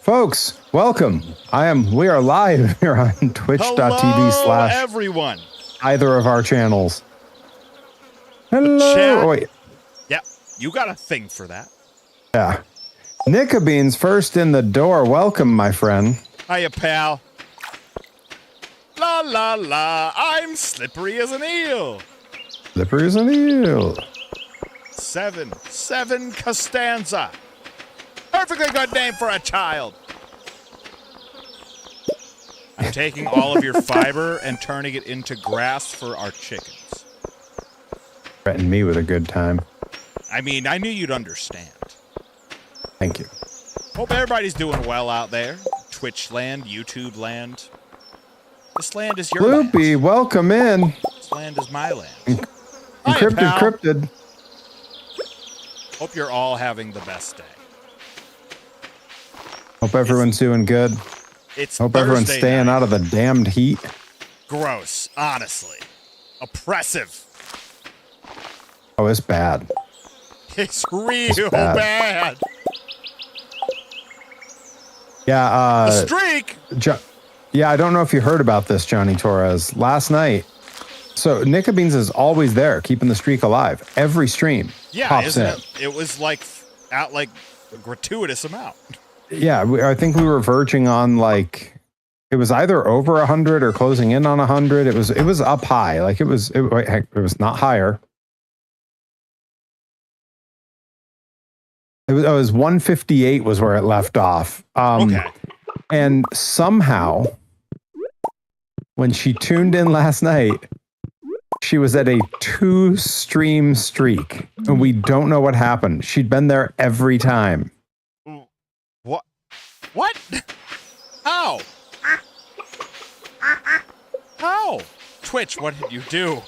Folks, welcome. We are live here on twitch.tv/ everyone. either of our channels. Hello. Oh, wait. Yeah, you got a thing for that. Yeah. Nickabean's first in the door. Welcome, my friend. Hiya, pal. La la la, I'm slippery as an eel. Slippery as an eel. Seven Costanza. Perfectly good name for a child. I'm taking all of your fiber and turning it into grass for our chickens. Threaten me with a good time. I mean, I knew you'd understand. Thank you. Hope everybody's doing well out there. Twitch land, YouTube land. This land is your land. Loopy, welcome in. This land is my land. Encrypted, Hiya, cryptid. Hope you're all having the best day. Hope everyone's doing good. It's Hope Thursday everyone's staying night. out of the damned heat. Gross, honestly. Oppressive. Oh, it's bad. It's real bad. Yeah, A streak? Yeah, I don't know if you heard about this, Johnny Torres. Last night, so Nickabeans is always there, keeping the streak alive. Every stream pops in. It was like at like a gratuitous amount. Yeah, I think we were verging on like it was either over 100 or closing in on 100. It was up high, like it was not higher. It was 158 was where it left off. Okay. And somehow, when she tuned in last night, she was at a 2-stream streak, and we don't know what happened. She'd been there every time. What? How? How? Twitch, what did you do?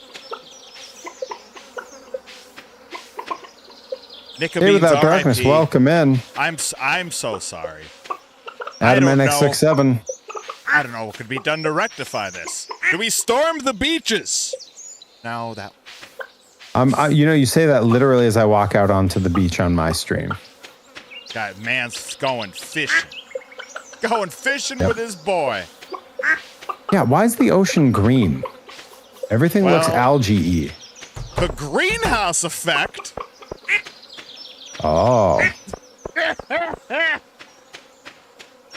Hey, Without Darkness, welcome in. I'm so sorry. Adam NX67. I don't know what could be done to rectify this. Do we storm the beaches? No, that. You say that literally as I walk out onto the beach on my stream. Guy, man's going fishing. Going fishing with his boy. Yeah, why is the ocean green? Everything looks algae-y. The greenhouse effect. Oh.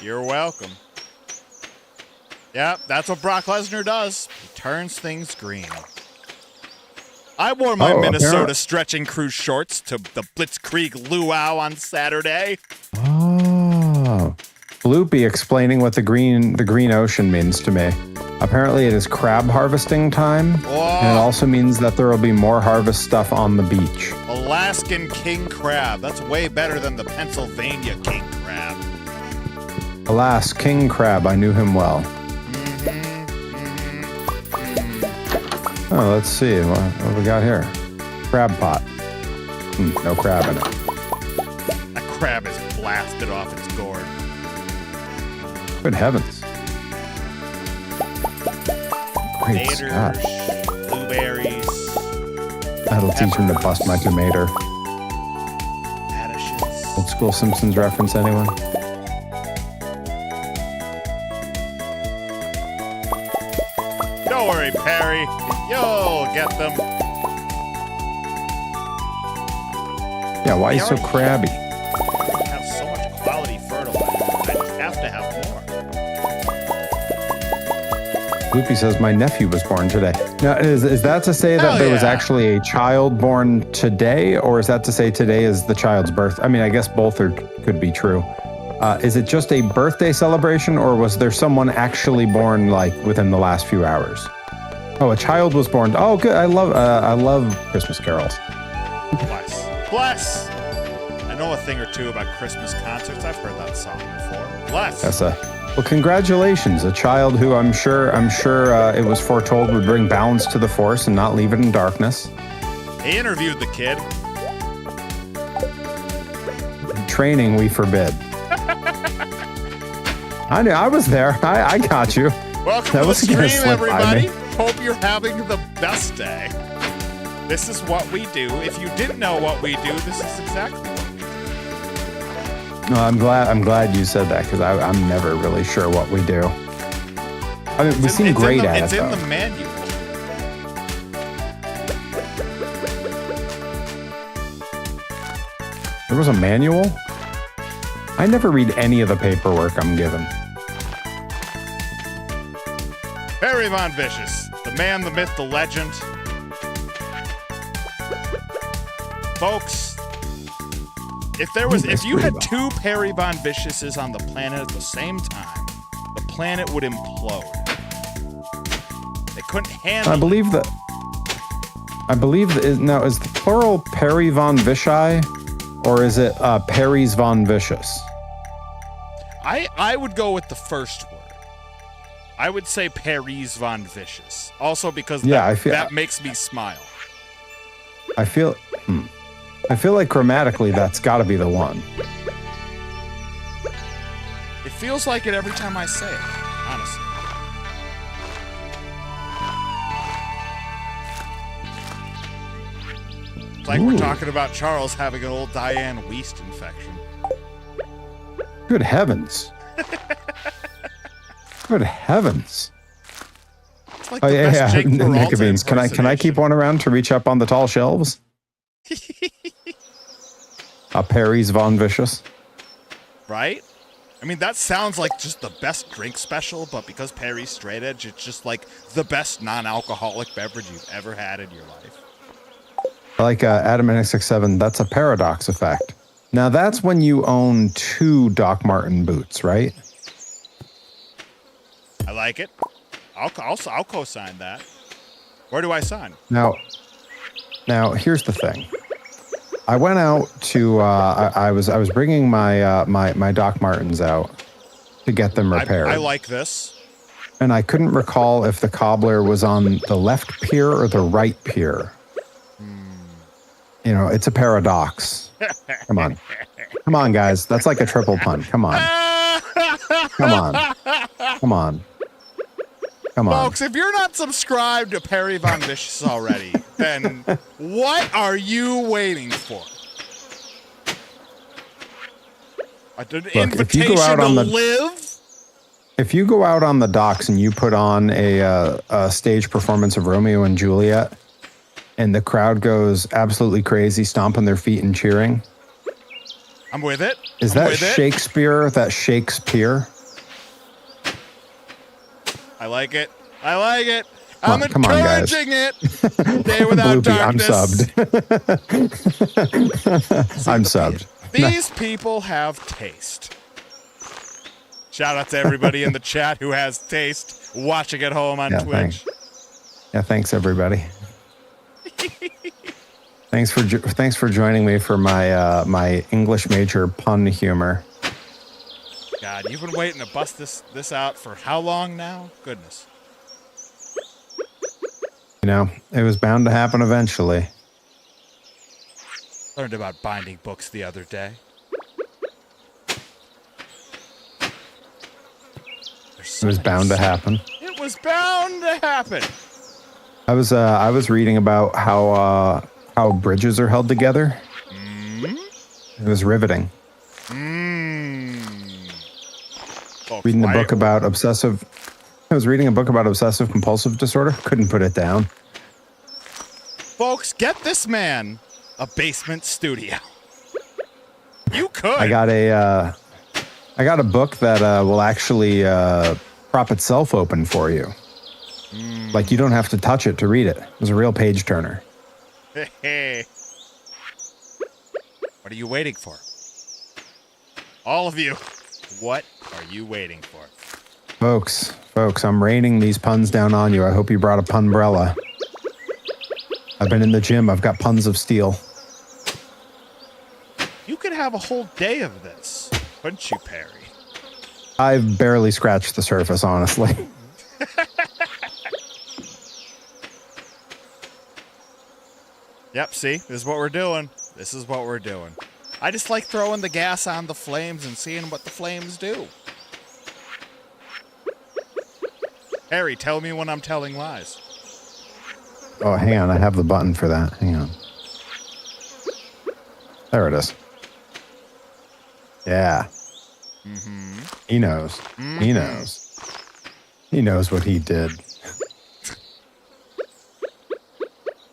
You're welcome. Yep, that's what Brock Lesnar does. He turns things green. I wore my Minnesota stretching crew shorts to the Blitzkrieg Luau on Saturday. Oh. Bloopy explaining what the green ocean means to me. Apparently it is crab harvesting time, and it also means that there will be more harvest stuff on the beach. Alaskan king crab. That's way better than the Pennsylvania king crab. Alas, king crab, I knew him well. Oh, let's see. What we got here? Crab pot. No crab in it. That crab is blasted off its gourd. Good heavens. Great Scott. Blueberries. That'll teach him to bust my tomato. Radishes. Old school Simpsons reference, anyone? Don't worry, Perry. You'll get them. Yeah, why are you so crabby? I have so much quality fertilizer. I just have to have more. Loopy says, my nephew was born today. Now, is that to say that there was actually a child born today, or is that to say today is the child's birth? I mean, I guess both could be true. Is it just a birthday celebration, or was there someone actually born like within the last few hours? Oh, a child was born. Oh, good. I love Christmas carols. Bless. I know a thing or two about Christmas concerts. I've heard that song before. Bless. That's well, congratulations. A child who I'm sure it was foretold would bring balance to the force and not leave it in darkness. He interviewed the kid. Training we forbid. I knew. I was there. I got you. Welcome to the stream, everybody. Hope you're having the best day. This is what we do. If you didn't know what we do, this is exactly what we do. No, I'm glad you said that because I'm never really sure what we do. I mean, we seem great at it. It's in the manual. There was a manual? I never read any of the paperwork I'm given. Perry Von Vicious, the man, the myth, the legend. Folks, if you had two Perry Von Viciouses on the planet at the same time, the planet would implode. They couldn't handle. I believe that is the plural Perry Von Vicii, or is it Perry's Von Vicious? I would go with the first word. I would say Perry's Von Vicious. Also because that makes me smile. I feel like grammatically that's got to be the one. It feels like it every time I say it, honestly. It's like we're talking about Charles having an old Diane Weist infection. Good heavens. Good heavens. It's like Jake Nick Beans. Can I keep one around to reach up on the tall shelves? A Perry's Von Vicious. Right? I mean, that sounds like just the best drink special, but because Perry's straight edge, it's just like the best non-alcoholic beverage you've ever had in your life. Like Adam and X67, that's a paradox effect. Now that's when you own 2 Doc Marten boots, right? I like it. I'll co-sign that. Where do I sign? Now here's the thing. I went out to I was bringing my Doc Martens out to get them repaired. I like this. And I couldn't recall if the cobbler was on the left pier or the right pier. You know, it's a paradox. Come on. Come on, guys. That's like a triple pun. Come on. Come on. Come on. Come on. Folks, if you're not subscribed to Perry Von Vicious already, then what are you waiting for? An invitation to live? If you go out on the docks and you put on a stage performance of Romeo and Juliet, and the crowd goes absolutely crazy, stomping their feet and cheering. I'm with it. Is that Shakespeare? That Shakespeare? I like it. I like it. I'm encouraging it. Day without darkness. I'm subbed. I'm subbed. These people have taste. Shout out to everybody in the chat who has taste watching at home on Twitch. Thanks everybody. Thanks for joining me for my my English major pun humor. God, you've been waiting to bust this out for how long now? Goodness. You know, it was bound to happen eventually. Learned about binding books the other day. It was bound to happen. It was bound to happen. I was reading about how bridges are held together. It was riveting. Reading a book about obsessive. I was reading a book about obsessive compulsive disorder. Couldn't put it down. Folks, get this man a basement studio. You could. I got a book that will actually prop itself open for you. Like you don't have to touch it to read it. It was a real page turner. Hey. What are you waiting for? All of you, what are you waiting for? Folks, I'm raining these puns down on you. I hope you brought a punbrella. I've been in the gym. I've got puns of steel. You could have a whole day of this, couldn't you, Perry? I've barely scratched the surface, honestly. Yep, see? This is what we're doing. This is what we're doing. I just like throwing the gas on the flames and seeing what the flames do. Harry, tell me when I'm telling lies. Oh, hang on. I have the button for that. Hang on. There it is. Yeah. Mm-hmm. He knows. Mm-hmm. He knows. He knows what he did.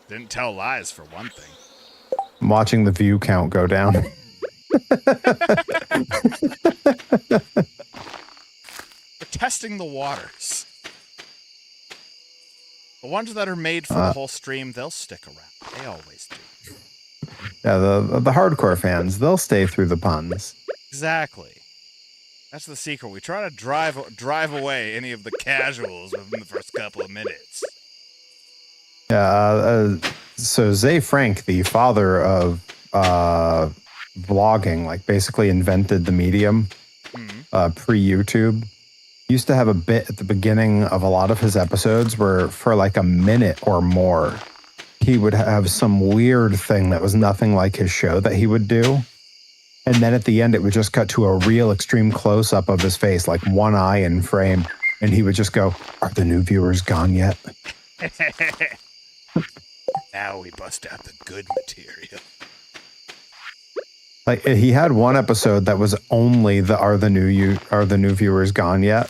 Didn't tell lies, for one thing. I'm watching the view count go down. We're testing the waters. The ones that are made for the whole stream, they'll stick around. They always do. Yeah, the hardcore fans, they'll stay through the puns. Exactly. That's the secret. We try to drive away any of the casuals within the first couple of minutes. Yeah, so Zay Frank, the father of vlogging, like basically invented the medium pre-YouTube, used to have a bit at the beginning of a lot of his episodes where for like a minute or more, he would have some weird thing that was nothing like his show that he would do. And then at the end, it would just cut to a real extreme close-up of his face, like one eye in frame. And he would just go, "Are the new viewers gone yet?" Now we bust out the good material. Like he had one episode that was only the "Are the new viewers gone yet?"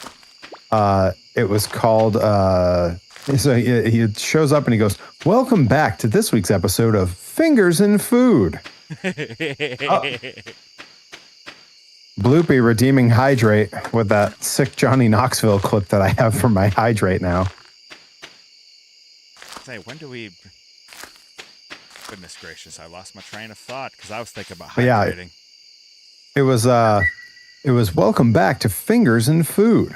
It was called. So he shows up and he goes, "Welcome back to this week's episode of Fingers in Food." Bloopy redeeming Hydrate with that sick Johnny Knoxville clip that I have for my Hydrate now. Say, when do we... Goodness gracious, I lost my train of thought because I was thinking about hydrating. Yeah, it was welcome back to Fingers in Food.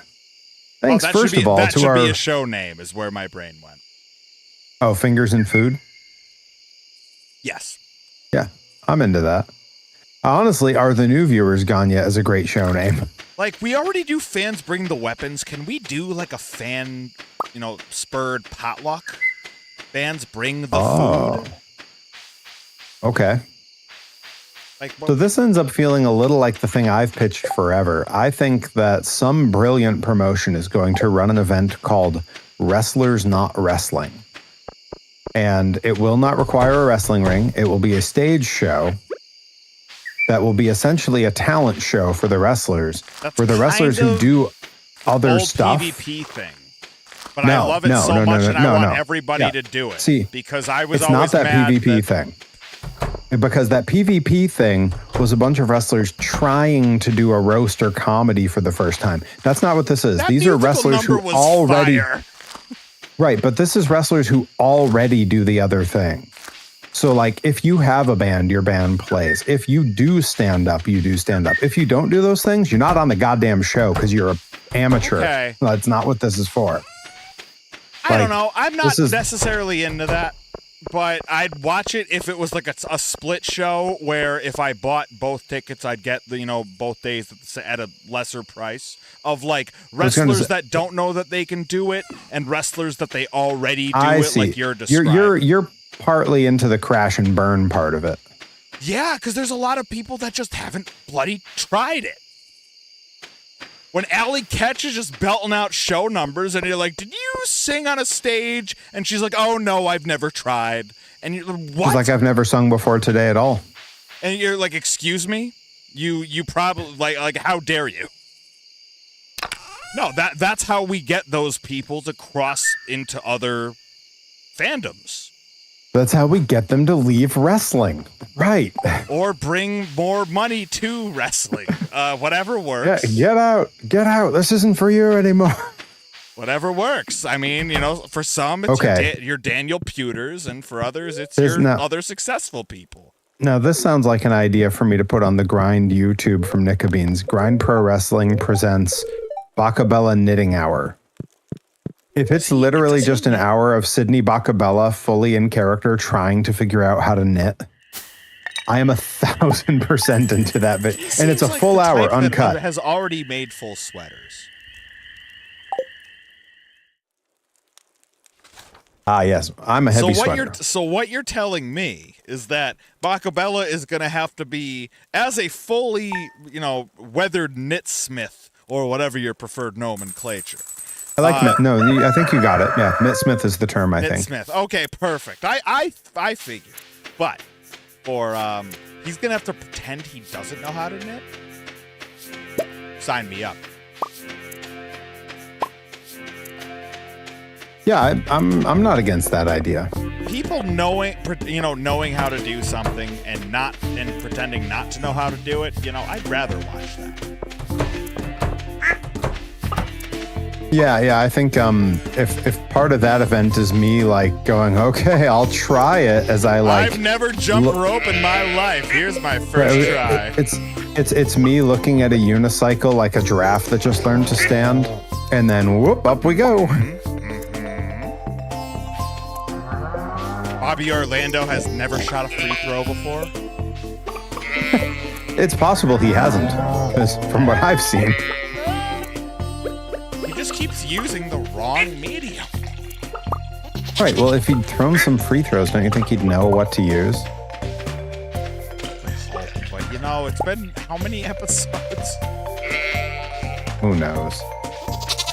Thanks, first of all, that to should our... be a show name is where my brain went. Oh, Fingers in Food? Yes. Yeah, I'm into that. Honestly, Are the New Viewers Gone Yet is a great show name. Like, we already do Fans Bring the Weapons. Can we do, like, a fan, spurred potluck? Fans Bring the Food? Okay. Like, so this ends up feeling a little like the thing I've pitched forever. I think that some brilliant promotion is going to run an event called Wrestlers Not Wrestling. And it will not require a wrestling ring. It will be a stage show that will be essentially a talent show for the wrestlers. That's for the wrestlers who do other old stuff. PvP thing. But I love it so much, and I want everybody to do it. See, because I was it's always not that mad PvP thing. Because that PvP thing was a bunch of wrestlers trying to do a roaster comedy for the first time. That's not what this is. These are wrestlers who already... Right, but this is wrestlers who already do the other thing. So, like, if you have a band, your band plays. If you do stand up, you do stand up. If you don't do those things, you're not on the goddamn show because you're an amateur. Okay. That's not what this is for. I don't know. I'm not necessarily into that, but I'd watch it if it was like a split show where if I bought both tickets, I'd get both days at a lesser price of like wrestlers that don't know that they can do it and wrestlers that they already do it like you're describing. You're partly into the crash and burn part of it. Yeah, because there's a lot of people that just haven't bloody tried it. When Allie Ketch is just belting out show numbers and you're like, did you sing on a stage? And she's like, oh no, I've never tried. And you're like, what? It's like I've never sung before today at all. And you're like, excuse me? You probably, like how dare you? No, that's how we get those people to cross into other fandoms. That's how we get them to leave wrestling. Right. Or bring more money to wrestling. Whatever works. Yeah, get out. This isn't for you anymore. Whatever works. I mean, for some, it's your Daniel Pewters, and for others, it's other successful people. Now, this sounds like an idea for me to put on the Grind YouTube from Nickabeans. Grind Pro Wrestling presents Bacabella Knitting Hour. If it's literally just an hour of Sydney Bacabella fully in character trying to figure out how to knit, I am 1,000% into that bit. And it's a full hour uncut. That has already made full sweaters. Ah, yes. I'm a heavy sweater. So what you're telling me is that Bacabella is going to have to be, as a fully, weathered knitsmith, or whatever your preferred nomenclature. I like I think you got it. Yeah, knitsmith is the term, I think. Knitsmith. Okay, perfect. I figured. But for he's gonna have to pretend he doesn't know how to knit. Sign me up. Yeah, I'm not against that idea. People knowing how to do something and pretending not to know how to do it, I'd rather watch that. Yeah, I think if part of that event is me like going, okay, I'll try it as I like. I've never jumped rope in my life. Here's my first try. It's me looking at a unicycle like a giraffe that just learned to stand, and then whoop, up we go. Bobby Orlando has never shot a free throw before. It's possible he hasn't, because from what I've seen. He just keeps using the wrong medium. Right, well, if he'd thrown some free throws, don't you think he'd know what to use? But, it's been how many episodes? Who knows?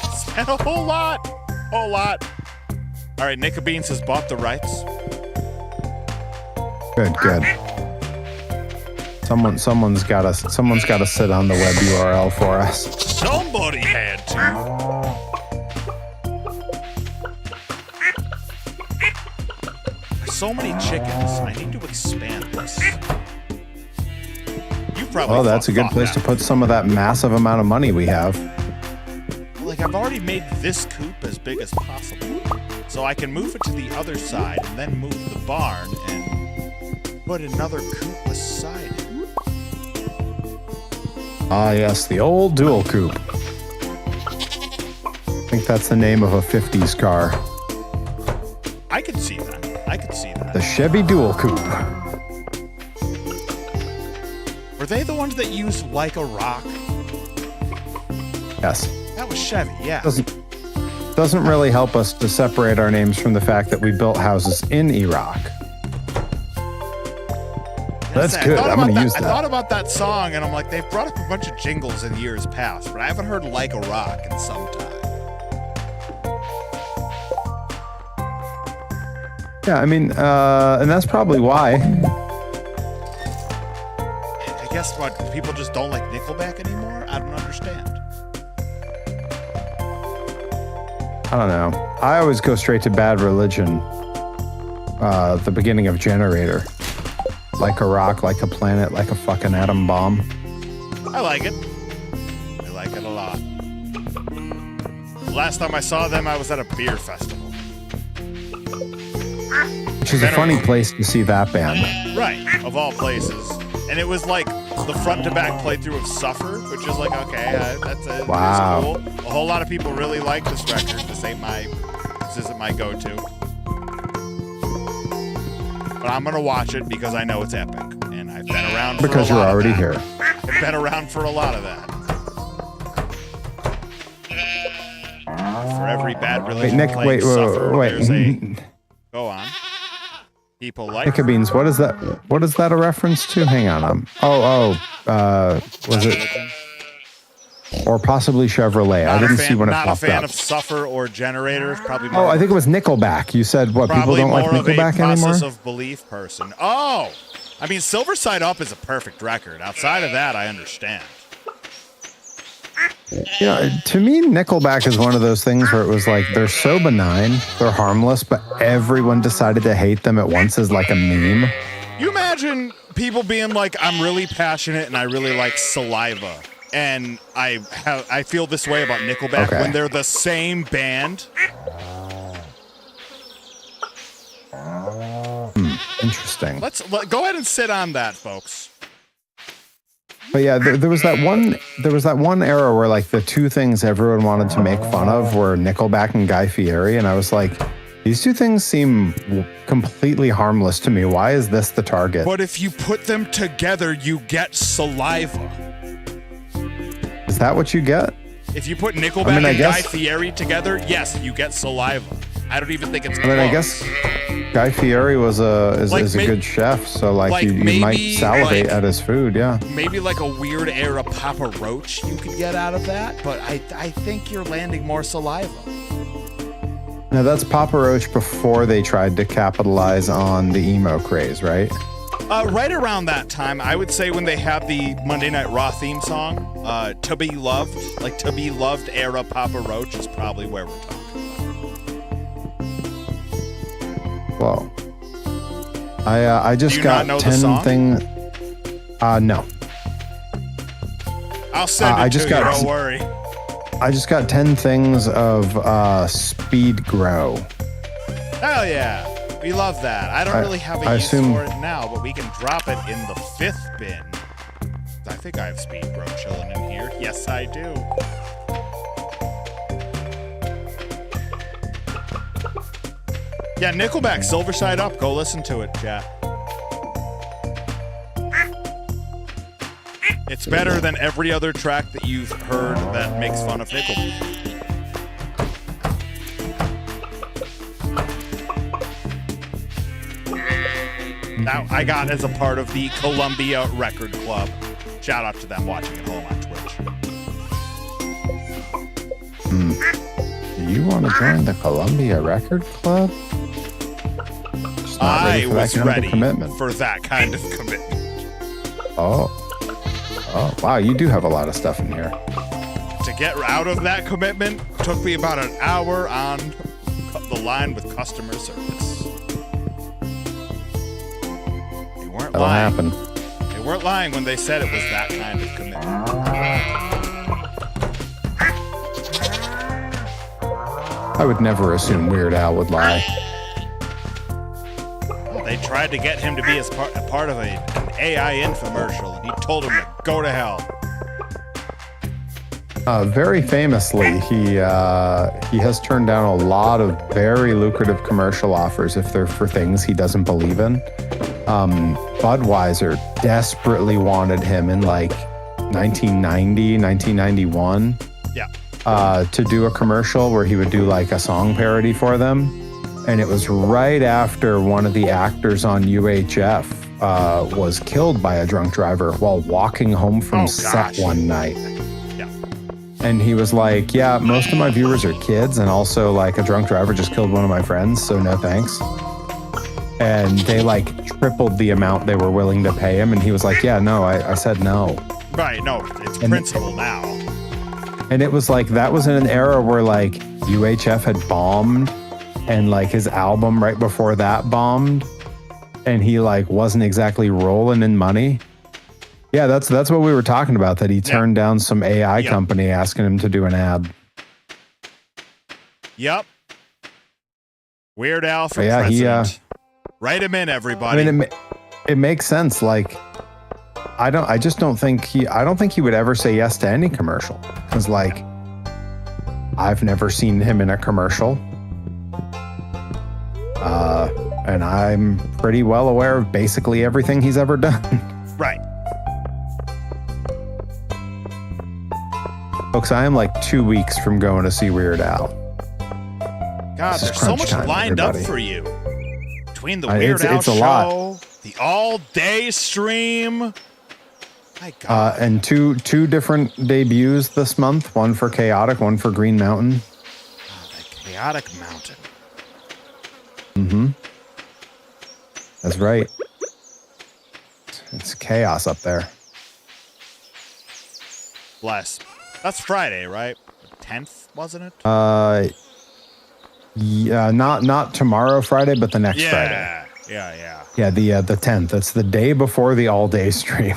It's been a whole lot. All right, Nika Beans has bought the rights. Good. Someone's got to sit on the web URL for us. Somebody had to. There's so many chickens. I need to expand this. You probably. Oh, that's a good place to put some of that massive amount of money we have. Like, I've already made this coop as big as possible, so I can move it to the other side and then move the barn and put another coop beside it. Ah, yes, the old dual coupe. I think that's the name of a 50s car. I could see that. The Chevy dual coupe. Were they the ones that used Like a Rock? Yes. That was Chevy, yeah. Doesn't really help us to separate our names from the fact that we built houses in Iraq. That's good. I'm going to use that. I thought about that song, and I'm like, they've brought up a bunch of jingles in years past, but I haven't heard Like a Rock in some time. Yeah, I mean, and that's probably why. I guess what, people just don't like Nickelback anymore? I don't understand. I don't know. I always go straight to Bad Religion. The beginning of Generator. Like a rock, like a planet, like a fucking atom bomb. I like it. I like it a lot. Last time I saw them, I was at a beer festival. Which is a funny place to see that band. Right, of all places. And it was like the front-to-back playthrough of Suffer, which is like, okay, that's wow. Cool. A whole lot of people really like this record. This isn't my go-to. But I'm going to watch it because I know it's epic. And I've been around for because a lot you're already of that. here. I've been around for a lot of that. For every Bad Religion playing Suffer, there's a... Go on. People like... Nika Beans, what is that? What is that a reference to? Hang on. Was it... Or possibly Chevrolet. I didn't see when it popped up. Not a fan of Suffer or Generator. Probably more I think it was Nickelback. You said, what, people don't like Nickelback anymore? Probably more of a process of belief person. Oh! I mean, Silver Side Up is a perfect record. Outside of that, I understand. To me, Nickelback is one of those things where it was like, they're so benign, they're harmless, but everyone decided to hate them at once as like a meme. You imagine people being like, I'm really passionate and I really like Saliva. And I feel this way about Nickelback when they're the same band. Interesting. Let's go ahead and sit on that, folks. But yeah, there was that one era where like the two things everyone wanted to make fun of were Nickelback and Guy Fieri, and I was like, these two things seem completely harmless to me. Why is this the target? But if you put them together, you get Saliva. Is that what you get? If you put Nickelback and Guy Fieri together, yes, you get Saliva. I don't even think it's close. I guess Guy Fieri is a good chef, so like you might salivate at his food, yeah. Maybe like a weird era Papa Roach you could get out of that, but I think you're landing more Saliva. Now that's Papa Roach before they tried to capitalize on the emo craze, right? Right around that time, I would say when they had the Monday Night Raw theme song. To Be Loved, like To Be Loved era Papa Roach is probably where we're talking about. Well, I just got 10 things. No. I'll send it to you, don't worry. I just got 10 things of speed grow. Hell yeah. We love that. I don't really have a use for it now, but we can drop it in the 5th bin. I think I have speed grow chilling in here. Yes, I do. Yeah, Nickelback, Silver Side Up. Go listen to it, chat. It's better than every other track that you've heard that makes fun of Nickelback. Now, I got as a part of the Columbia Record Club. Shout out to them watching at home on Twitch. Do you want to join the Columbia Record Club? I was ready for that kind of commitment. Oh, wow, you do have a lot of stuff in here. To get out of that commitment took me about an hour on the line with customer service. They weren't lying. Happen. They weren't lying when they said it was that kind of commitment. I would never assume Weird Al would lie. Well, they tried to get him to be a part of an AI infomercial, and he told him to go to hell. Very famously, he has turned down a lot of very lucrative commercial offers if they're for things he doesn't believe in. Budweiser desperately wanted him in like 1990, 1991. Yeah. To do a commercial where he would do like a song parody for them. And it was right after one of the actors on UHF was killed by a drunk driver while walking home from set one night. Yeah. And he was like, yeah, most of my viewers are kids, and also like a drunk driver just killed one of my friends, so no thanks. And they like tripled the amount they were willing to pay him, and he was like, yeah, no, I said no. Right, no, it's principle now. And it was like, that was in an era where like UHF had bombed, and like his album right before that bombed, and he like wasn't exactly rolling in money. Yeah, that's what we were talking about, that he turned down some AI company asking him to do an ad. Yep. Weird Al for president. Write him in, everybody. I mean, it makes sense. Like, I don't think he would ever say yes to any commercial, because like, I've never seen him in a commercial. And I'm pretty well aware of basically everything he's ever done. Right. Folks, I am like 2 weeks from going to see Weird Al. God, there's so much lined up for you. Between the Weird Al show, lot. The all-day stream. My God. And two different debuts this month. One for Chaotic, one for Green Mountain. Oh, the Chaotic Mountain. Mm-hmm. That's right. It's chaos up there. Bless. That's Friday, right? 10th, wasn't it? Yeah, not tomorrow Friday, but the next Friday. Yeah. Yeah, the 10th. That's the day before the all-day stream.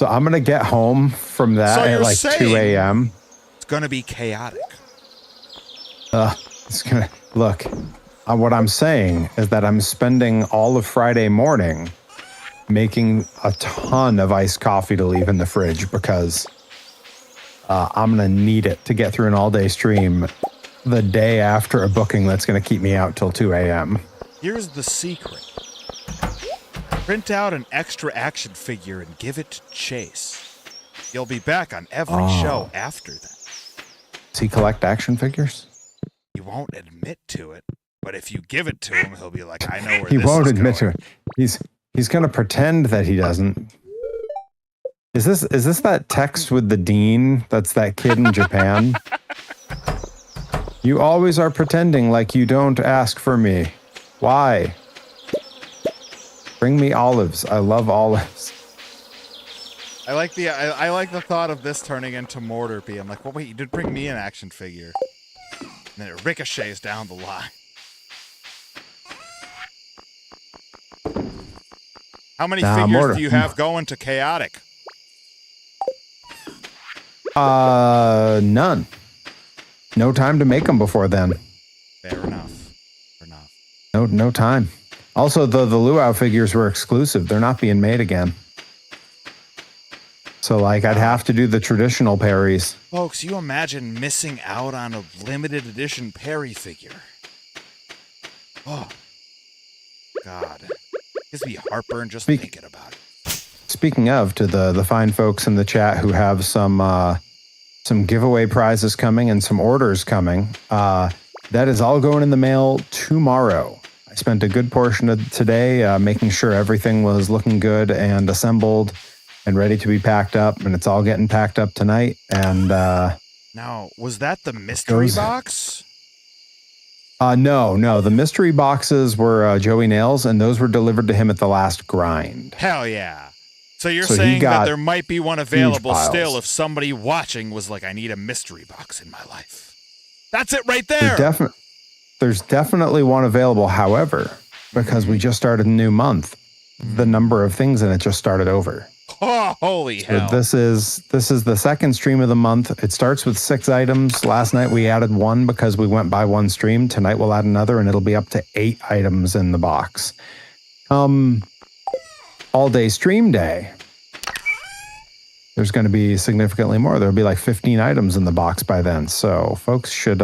So I'm gonna get home from that at like 2 a.m. It's gonna be chaotic. It's gonna look. What I'm saying is that I'm spending all of Friday morning making a ton of iced coffee to leave in the fridge, because I'm gonna need it to get through an all-day stream the day after a booking that's gonna keep me out till 2 a.m. Here's the secret. Print out an extra action figure and give it to Chase. You'll be back on every show after that. Does he collect action figures? He won't admit to it, but if you give it to him, he'll be like, I know where he this won't is admit going. to it. He's gonna pretend that he doesn't. Is this that text with the dean? That's that kid in Japan. You always are pretending like you don't ask for me. Why? Bring me olives. I love olives. I like the thought of this turning into Mortar being like, well, wait, you did bring me an action figure. And then it ricochets down the line. How many figures Mortar. do you have going to Chaotic? None. No time to make them before then. Fair enough. No time. Also, the Luau figures were exclusive. They're not being made again. So, like, I'd have to do the traditional Perrys. Folks, you imagine missing out on a limited edition Perry figure. Oh, God. Gives me heartburn just thinking about it. Speaking of, to the fine folks in the chat who have some giveaway prizes coming and some orders coming, that is all going in the mail tomorrow. I spent a good portion of today making sure everything was looking good and assembled and ready to be packed up, and it's all getting packed up tonight. And now, was that the mystery box? No. The mystery boxes were Joey Nails, and those were delivered to him at the last grind. Hell yeah. So you're saying that there might be one available still if somebody watching was like, I need a mystery box in my life. That's it right there. There's definitely one available. However, because we just started a new month, the number of things in it just started over. Oh, holy hell. This is the second stream of the month. It starts with 6 items. Last night we added 1 because we went by 1 stream. Tonight we'll add another, and it'll be up to 8 items in the box. All day stream day, there's going to be significantly more. There'll be like 15 items in the box by then. So folks should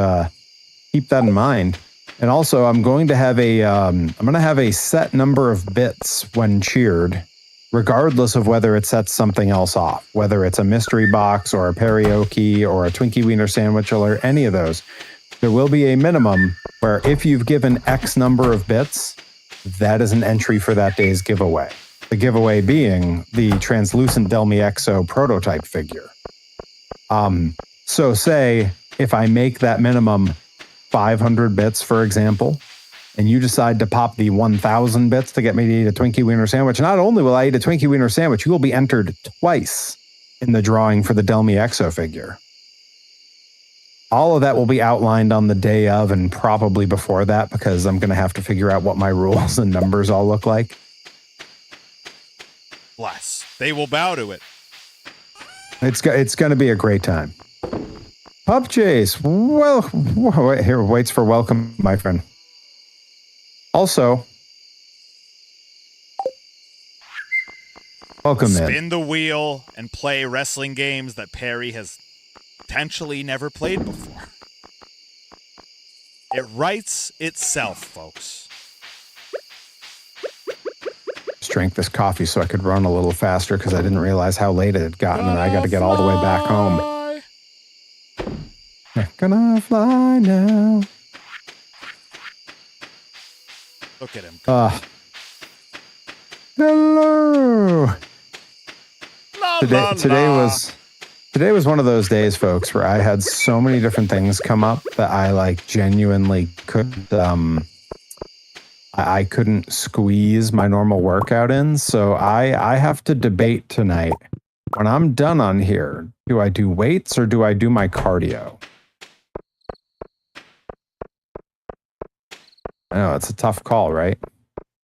keep that in mind. And also, I'm going to have a set number of bits when cheered, regardless of whether it sets something else off, whether it's a mystery box or a karaoke or a Twinkie Wiener sandwich or any of those. There will be a minimum where if you've given X number of bits, that is an entry for that day's giveaway. The giveaway being the translucent Delmi Exo prototype figure. So say if I make that minimum 500 bits, for example, and you decide to pop the 1,000 bits to get me to eat a Twinkie Wiener sandwich, not only will I eat a Twinkie Wiener sandwich, you will be entered twice in the drawing for the Delmi Exo figure. All of that will be outlined on the day of and probably before that, because I'm going to have to figure out what my rules and numbers all look like. Bless. They will bow to it. It's going to be a great time. Pup Chase, well, here waits for welcome, my friend. Also, welcome in. Spin the wheel and play wrestling games that Perry has potentially never played before. It writes itself, folks. Just drank this coffee so I could run a little faster because I didn't realize how late it had gotten, and I got to get all the way back home. Gonna fly now. Look at him. Hello. La, Today was one of those days, folks, where I had so many different things come up that I genuinely I couldn't squeeze my normal workout in. So I have to debate tonight. When I'm done on here, do I do weights or do I do my cardio? I know, it's a tough call, right?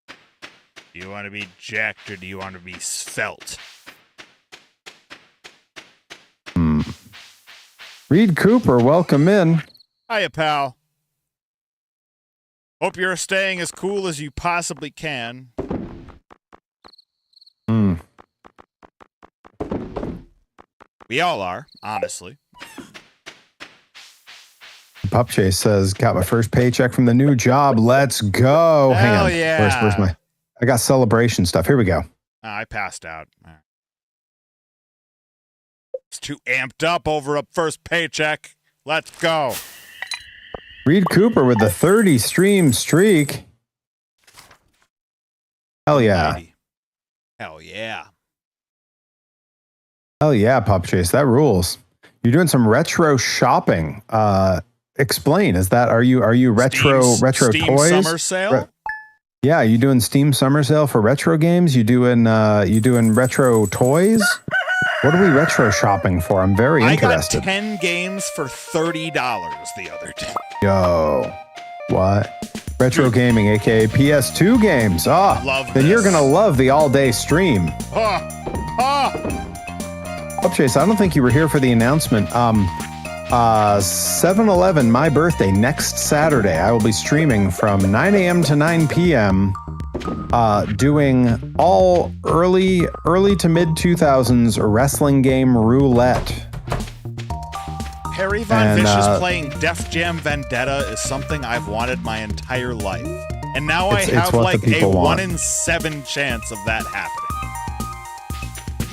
Do you want to be jacked or do you want to be svelte? Reed Cooper, welcome in. Hiya, pal. Hope you're staying as cool as you possibly can. We all are, honestly. Pup Chase says, got my first paycheck from the new job. Let's go. Hell Hang on. yeah. Where's my... I got celebration stuff. Here we go. I passed out. It's too amped up over a first paycheck. Let's go. Reed Cooper with the 30 stream streak. Hell yeah. Hell yeah. Hell yeah, Pup Chase. That rules. You're doing some retro shopping. Explain. Are you retro Steam toys? Summer sale? Yeah, you doing Steam summer sale for retro games? You doing retro toys? What are we retro shopping for? I'm very interested. I got 10 games for $30 the other day. Yo, what? Retro gaming, aka PS2 games. Ah, love then this. you're gonna love the all-day stream. Upchase, I don't think you were here for the announcement. 7-Eleven, my birthday, next Saturday. I will be streaming from 9 a.m. to 9 p.m. Doing all early to mid 2000s wrestling game roulette. Perry Von Vicious playing Def Jam Vendetta is something I've wanted my entire life. And now I have like a 1 in 7 chance of that happening.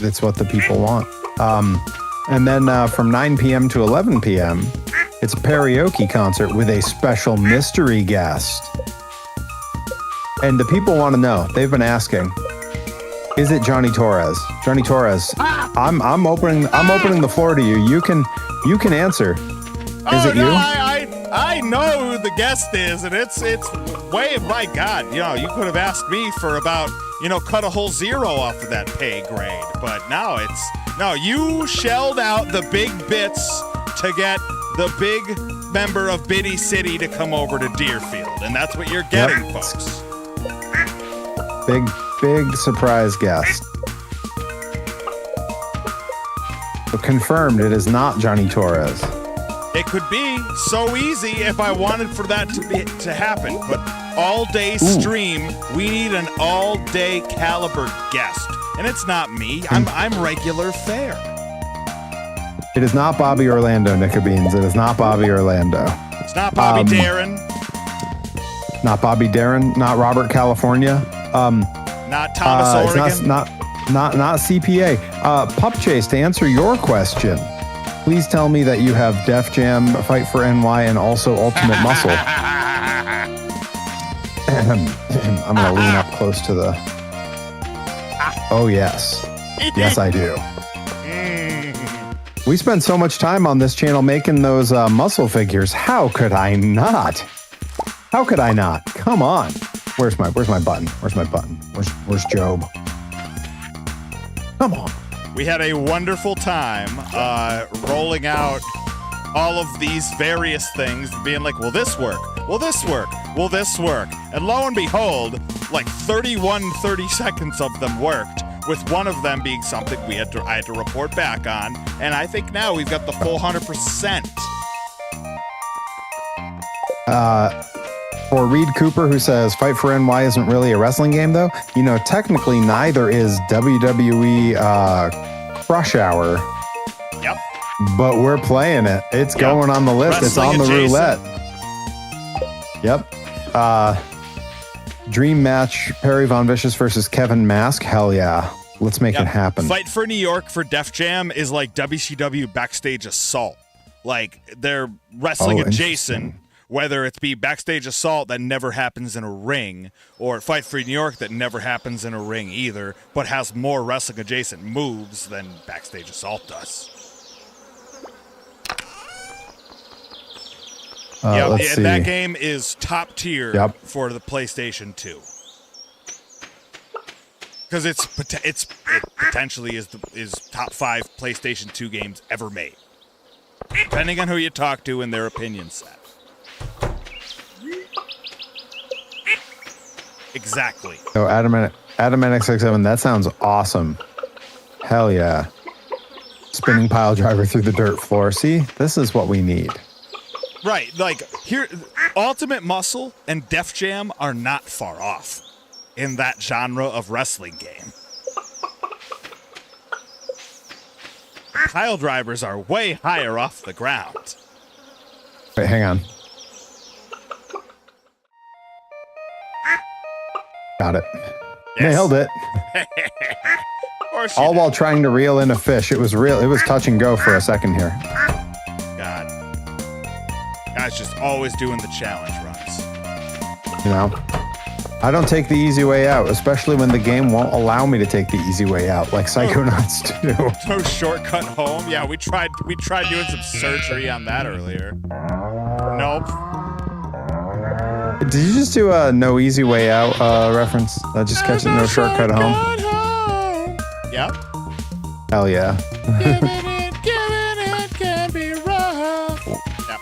It's what the people want. And then from 9 p.m. to 11 p.m., it's a karaoke concert with a special mystery guest. And the people want to know. They've been asking, is it Johnny Torres? Johnny Torres, I'm opening the floor to you. You can answer. Is it you? I know who the guest is, and it's way, my God, you could have asked me for about, cut a whole 0 off of that pay grade. But now you shelled out the big bits to get the big member of Biddy City to come over to Deerfield, and that's what you're getting, folks. Big surprise guest. So confirmed, it is not Johnny Torres. It could be so easy if I wanted for that to happen, but all-day stream, we need an all-day caliber guest, and it's not me. I'm regular fare. It is not Bobby Orlando, Nickabeans. It is not Bobby Orlando. It's not Bobby Darin. Not Bobby Darin. Not Robert California. Not Thomas Oregon. It's not CPA. Pup Chase, to answer your question, please tell me that you have Def Jam, Fight for NY, and also Ultimate Muscle. I'm going to lean up close to the... Oh, yes. Yes, I do. We spend so much time on this channel making those muscle figures. How could I not? How could I not? Come on. Where's my button? Where's my button? Where's Job? Come on. We had a wonderful time rolling out all of these various things, being like, will this work? Will this work? Will this work? And lo and behold, like 30 seconds of them worked, with one of them being something I had to report back on, and I think now we've got the full 100%. For Reed Cooper, who says Fight for NY isn't really a wrestling game, though, technically neither is WWE Crush Hour. Yep. But we're playing it. It's going on the list. Wrestling it's on the adjacent. roulette. Yep. Dream match, Perry Von Vicious versus Kevin Mask. Hell yeah. Let's make it happen. Fight for New York for Def Jam is like WCW Backstage Assault. Like, they're wrestling adjacent, whether it be Backstage Assault that never happens in a ring, or Fight for New York that never happens in a ring either, but has more wrestling adjacent moves than Backstage Assault does. Let's see. That game is top tier for the PlayStation 2. Because it potentially is top 5 PlayStation 2 games ever made, depending on who you talk to and their opinion set. Exactly. Oh, Adam NX67, that sounds awesome. Hell yeah. Spinning pile driver through the dirt floor. See, this is what we need. Right, like, here, Ultimate Muscle and Def Jam are not far off in that genre of wrestling game. Pile drivers are way higher off the ground. Wait, hang on. Got it. Yes. Nailed it. Of course All you while trying to reel in a fish. It was touch and go for a second here. God. Guys just always doing the challenge runs. I don't take the easy way out, especially when the game won't allow me to take the easy way out, like Psychonauts do. No shortcut home. Yeah, we tried doing some surgery on that earlier. Nope. Did you just do a no easy way out reference? Just catch it, no shortcut home. Yep. Hell yeah. Giving it can be rough. Yep.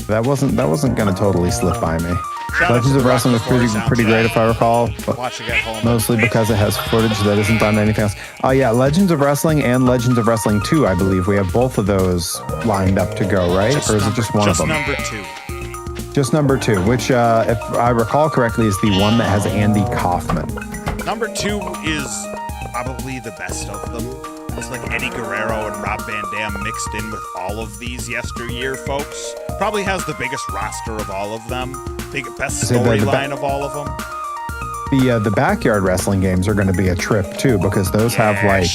That wasn't gonna totally slip by me. Shout out Legends to of the Wrestling was Rocky Horror pretty great if I recall, but Watching at home. mostly because it has footage that isn't on anything else. Oh yeah, Legends of Wrestling and Legends of Wrestling 2, I believe. We have both of those lined up to go, right? Or is it just one of them? Just number 2. Just number 2, which, if I recall correctly, is the one that has Andy Kaufman. Number 2 is probably the best of them. It's like Eddie Guerrero and Rob Van Dam mixed in with all of these yesteryear folks. Probably has the biggest roster of all of them. Best storyline of all of them. The backyard wrestling games are going to be a trip too, because those have like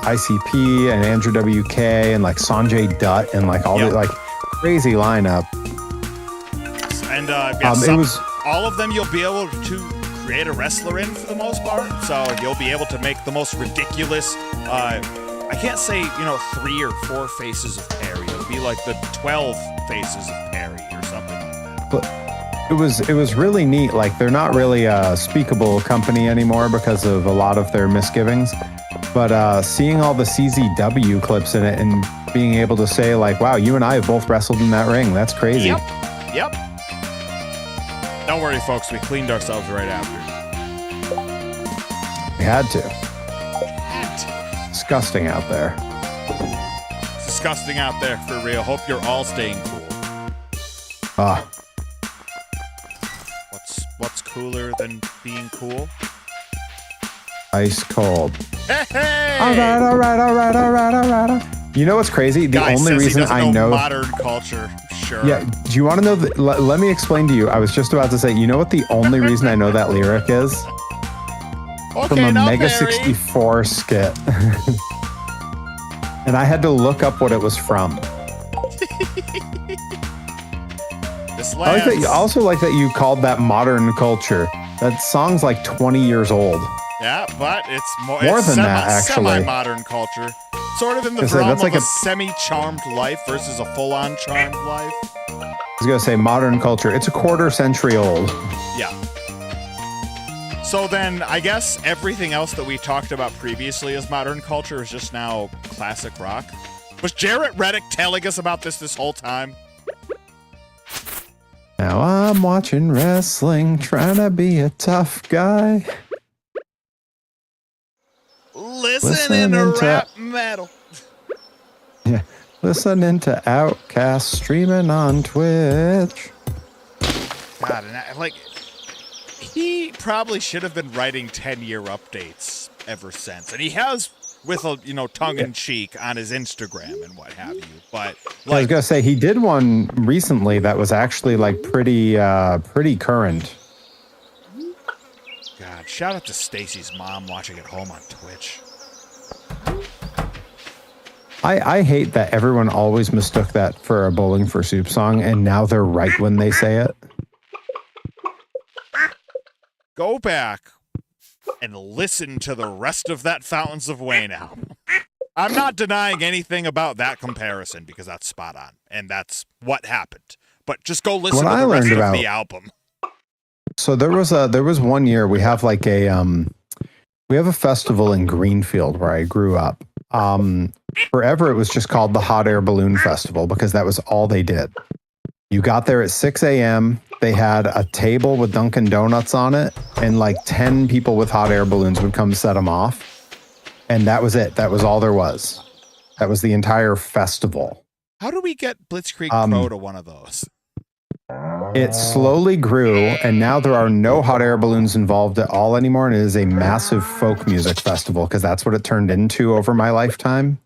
ICP and Andrew WK and like Sanjay Dutt and like all the like crazy lineup. And all of them you'll be able to create a wrestler in for the most part. So you'll be able to make the most ridiculous. I can't say 3 or 4 faces of Perry. It'll be like the 12 faces of Perry or something like that. But it was really neat. Like they're not really a speakable company anymore because of a lot of their misgivings. But seeing all the CZW clips in it and being able to say like, wow, you and I have both wrestled in that ring. That's crazy. Yep. Don't worry, folks. We cleaned ourselves right after. We had to. Disgusting out there. It's disgusting out there for real. Hope you're all staying cool. What's cooler than being cool? Ice cold. Hey! All right. You know what's crazy? The only reason I know modern culture. Sure. Yeah. Do you want to know? Let me explain to you. I was just about to say. You know what the only reason I know that lyric is? Okay, from a Mega Perry. 64 skit. And I had to look up what it was from. I also like that you called that modern culture. That song's like 20 years old. Yeah, but it's more than that, actually. Semi-modern culture. Sort of in the realm of a semi-charmed life versus a full-on charmed life. I was going to say modern culture. It's a quarter century old. Yeah. So then, I guess everything else that we talked about previously as modern culture is just now classic rock. Was Jarrett Reddick telling us about this whole time? Now I'm watching wrestling, trying to be a tough guy. Listening to rap metal. Yeah, listening to Outkast streaming on Twitch. God, and he probably should have been writing 10-year updates ever since, and he has with a tongue-in-cheek on his Instagram and what have you. But I was gonna say he did one recently that was actually like pretty current. God, shout out to Stacy's mom watching at home on Twitch. I hate that everyone always mistook that for a Bowling for Soup song, and now they're right when they say it. Go back and listen to the rest of that Fountains of Wayne album. I'm not denying anything about that comparison because that's spot on, and that's what happened. But just go listen to the rest of the album. So there was one year we have like we have a festival in Greenfield where I grew up. Forever it was just called the Hot Air Balloon Festival because that was all they did. You got there at 6 a.m. They had a table with Dunkin' Donuts on it, and like 10 people with hot air balloons would come set them off. And that was it. That was all there was. That was the entire festival. How do we get Blitzkrieg Pro to one of those? It slowly grew, and now there are no hot air balloons involved at all anymore, and it is a massive folk music festival because that's what it turned into over my lifetime.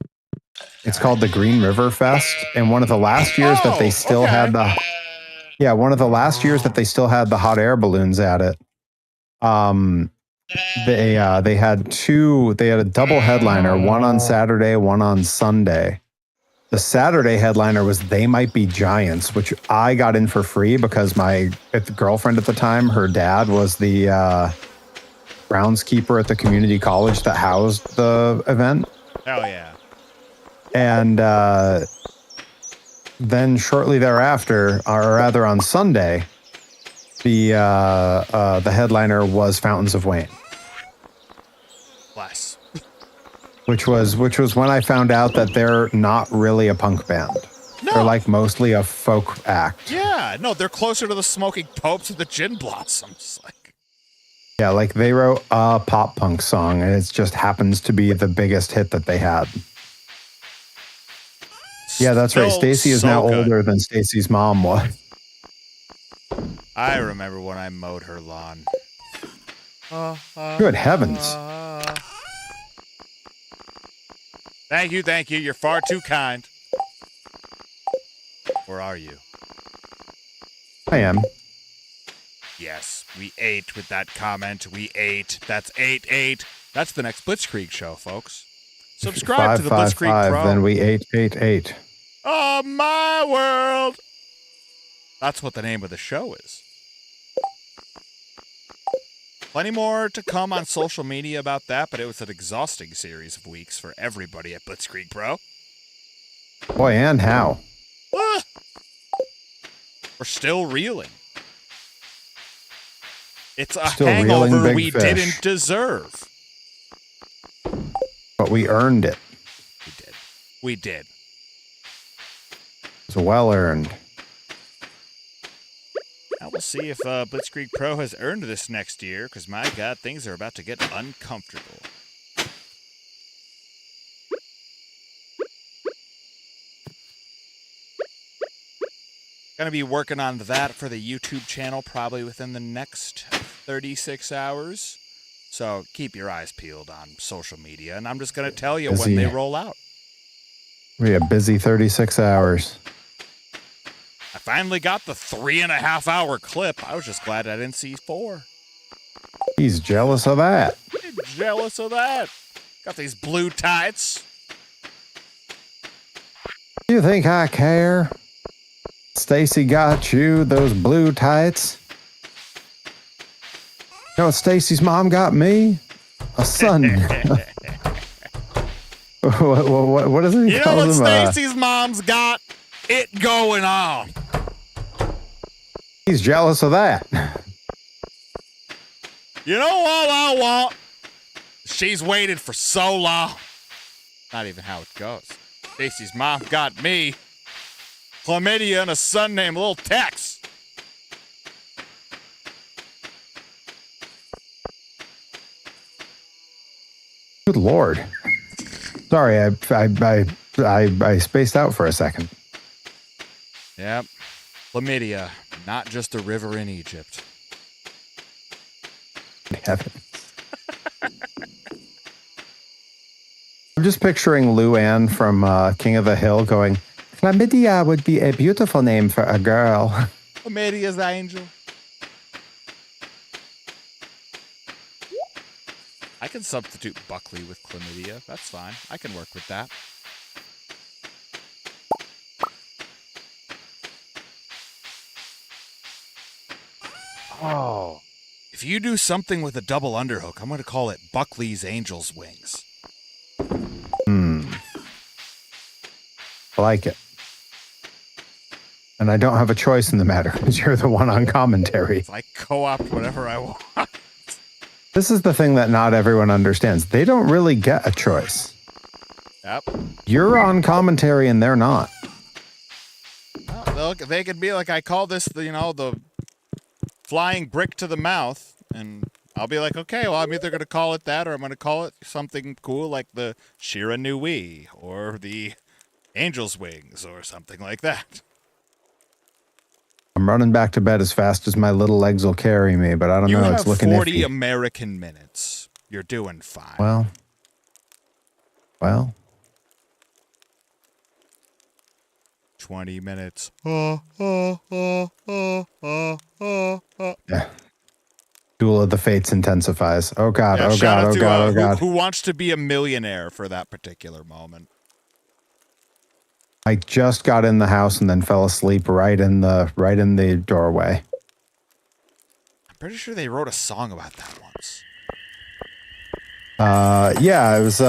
It's called the Green River Fest, and one of the last years that they still had the hot air balloons at it. They had a double headliner, one on Saturday, one on Sunday. The Saturday headliner was They Might Be Giants, which I got in for free because my girlfriend at the time, her dad was the groundskeeper at the community college that housed the event. Hell yeah. And then shortly thereafter, or rather on Sunday, the headliner was Fountains of Wayne. which was when I found out that they're not really a punk band. No. They're like mostly a folk act. Yeah, no, they're closer to the Smoking Popes of the Gin Blossoms. Like, yeah, like they wrote a pop punk song, and it just happens to be the biggest hit that they had. Yeah, that's right. Stacy is now older than Stacy's mom was. I remember when I mowed her lawn. Good heavens. Thank you. You're far too kind. Where are you? I am. Yes, we ate with that comment. We ate. That's 8. That's the next Blitzkrieg show, folks. Subscribe to the Blitzkrieg Pro. Then we ate. Oh, my world. That's what the name of the show is. Plenty more to come on social media about that, but it was an exhausting series of weeks for everybody at Blitzkrieg Pro. Boy, and how? We're still reeling. It's a still hangover we didn't deserve. But we earned it. We did. It's well earned. Now we'll see if Blitzkrieg Pro has earned this next year, because my God, things are about to get uncomfortable. Going to be working on that for the YouTube channel probably within the next 36 hours. So keep your eyes peeled on social media, and I'm just going to tell you when they roll out. We have busy 36 hours. I finally got the 3.5-hour clip. I was just glad I didn't see 4. He's jealous of that. Jealous of that. Got these blue tights. You think I care? Stacy got you those blue tights. You know what Stacy's mom got me? A son. what is it? You know what Stacy's mom's got? It going on. He's jealous of that. You know all I want? She's waited for so long. Not even how it goes. Stacy's mom got me chlamydia and a son named Little Tex. Good Lord. Sorry, I spaced out for a second. Yep. Chlamydia, not just a river in Egypt. Heavens. I'm just picturing Luann from King of the Hill going, chlamydia would be a beautiful name for a girl. Chlamydia's angel. I can substitute Buckley with chlamydia. That's fine. I can work with that. Oh. If you do something with a double underhook, I'm going to call it Buckley's Angel's Wings. I like it. And I don't have a choice in the matter because you're the one on commentary. I co-opt whatever I want. This is the thing that not everyone understands. They don't really get a choice. Yep. You're on commentary and they're not. Well, they could be like, I call this, the flying brick to the mouth, and I'll be like, okay, well, I'm either going to call it that or I'm going to call it something cool like the Shira Nui or the Angel's Wings or something like that. I'm running back to bed as fast as my little legs will carry me, but I don't know. It's looking iffy. You have 40 American minutes. You're doing fine. Well. 20 minutes. Yeah. Duel of the Fates intensifies. Oh God, yeah, oh God, oh God, oh God. Who wants to be a millionaire for that particular moment? I just got in the house and then fell asleep right in the doorway. I'm pretty sure they wrote a song about that once. Yeah, it was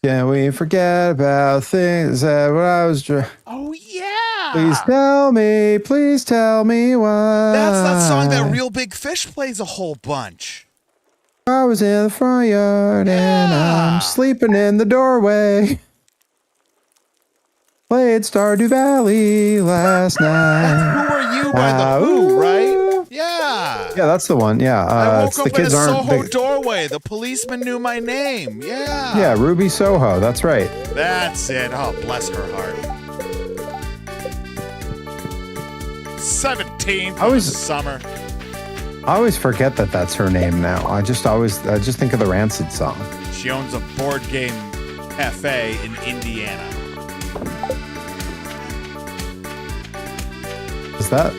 can we forget about things that when I was oh yeah. Please tell me why. That's that song that Real Big Fish plays a whole bunch. I was in the front yard and I'm sleeping in the doorway. Played Stardew Valley last night. Who Are You by the Who, right? Yeah. Yeah, that's the one. Yeah. I woke it's up the kids in a aren't. Soho doorway. The policeman knew my name. Yeah. Yeah, Ruby Soho. That's right. That's it. Oh, bless her heart. 17th of summer. I always forget that that's her name now. I just think of the Rancid song. She owns a board game cafe in Indiana. Is that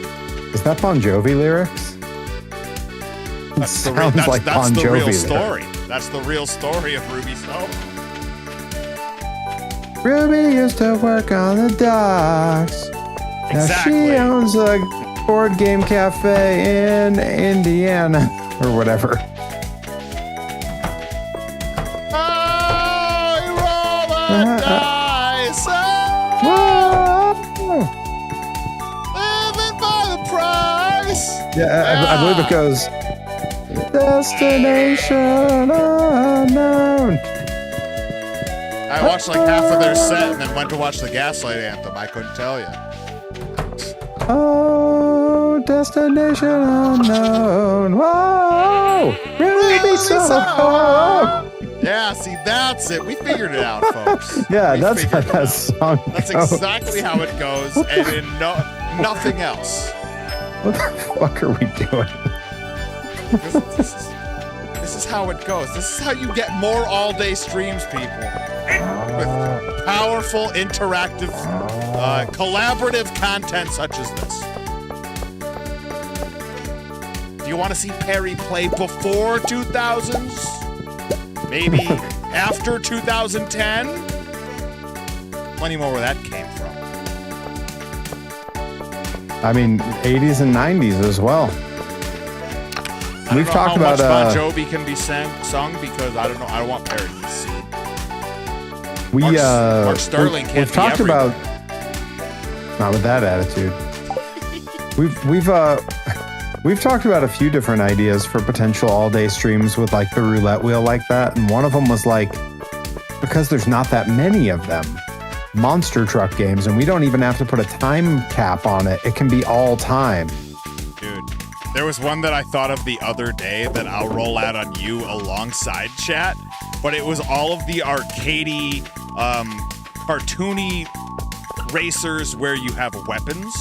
Bon Jovi lyrics? That's the real story. That's the real story of Ruby Soho. Ruby used to work on the docks. Exactly. Now she owns a board game cafe in Indiana or whatever. Oh, you roll the dice. Living by the price. Yeah, I believe it goes destination unknown. I watched like half of their set and then went to watch the Gaslight Anthem. I couldn't tell you. Oh, destination unknown. Whoa! Ruby Soho. Yeah, see, that's it. We figured it out, folks. Yeah, that's how that song goes. That's exactly how it goes, and in nothing else. What the fuck are we doing? This is how it goes. This is how you get more all-day streams, people. With powerful, interactive, collaborative content such as this. Do you want to see Perry play before 2000s? Maybe after 2010? Plenty more where that came from. I mean, 80s and 90s as well. We've talked about Bon Jovi can be sung because I don't know. I don't want Perry to see. Mark Sterling can't we've be talked everywhere. about not with that attitude. We've talked about a few different ideas for potential all-day streams with like the roulette wheel like that, and one of them was like, because there's not that many of them, monster truck games, and we don't even have to put a time cap on it. It can be all time. Dude, there was one that I thought of the other day that I'll roll out on you alongside chat, but it was all of the arcadey, cartoony racers where you have weapons.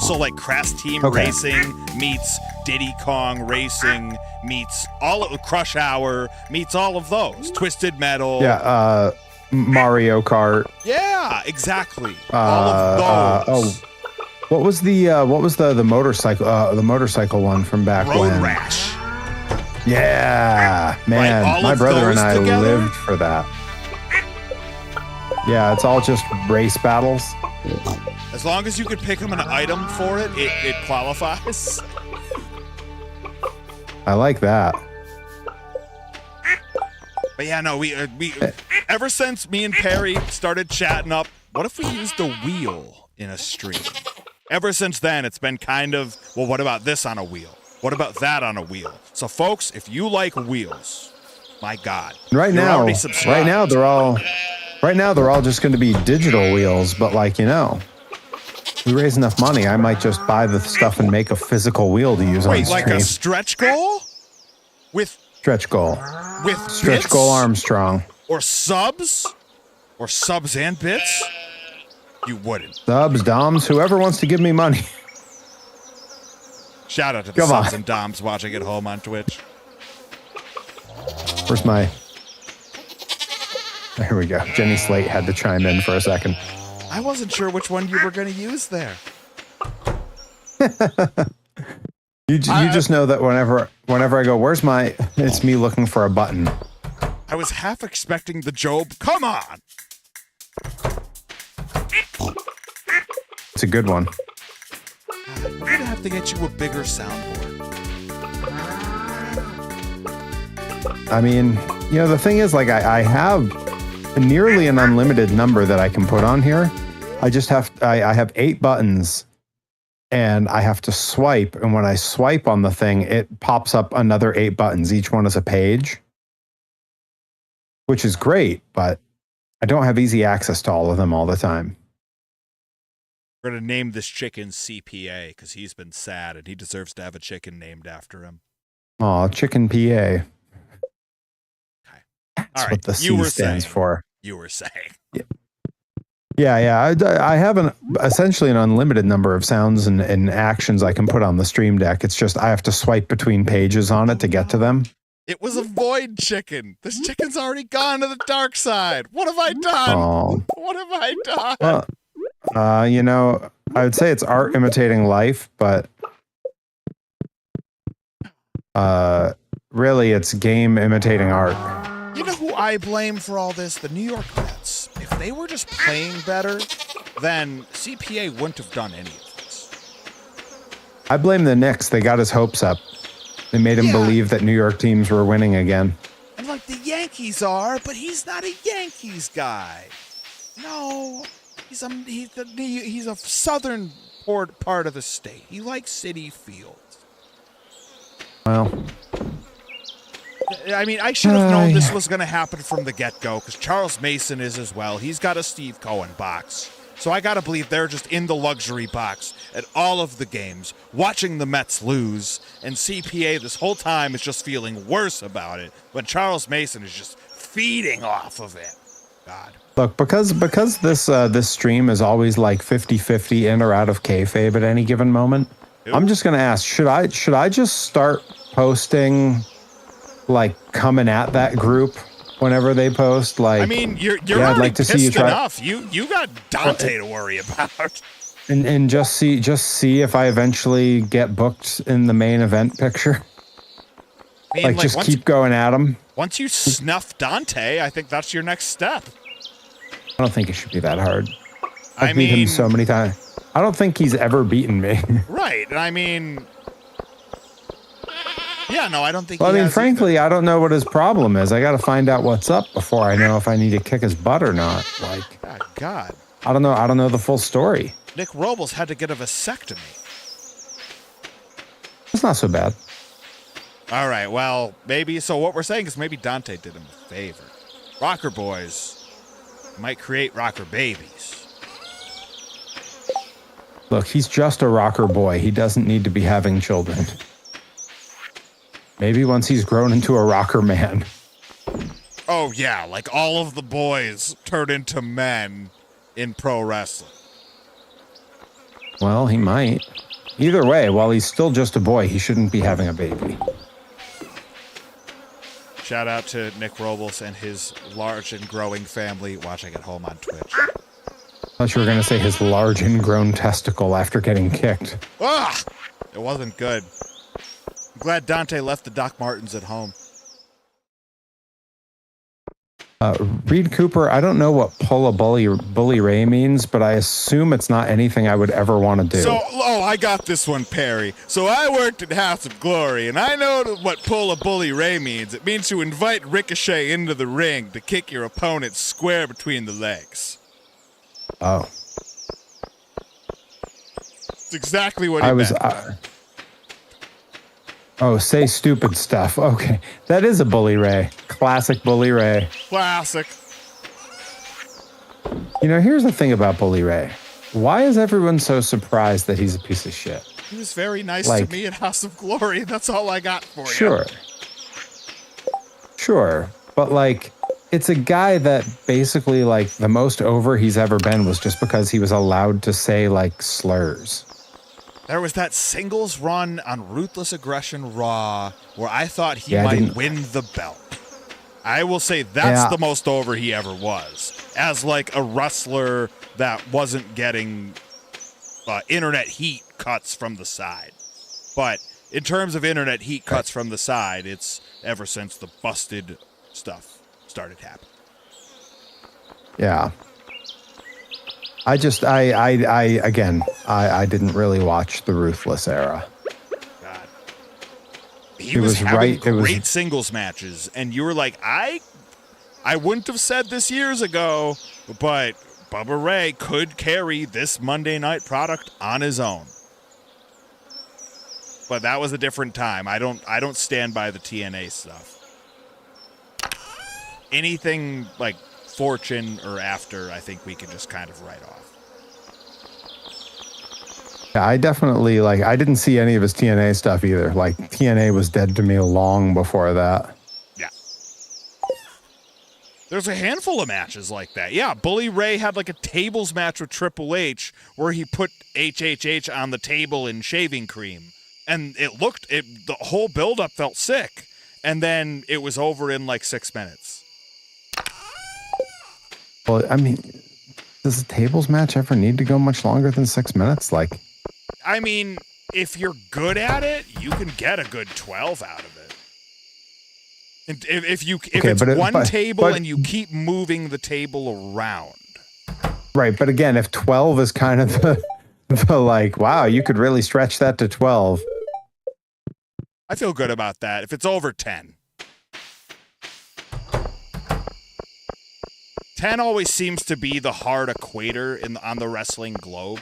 So like Crash Team Racing meets Diddy Kong Racing meets all of Crush Hour meets all of those. Twisted Metal. Yeah, Mario Kart. Yeah, exactly. All of those. What was the motorcycle one from back Road when? Rash. Yeah, man, Right, my brother and I together? lived for that. Yeah, it's all just race battles. As long as you could pick them an item for it, it qualifies. I like that. But yeah, no, we ever since me and Perry started chatting up, what if we used a wheel in a stream? Ever since then, it's been kind of, well, what about this on a wheel? What about that on a wheel? So, folks, if you like wheels, my God, Right now they're all just going to be digital wheels. But like, we raise enough money, I might just buy the stuff and make a physical wheel to use on Wait, stream. like a stretch goal with Stretch goal. with Stretch bits? goal Armstrong. Or subs and bits? You wouldn't. Subs, Doms, whoever wants to give me money. Shout out to the Come subs on. and doms watching at home on Twitch. Where's my... There we go. Jenny Slate had to chime in for a second. I wasn't sure which one you were going to use there. You just know that whenever I go, where's my... It's me looking for a button. I was half expecting the Job. Come on! It's a good one. We're going to have to get you a bigger soundboard. I mean, the thing is, like, I have nearly an unlimited number that I can put on here. I just have, I have 8 buttons and I have to swipe. And when I swipe on the thing, it pops up another 8 buttons. Each one is a page, which is great, but I don't have easy access to all of them all the time. We're going to name this chicken CPA because he's been sad and he deserves to have a chicken named after him. Oh, chicken PA. Okay. That's what the C stands for. You were saying. Yeah. I have essentially an unlimited number of sounds and actions I can put on the Stream Deck. It's just I have to swipe between pages on it to get to them. It was a void chicken. This chicken's already gone to the dark side. What have I done? Oh. What have I done? Well, I would say it's art imitating life, but really it's game imitating art. You know who I blame for all this? The New York Mets. If they were just playing better, then CPA wouldn't have done any of this. I blame the Knicks. They got his hopes up. They made him believe that New York teams were winning again. And like the Yankees are, but he's not a Yankees guy. No, he's a southern part of the state. He likes city fields. Well, I mean, I should have known this was going to happen from the get-go because Charles Mason is as well. He's got a Steve Cohen box. So I got to believe they're just in the luxury box at all of the games, watching the Mets lose, and CPA this whole time is just feeling worse about it when Charles Mason is just feeding off of it. God. Look, because this stream is always like 50-50 in or out of kayfabe at any given moment, I'm just going to ask, should I just start posting, like, coming at that group whenever they post? Like, I mean, you're already I'd like to see you try enough. You got Dante to worry about. And just see if I eventually get booked in the main event picture. I mean, like just keep going at him. Once you snuff Dante, I think that's your next step. I don't think it should be that hard. I've beat him so many times. I don't think he's ever beaten me. Right. I mean, yeah, no, I don't think well, I mean, frankly, I don't know what his problem is. I got to find out what's up before I know if I need to kick his butt or not. Like, God. I don't know the full story. Nick Robles had to get a vasectomy. It's not so bad. All right, well, maybe. So what we're saying is maybe Dante did him a favor. Rocker boys might create rocker babies. Look, he's just a rocker boy. He doesn't need to be having children. Maybe once he's grown into a rocker man. Oh, yeah, like all of the boys turn into men in pro wrestling. Well, he might. Either way, while he's still just a boy, he shouldn't be having a baby. Shout out to Nick Robles and his large and growing family watching at home on Twitch. I thought you were going to say his large ingrown testicle after getting kicked. Ah! It wasn't good. I'm glad Dante left the Doc Martens at home. Reed Cooper, I don't know what pull a bully Ray means, but I assume it's not anything I would ever want to do. I got this one, Perry. So I worked at House of Glory, and I know what pull a bully Ray means. It means to invite Ricochet into the ring to kick your opponent square between the legs. Oh. It's exactly what he meant. Say stupid stuff. Okay. That is a Bully Ray. Classic Bully Ray. Classic. You know, here's the thing about Bully Ray. Why is everyone so surprised that he's a piece of shit? He was very nice to me at House of Glory. That's all I got for you. Sure. But, like, it's a guy that basically, like, the most over he's ever been was just because he was allowed to say, like, slurs. There was that singles run on Ruthless Aggression Raw where I thought he might win the belt. I will say that's the most over he ever was. As like a wrestler that wasn't getting internet heat cuts from the side. But in terms of internet heat cuts from the side, it's ever since the busted stuff started happening. Yeah. I didn't really watch the Ruthless era. God. He was having great singles matches, and you were like, I wouldn't have said this years ago, but Bubba Ray could carry this Monday night product on his own. But that was a different time. I don't stand by the TNA stuff. Anything like Fortune or after, I think we can just kind of write off. Yeah, I definitely I didn't see any of his TNA stuff either. Like TNA was dead to me long before that. Yeah. There's a handful of matches like that. Yeah, Bully Ray had like a tables match with Triple H where he put HHH on the table in shaving cream. And the whole buildup felt sick. And then it was over in like 6 minutes. Well, I mean, does a tables match ever need to go much longer than 6 minutes? Like, I mean, if you're good at it, you can get a good 12 out of it. And if it's one table and you keep moving the table around. Right, but again, if 12 is kind of the like, wow, you could really stretch that to 12. I feel good about that. If it's over 10. 10 always seems to be the hard equator on the wrestling globe.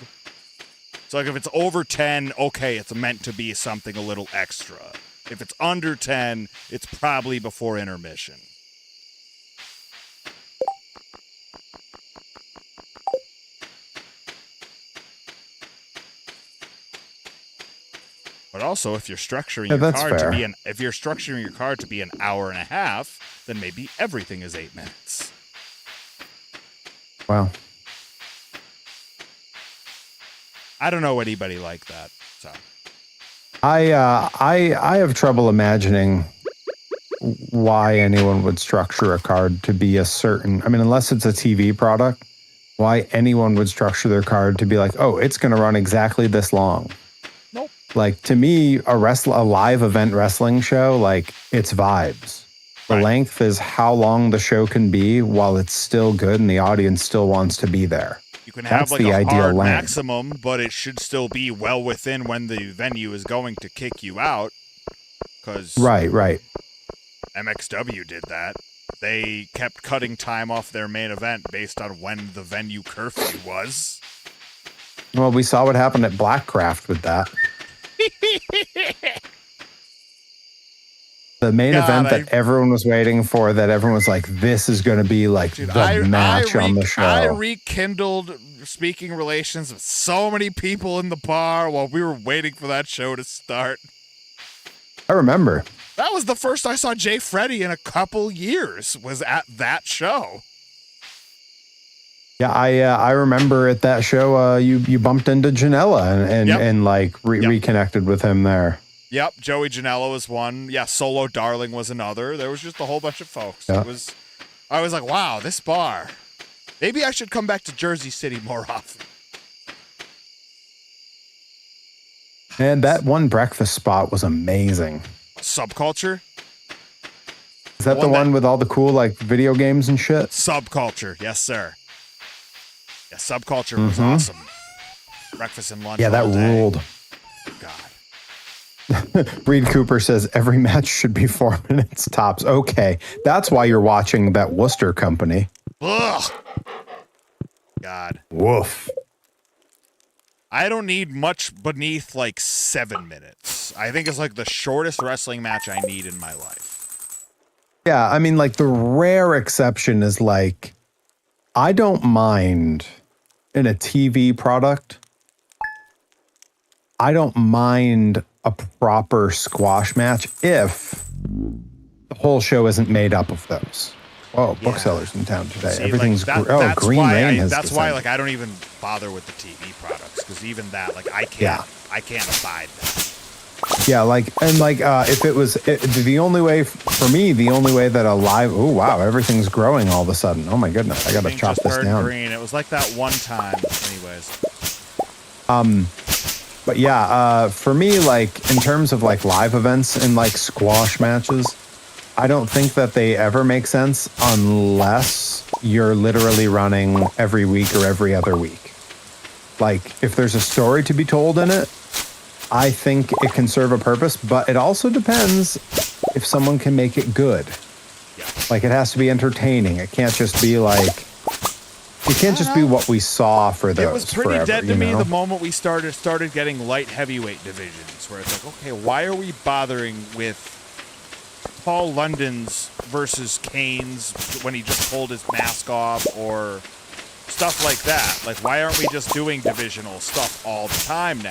So like if it's over 10, okay, it's meant to be something a little extra. If it's under 10, it's probably before intermission. But also, if you're structuring your card to be an hour and a half, then maybe everything is 8 minutes. Wow. I don't know anybody like that. So I have trouble imagining why anyone would structure a card to be a certain. I mean, unless it's a TV product, why anyone would structure their card to be like, oh, it's going to run exactly this long. Nope. Like to me, a live event wrestling show, like it's vibes. The length is how long the show can be while it's still good and the audience still wants to be there. You can have like a hard maximum, but it should still be well within when the venue is going to kick you out. Because right. MXW did that. They kept cutting time off their main event based on when the venue curfew was. Well, we saw what happened at Blackcraft with that. The main event that everyone was waiting for, that everyone was like, this is going to be like the match on the show. I rekindled speaking relations with so many people in the bar while we were waiting for that show to start. I remember. That was the first I saw Jay Freddy in a couple years, was at that show. Yeah, I remember at that show, you bumped into Janela and reconnected with him there. Yep, Joey Janela was one. Yeah, Solo Darling was another. There was just a whole bunch of folks. Yeah. I was like, wow, this bar. Maybe I should come back to Jersey City more often. And that one breakfast spot was amazing. Subculture? Is that the one with all the cool like video games and shit? Subculture, yes, sir. Yeah, Subculture was awesome. Breakfast and lunch. Yeah, that ruled. God. Reed Cooper says every match should be 4 minutes tops. Okay, that's why you're watching that Worcester company. Ugh. God. Woof. I don't need much beneath like 7 minutes. I think it's like the shortest wrestling match I need in my life. Yeah, I mean, like the rare exception is like, I don't mind in a TV product. I don't mind a proper squash match if the whole show isn't made up of those. Whoa, booksellers in town today. See, everything's like Green Rain has That's descended. why like I don't even bother with the TV products, because even that, like I can't abide that. Yeah, if it was the only way for me, the only way that a live, oh wow, everything's growing all of a sudden. Oh my goodness, I gotta chop this down. Green. It was like that one time, anyways. But yeah, for me, like in terms of like live events and like squash matches, I don't think that they ever make sense unless you're literally running every week or every other week. Like if there's a story to be told in it, I think it can serve a purpose, but it also depends if someone can make it good. Yeah. Like it has to be entertaining. It can't just be like, It can't just be what we saw for those. It was pretty forever, dead to me the moment we started getting light heavyweight divisions, where it's like, okay, why are we bothering with Paul London's versus Kane's when he just pulled his mask off, or stuff like that? Like, why aren't we just doing divisional stuff all the time now?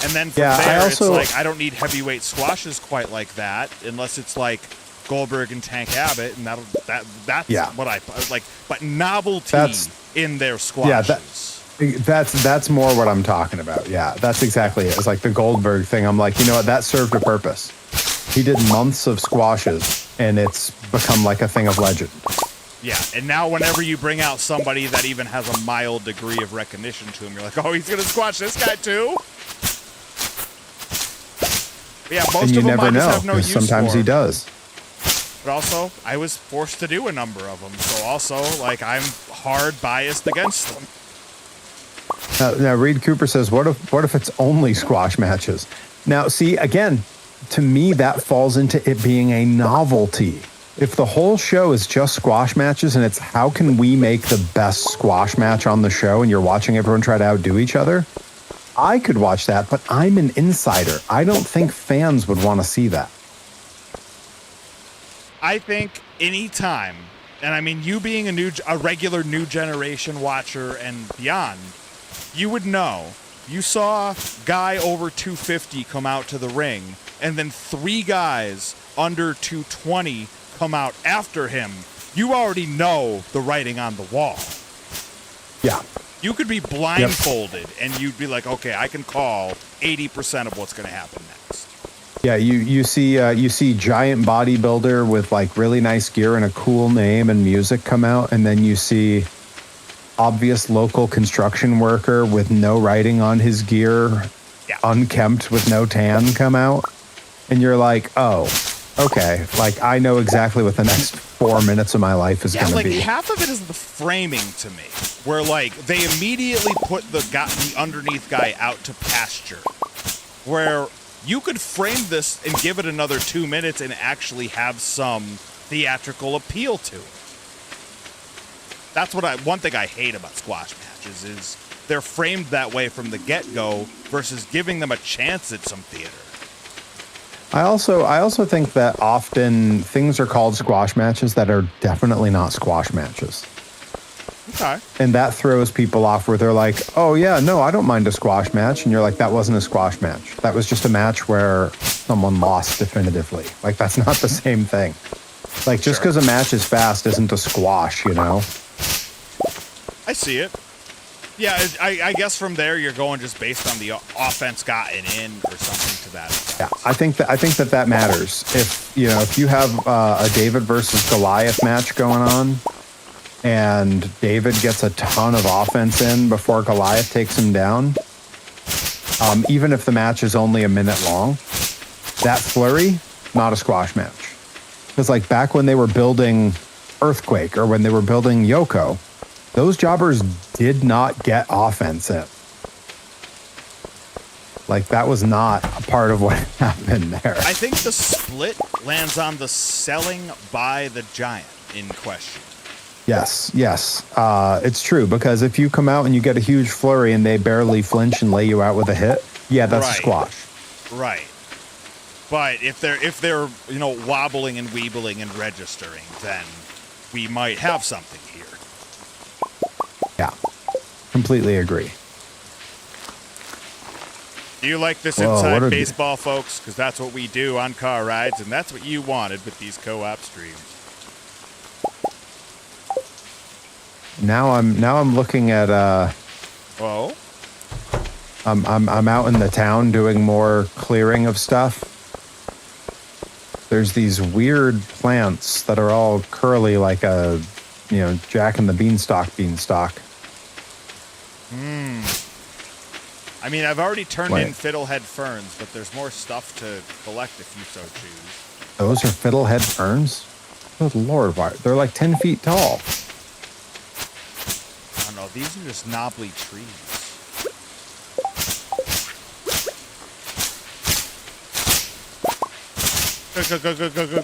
And then from there, it's like, I don't need heavyweight squashes quite like that, unless it's like Goldberg and Tank Abbott, and that's what I like. But novelty in their squashes. Yeah, that's more what I'm talking about. Yeah, that's exactly it. It's like the Goldberg thing. I'm like, you know what? That served a purpose. He did months of squashes, and it's become like a thing of legend. Yeah, and now whenever you bring out somebody that even has a mild degree of recognition to him, you're like, oh, he's gonna squash this guy too. But yeah, most of them I just have no use for. Sometimes he does. But also, I was forced to do a number of them, so also, like, I'm hard biased against them. Now, Reed Cooper says, what if it's only squash matches? Now, see, again, to me, that falls into it being a novelty. If the whole show is just squash matches and it's how can we make the best squash match on the show and you're watching everyone try to outdo each other, I could watch that, but I'm an insider. I don't think fans would want to see that. I think any time, and I mean you being a regular new generation watcher and beyond, you would know. You saw guy over 250 come out to the ring, and then 3 guys under 220 come out after him. You already know the writing on the wall. Yeah. You could be blindfolded, and you'd be like, okay, I can call 80% of what's going to happen next. Yeah, you see giant bodybuilder with like really nice gear and a cool name and music come out, and then you see obvious local construction worker with no writing on his gear, unkempt with no tan come out, and you're like, oh, okay, like I know exactly what the next 4 minutes of my life is going to be. Half of it is the framing to me, where like they immediately put the underneath guy out to pasture, where you could frame this and give it another 2 minutes and actually have some theatrical appeal to it. That's one thing I hate about squash matches is they're framed that way from the get-go versus giving them a chance at some theater. I also think that often things are called squash matches that are definitely not squash matches. Okay. And that throws people off where they're like, oh yeah, no, I don't mind a squash match. And you're like, that wasn't a squash match. That was just a match where someone lost definitively. Like, that's not the same thing. Like, just because a match is fast isn't a squash, you know? I see it. Yeah, I guess from there you're going just based on the offense gotten in or something to that effect. Yeah, I think that matters. If you have a David versus Goliath match going on, and David gets a ton of offense in before Goliath takes him down, even if the match is only a minute long, that flurry, not a squash match. Because like back when they were building Earthquake or when they were building Yoko, those jobbers did not get offense in. Like, that was not a part of what happened there. I think the split lands on the selling by the giant in question. Yes. It's true, because if you come out and you get a huge flurry and they barely flinch and lay you out with a hit, yeah, that's a squash. Right. But if they're wobbling and weebling and registering, then we might have something here. Yeah, completely agree. Do you like this inside baseball, folks? Because that's what we do on car rides, and that's what you wanted with these co-op streams. Now I'm looking at Well, I'm out in the town doing more clearing of stuff. There's these weird plants that are all curly like a Jack and the Beanstalk. I mean, I've already turned in fiddlehead ferns, but there's more stuff to collect if you so choose. Those are fiddlehead ferns? Good Lord, they're like 10 feet tall. I don't know, these are just knobbly trees.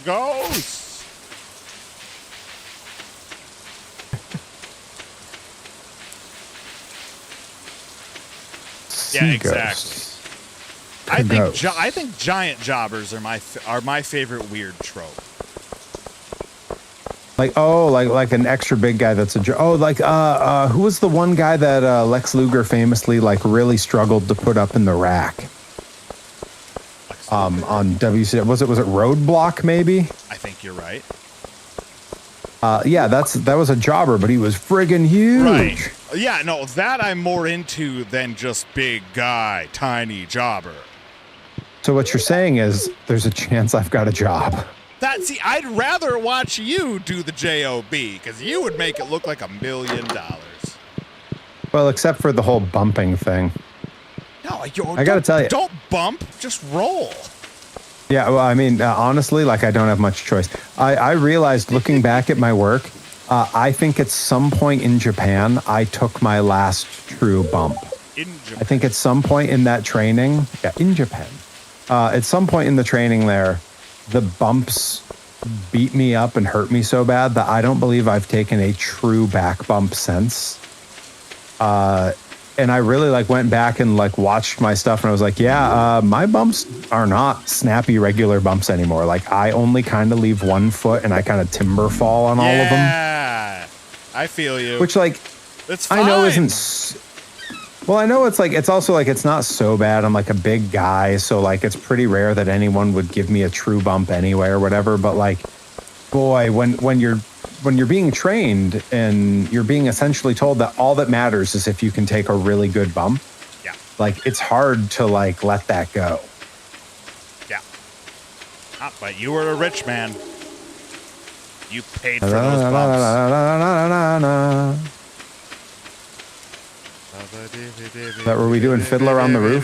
Ghosts! Yeah, exactly. I think giant jobbers are my favorite weird trope. Like an extra big guy that's a who was the one guy that Lex Luger famously like really struggled to put up in the rack? On WCW, was it Roadblock maybe? I think you're right. Yeah, that was a jobber, but he was friggin' huge. Right. Yeah, no, that I'm more into than just big guy, tiny jobber. So what you're saying is there's a chance I've got a job. I'd rather watch you do the JOB because you would make it look like $1 million. Well, except for the whole bumping thing. No, I gotta tell you, don't bump, just roll. Yeah, well, I mean, honestly, like I don't have much choice. I realized looking back at my work, I think at some point in Japan, I took my last true bump. In Japan? I think at some point in that training, in Japan, at some point in the training there, the bumps beat me up and hurt me so bad that I don't believe I've taken a true back bump since. And I really like went back and like watched my stuff and I was like, yeah, my bumps are not snappy regular bumps anymore. Like I only kind of leave one foot and I kind of timber fall on all of them. Yeah, I feel you. Which like, it's fine. I know isn't, well, I know it's like, it's also like, it's not so bad. I'm like a big guy. So like, it's pretty rare that anyone would give me a true bump anyway or whatever. But like, boy, when you're being trained and you're being essentially told that all that matters is if you can take a really good bump, yeah, like it's hard to like let that go. Yeah. But you were a rich man. You paid for those bumps. Is that where we doing Fiddler on the Roof?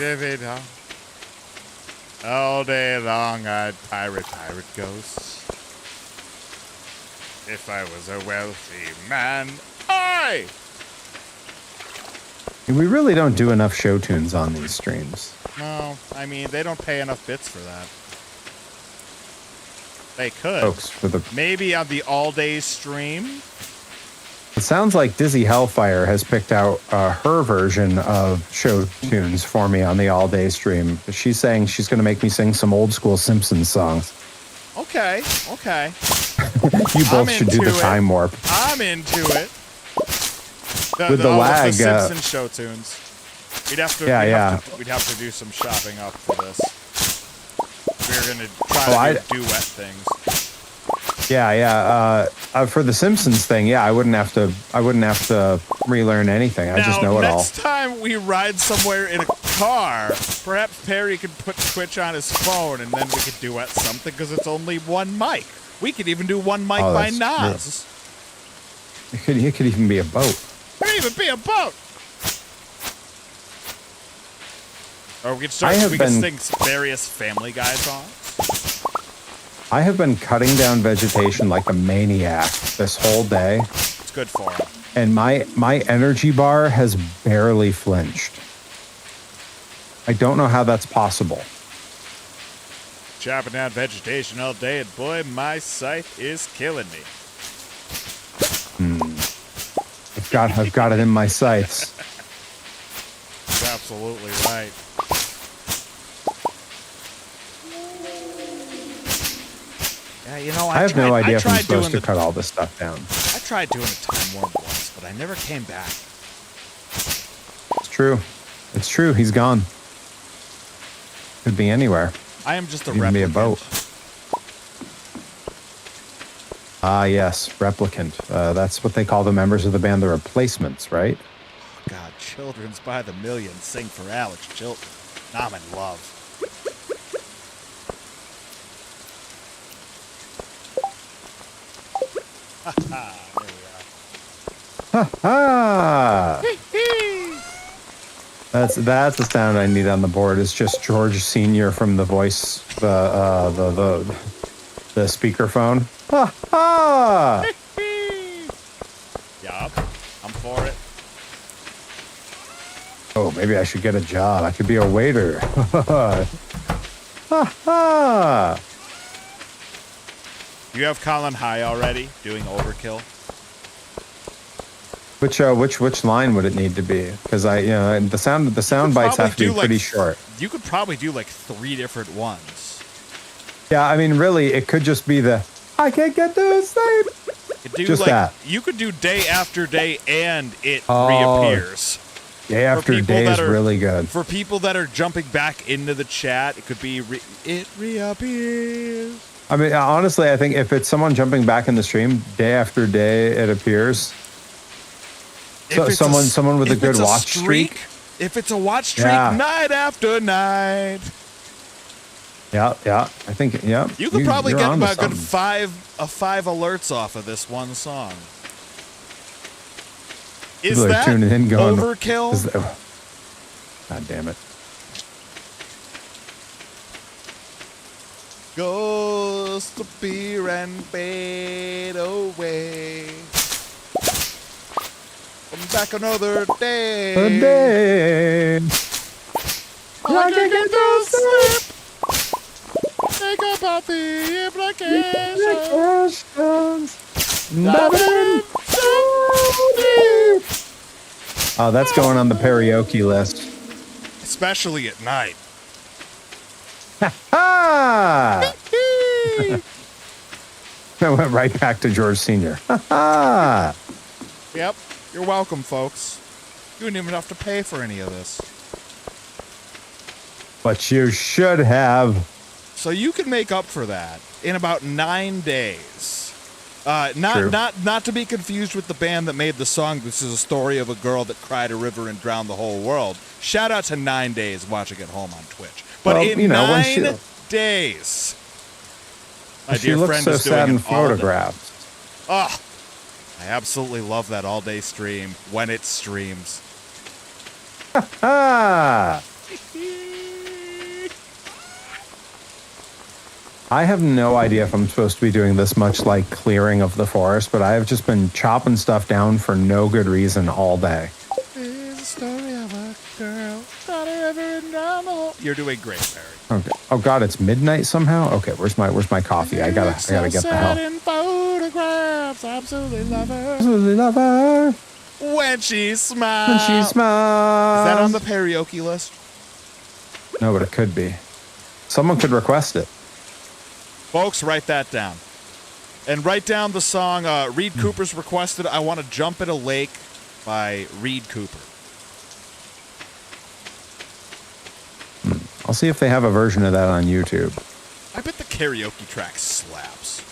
All day long I'd pirate ghosts. If I was a wealthy man, We really don't do enough show tunes on these streams. No, I mean, they don't pay enough bits for that. They could. Folks, for the... Maybe on the all-day stream? It sounds like Dizzy Hellfire has picked out her version of show tunes for me on the all-day stream. She's saying she's going to make me sing some old-school Simpsons songs. Okay. You both should do the time warp. I'm into it. With the lag. The Simpsons show tunes. We'd have to do some shopping up for this. We're gonna try to do duet things. For the Simpsons thing, I wouldn't have to relearn anything. I just know it all. Next time we ride somewhere in a car, perhaps Perry could put Twitch on his phone and then we could duet something because it's only one mic. We could even do one mic by Nas. It could even be a boat. It could even be a boat. Or we could sing various Family Guy songs. I have been cutting down vegetation like a maniac this whole day. It's good for him. And my energy bar has barely flinched. I don't know how that's possible. Chopping down vegetation all day, and boy, my scythe is killing me. I've got it in my sights. That's absolutely right. Yeah, I have no idea if I'm supposed to cut all this stuff down. I tried doing a time warp once, but I never came back. It's true. It's true. He's gone. Could be anywhere. I am just a replicant. Be a boat. Ah, yes, replicant. That's what they call the members of the band, the Replacements, right? Oh, God, Children's by the Million sing for Alex Chilton. I'm in love. Ha ha! There we are. Ha ha! That's the sound I need on the board. It's just George Senior from the voice, the speakerphone. Ha ha! Yup, I'm for it. Oh, maybe I should get a job. I could be a waiter. Ha ha! You have Colin High already doing Overkill? Which line would it need to be? Because the sound bites have to be pretty short. You could probably do like 3 different ones. Yeah, I mean, really, it could just be the I can't get to sleep. Just that. You could do day after day and it reappears. Day after day is really good. For people that are jumping back into the chat, it could be it reappears. I mean, honestly, I think if it's someone jumping back in the stream, day after day it appears. So someone with a good watch streak. If it's a watch streak, night after night. Yeah. I think, yeah. You could probably get about a good 5 alerts off of this one song. Is that tuning in going, overkill? God damn it. Ghost appear and fade away. Come back another day. A day. I can get no sleep. Think about the implications. Oh, that's going on the karaoke list. Especially at night. Ha! I went right back to George Sr. Ha! Yep. You're welcome, folks. You didn't even have to pay for any of this. But you should have. So you can make up for that in about 9 days. Not to be confused with the band that made the song. This is a story of a girl that cried a river and drowned the whole world. Shout out to 9 days watching at home on Twitch. But in 9 days, my dear friend so is doing sad in an photographs. Oh, I absolutely love that all-day stream when it streams. Ah! I have no idea if I'm supposed to be doing this much like clearing of the forest, but I have just been chopping stuff down for no good reason all day. It's a story of a girl. You're doing great, Barry. Okay. Oh God, it's midnight somehow. Okay, where's my coffee? I gotta get the hell. In photographs, absolutely love her. Absolutely love her. When she smiles. When she smiles. Is that on the karaoke list? No, but it could be. Someone could request it. Folks, write that down. And write down the song Reed Cooper's requested, I Want to Jump in a Lake by Reed Cooper. I'll see if they have a version of that on YouTube. I bet the karaoke track slaps.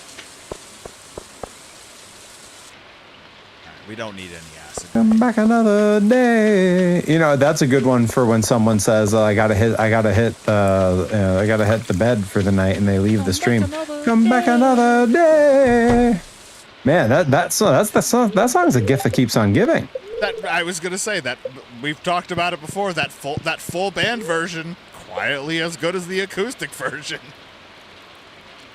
All right, we don't need any acid. Come back another day. You know, that's a good one for when someone says, I gotta hit the bed for the night, and they leave the stream. Come back another day. Man, that song's a gift that keeps on giving. I was gonna say that we've talked about it before. That full band version, quietly as good as the acoustic version.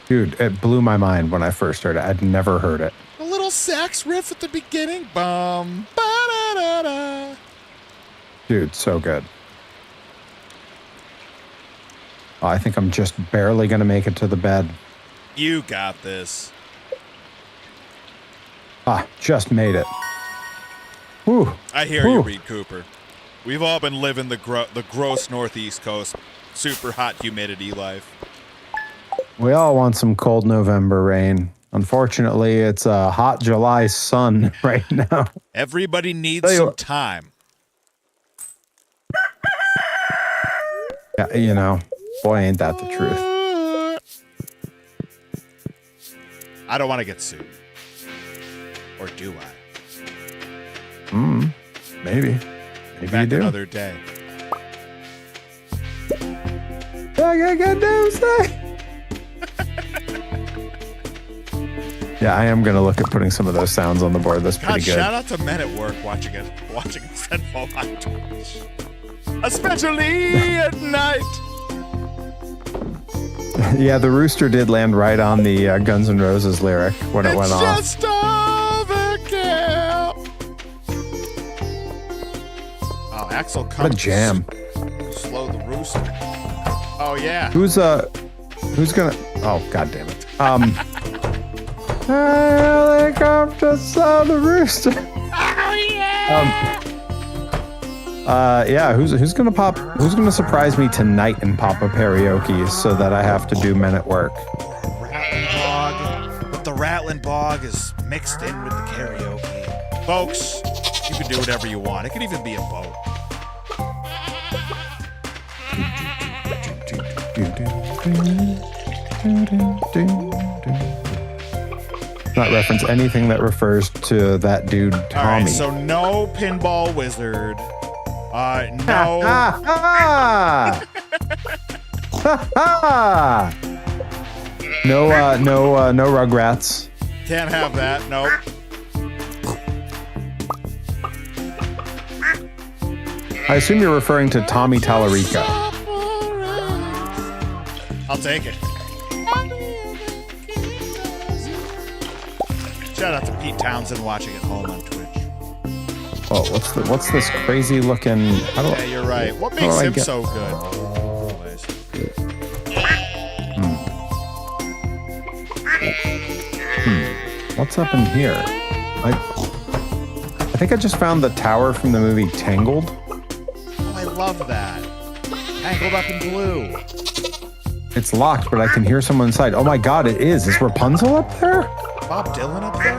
Dude, it blew my mind when I first heard it. I'd never heard it. A little sax riff at the beginning. Bum, ba-da-da-da. Dude, so good. Oh, I think I'm just barely gonna make it to the bed. You got this. Just made it. Whew. I hear you, Reed Cooper. We've all been living the gross Northeast Coast, super hot humidity life. We all want some cold November rain. Unfortunately, it's a hot July sun right now. Everybody needs some time. Yeah, you know, boy, ain't that the truth. I don't want to get sued. Or do I? Maybe. Maybe Back you do. Another day. Yeah, I am gonna look at putting some of those sounds on the board. That's pretty good. Shout out to men at work watching it send home on Twitch. Especially at night. Yeah, the rooster did land right on the Guns N' Roses lyric when it went off. It's just overkill. Oh, Axel comes. What a jam. Slow the rooster. Oh, yeah. Who's gonna... Oh, God damn it. Helicopter saw the rooster. Oh, yeah. Yeah, who's gonna surprise me tonight and pop a karaoke so that I have to do men at work? Rattling Bog. But the Rattling Bog is mixed in with the karaoke. Folks, you can do whatever you want. It could even be a boat. Not reference anything that refers to that dude Tommy. All right, so no pinball wizard. No. No Rugrats. Can't have that. Nope. I assume you're referring to Tommy Tallarico. I'll take it. Shout out to Pete Townsend watching at home on Twitch. Oh, what's this crazy looking? Yeah, you're right. What makes him so good? What's up in here? I think I just found the tower from the movie Tangled. Oh, I love that. Tangled up in blue. It's locked, but I can hear someone inside. Oh my God, it is. Is Rapunzel up there? Bob Dylan up there?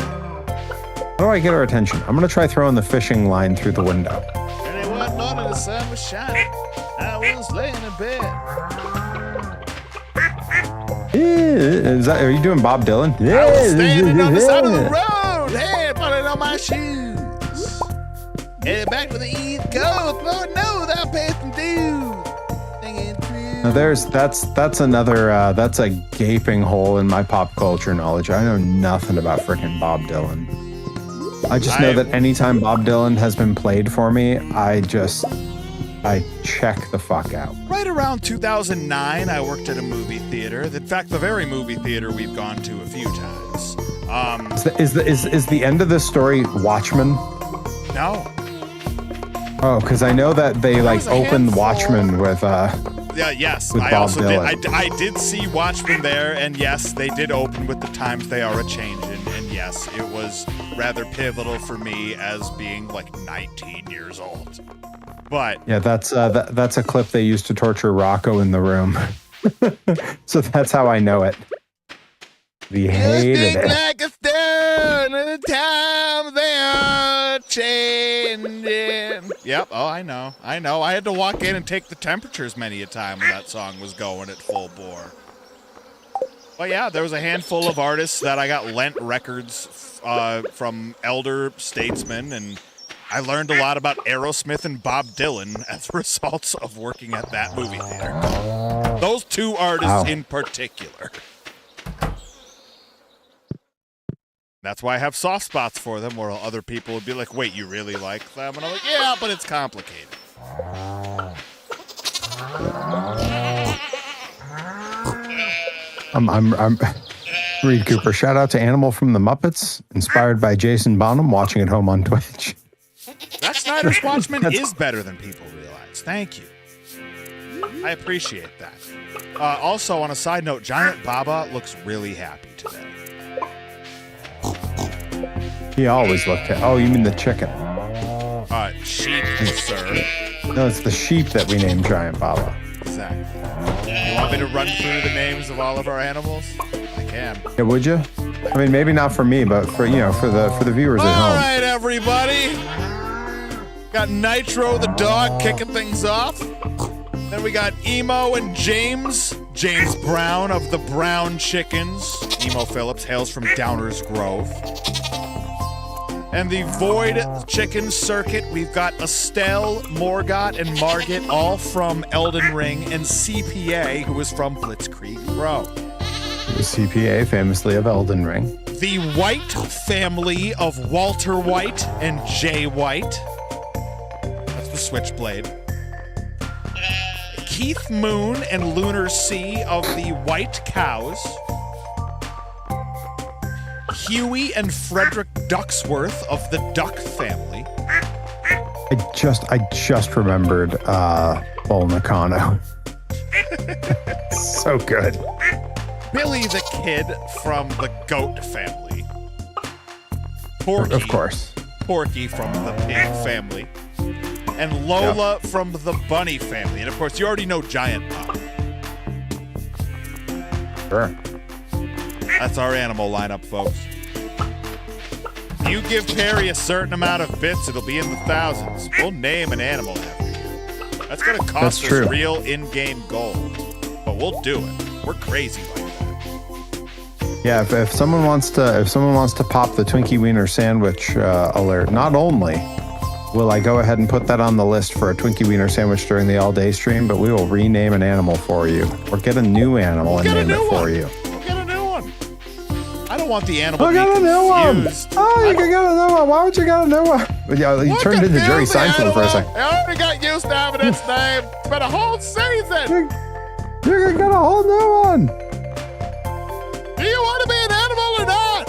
How do I get her attention? I'm gonna try throwing the fishing line through the window. And it wasn't on and the sun was shining. I was laying in bed. Are you doing Bob Dylan? I was standing on the side of the road. Hey, putting on my shoes. Headed back to the East Coast. Lord knows I paid some dues. Now that's another that's a gaping hole in my pop culture knowledge. I know nothing about frickin' Bob Dylan. I just know that anytime Bob Dylan has been played for me, I check the fuck out. Right around 2009, I worked at a movie theater. In fact, the very movie theater we've gone to a few times. Is the end of this story Watchmen? No. Oh, because I know that they opened Watchmen with yes. with I Bob also Dylan. did. I did see Watchmen there, and yes, they did open with The Times They Are A-Changin', and yes, it was rather pivotal for me as being 19 years old. But yeah, that's a clip they used to torture Rocco in the room. So that's how I know it. We hated it. Like a stone, and the times they are changing. Yep. Oh, I know. I had to walk in and take the temperatures many a time when that song was going at full bore. But yeah, there was a handful of artists that I got lent records from elder statesmen, and I learned a lot about Aerosmith and Bob Dylan as a result of working at that movie theater. Those two artists in particular. That's why I have soft spots for them, where other people would be like, wait, you really like them? And I'm like, yeah, but it's complicated. I'm Reed Cooper. Shout out to Animal from the Muppets, inspired by Jason Bonham, watching at home on Twitch. Zack Snyder's Watchmen is better than people realize. Thank you. I appreciate that. Also, on a side note, Giant Baba looks really happy today. He always looked at. Oh, you mean the chicken? Sheep, sir. No, it's the sheep that we named Giant Baba. Exactly. You want me to run through the names of all of our animals? I can. Yeah, would you? I mean, maybe not for me, but for for the viewers at home. All right, everybody. Got Nitro the dog kicking things off. Then we got Emo and James Brown of the Brown Chickens. Emo Phillips hails from Downers Grove. And the Void Chicken Circuit, we've got Estelle, Morgott, and Margit, all from Elden Ring, and CPA, who is from Blitzkrieg Pro. The CPA, famously of Elden Ring. The White family of Walter White and Jay White. That's the Switchblade. Keith Moon and Lunar Sea of the White Cows. Huey and Frederick Ducksworth of the Duck family. I just remembered Bull Nakano. So good. Billy the Kid from the Goat family. Porky, of course. Porky from the pig family, and Lola from the bunny family. And of course, you already know Giant Pop. Sure. That's our animal lineup, folks. You give Perry a certain amount of bits, it'll be in the thousands. We'll name an animal after you. That's going to cost us real in-game gold, but we'll do it. We're crazy like that. Yeah, if someone wants to pop the Twinkie Wiener sandwich alert, not only will I go ahead and put that on the list for a Twinkie Wiener sandwich during the all-day stream, but we will rename an animal for you, or get a new animal and name it for you. I don't want the animal to be confused. Oh, you can get a new one. Why would you get a new one? Yeah, you turned into Jerry Seinfeld for a second. I already got used to having its name. It's been a whole season. You're going to get a whole new one. Do you want to be an animal or not?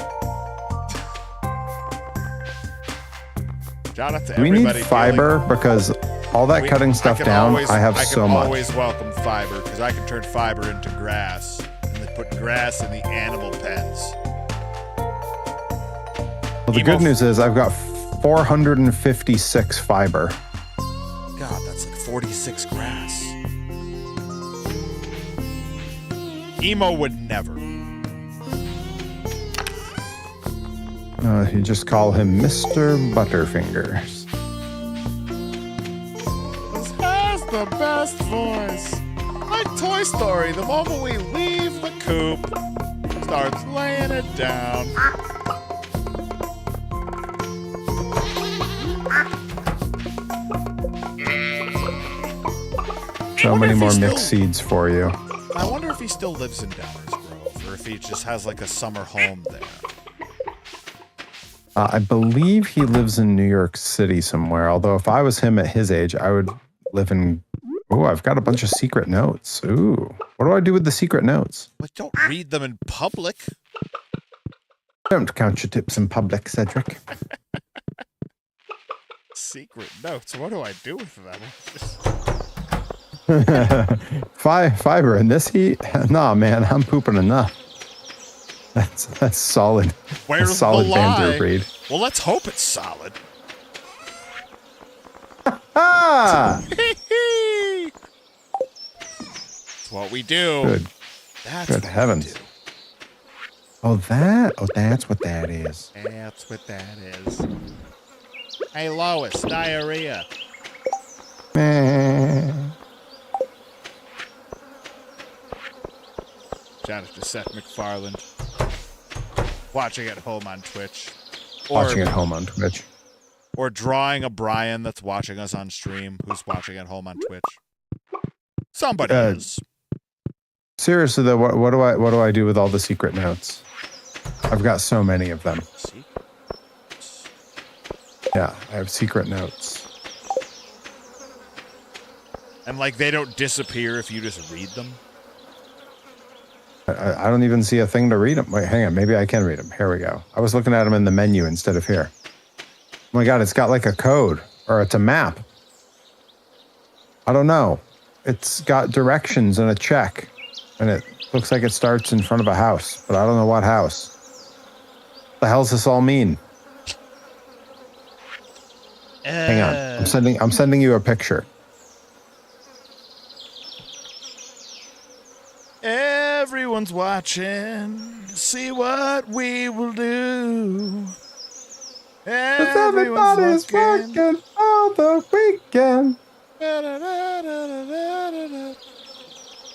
Shout out to everybody. We need fiber because all that cutting stuff down, I have so much. I can always welcome fiber because I can turn fiber into grass and then put grass in the animal pens. Well, the good news is I've got 456 fiber. God, that's like 46 grass. Emo would never. You just call him Mr. Butterfingers. This has the best voice. Like Toy Story, the moment we leave the coop, starts laying it down. So many more mixed seeds for you. I wonder if he still lives in Downers Grove, or if he just has like a summer home there. I believe he lives in New York City somewhere. Although if I was him at his age, I would live in... Oh, I've got a bunch of secret notes. Ooh. What do I do with the secret notes? But don't read them in public. Don't count your tips in public, Cedric. Secret notes? What do I do with them? Fiber in this heat? Nah, man, I'm pooping enough. That's solid. Where's that's solid the lie? banter, Reed. Well, let's hope it's solid. Ah! That's what we do. Good. Good heavens. Oh, that's what that is. That's what that is. Hey, Lois, diarrhea. Shout out to Seth MacFarlane. Watching at home on Twitch. Watching at home on Twitch. Or drawing a Brian that's watching us on stream who's watching at home on Twitch. Somebody is. Seriously though, what do I do with all the secret notes? I've got so many of them. Secrets? Yeah, I have secret notes. And like they don't disappear if you just read them? I don't even see a thing to read them. Wait, hang on. Maybe I can read them. Here we go. I was looking at them in the menu instead of here. Oh my God, it's got like a code or it's a map. I don't know. It's got directions and a check. And it looks like it starts in front of a house, but I don't know what house. What the hell does this all mean? Hang on. I'm sending you a picture. Everyone's watching to see what we will do. Everybody's working all the weekend.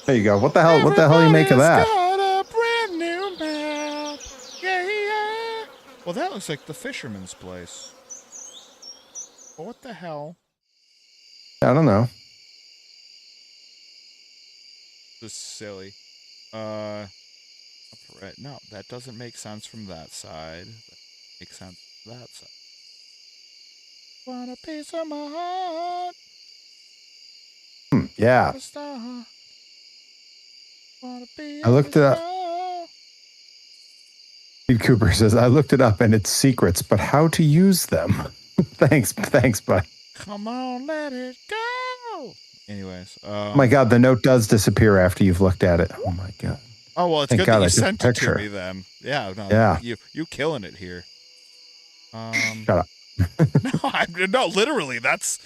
There you go. What the hell do you make of that? Got a brand new map. Yeah. Well, that looks like the fisherman's place. Well, what the hell? I don't know. This is silly. Right. No, that doesn't make sense from that side. That makes sense from that side. Want a piece of my heart? Yeah. I looked it up. Steve Cooper says, I looked it up and it's secrets, but how to use them. Thanks, bud. Come on, let it go. Anyways. Oh my God, the note does disappear after you've looked at it. Oh my God. Oh, well, it's Thank good God that you I took a sent it to picture. me then. Yeah, no, Yeah. You killing it here. Shut up. No, literally, that's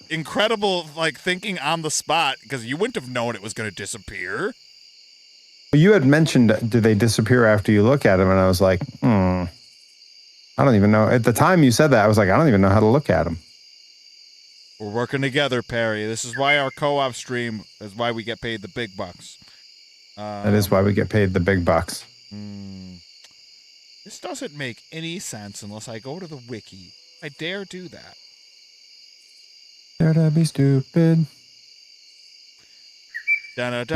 incredible, like, thinking on the spot, because you wouldn't have known it was going to disappear. You had mentioned, do they disappear after you look at them? And I was like, I don't even know. At the time you said that, I was like, I don't even know how to look at them. We're working together, Perry. This is why our co-op stream is why we get paid the big bucks. That is why we get paid the big bucks. This doesn't make any sense unless I go to the wiki. I dare do that. Dare to be stupid. Reed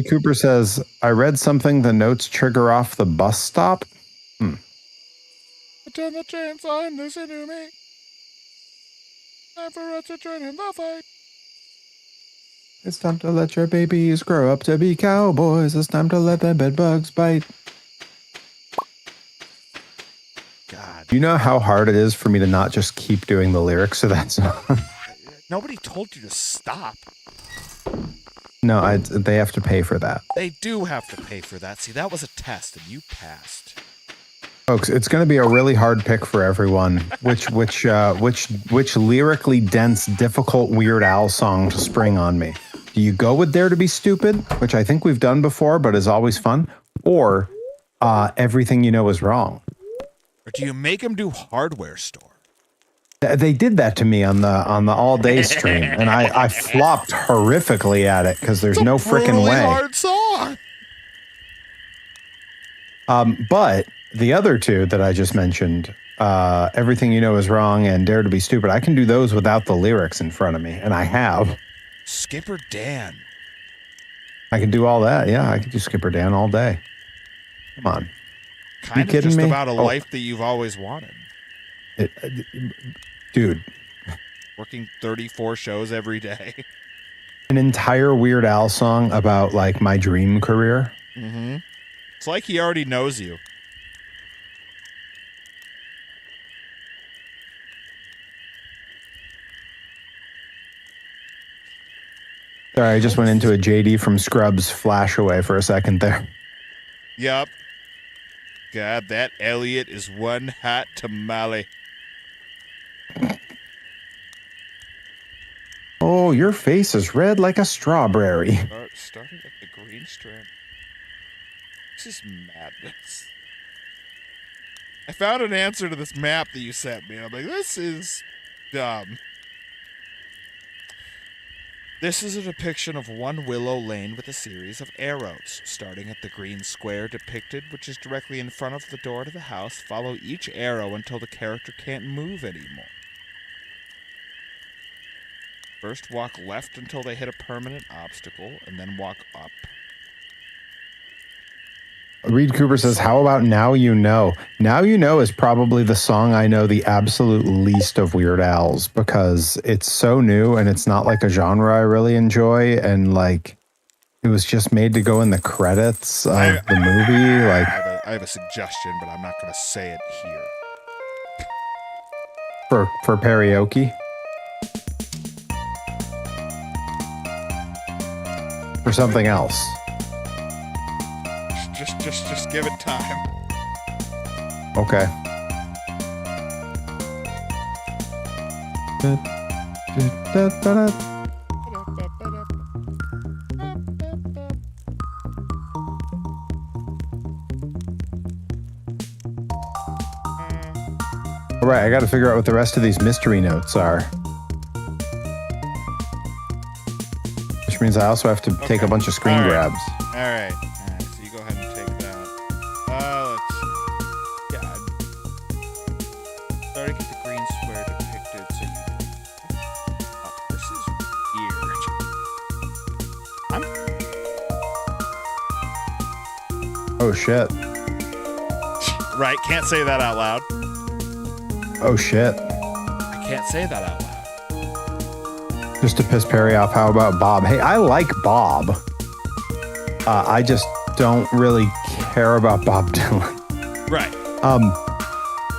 Cooper says, I read something, the notes trigger off the bus stop. Turn the chains on, listen to me. Time for us to join in the fight. It's time to let your babies grow up to be cowboys. It's time to let the bedbugs bite. God. You know how hard it is for me to not just keep doing the lyrics to that song? Nobody told you to stop. No, they have to pay for that. They do have to pay for that. See, that was a test, and you passed. Folks, it's going to be a really hard pick for everyone. Which lyrically dense, difficult Weird Al song to spring on me? Do you go with Dare to Be Stupid, which I think we've done before, but is always fun, or Everything You Know Is Wrong? Or do you make them do Hardware Store? They did that to me on the all day stream, and I flopped horrifically at it because there's no freaking way. Hard song. But the other two that I just mentioned, Everything You Know Is Wrong and Dare to Be Stupid, I can do those without the lyrics in front of me, and I have. Skipper Dan. I can do all that. Yeah, I can do Skipper Dan all day. Come on. Kind of just about a life that you've always wanted. Dude. Working 34 shows every day. An entire Weird Al song about, like, my dream career. Mm-hmm. It's like he already knows you. Sorry, I just went into a JD from Scrubs flash away for a second there. Yup. God, that Elliot is one hot tamale. Oh, your face is red like a strawberry. Starting at the green strip. This is madness. I found an answer to this map that you sent me. I'm like, this is dumb. This is a depiction of one willow lane with a series of arrows. Starting at the green square depicted, which is directly in front of the door to the house, follow each arrow until the character can't move anymore. First, walk left until they hit a permanent obstacle, and then walk up. Reed Cooper says, how about Now You Know? Now You Know is probably the song I know the absolute least of Weird Al's because it's so new and it's not like a genre I really enjoy. And like, it was just made to go in the credits of the movie. Like, I have a suggestion, but I'm not going to say it here. For karaoke? For something else? Just give it time. Okay. All right, I got to figure out what the rest of these mystery notes are. Which means I also have to take a bunch of screen grabs. All right. So you go ahead and take that. Let's see. Yeah. Starting at the green square depicted, so you. Oh, this is weird. Oh shit. Right, can't say that out loud. Oh shit. I can't say that out loud. Just to piss Perry off, how about Bob? Hey, I like Bob. I just don't really care about Bob Dylan. Right.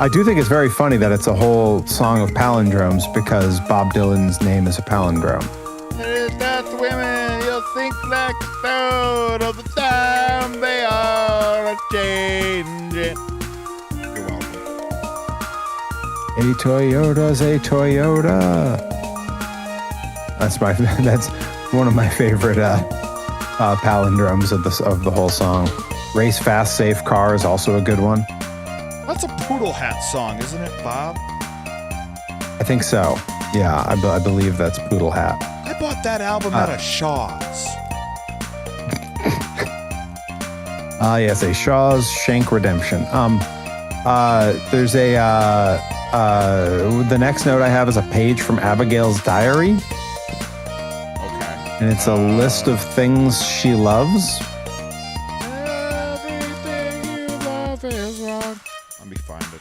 I do think it's very funny that it's a whole song of palindromes because Bob Dylan's name is a palindrome. That's women, you'll think like a third of the time they are changing. A Toyota's a Toyota. That's one of my favorite palindromes of the whole song. Race fast, safe car is also a good one. That's a Poodle Hat song, isn't it, Bob? I think so. Yeah, I believe that's Poodle Hat. I bought that album out of Shaw's. Yes, a Shaw's Shank Redemption. There's the next note I have is a page from Abigail's diary. Okay. And it's a list of things she loves. Everything you love is wrong. Let me find it.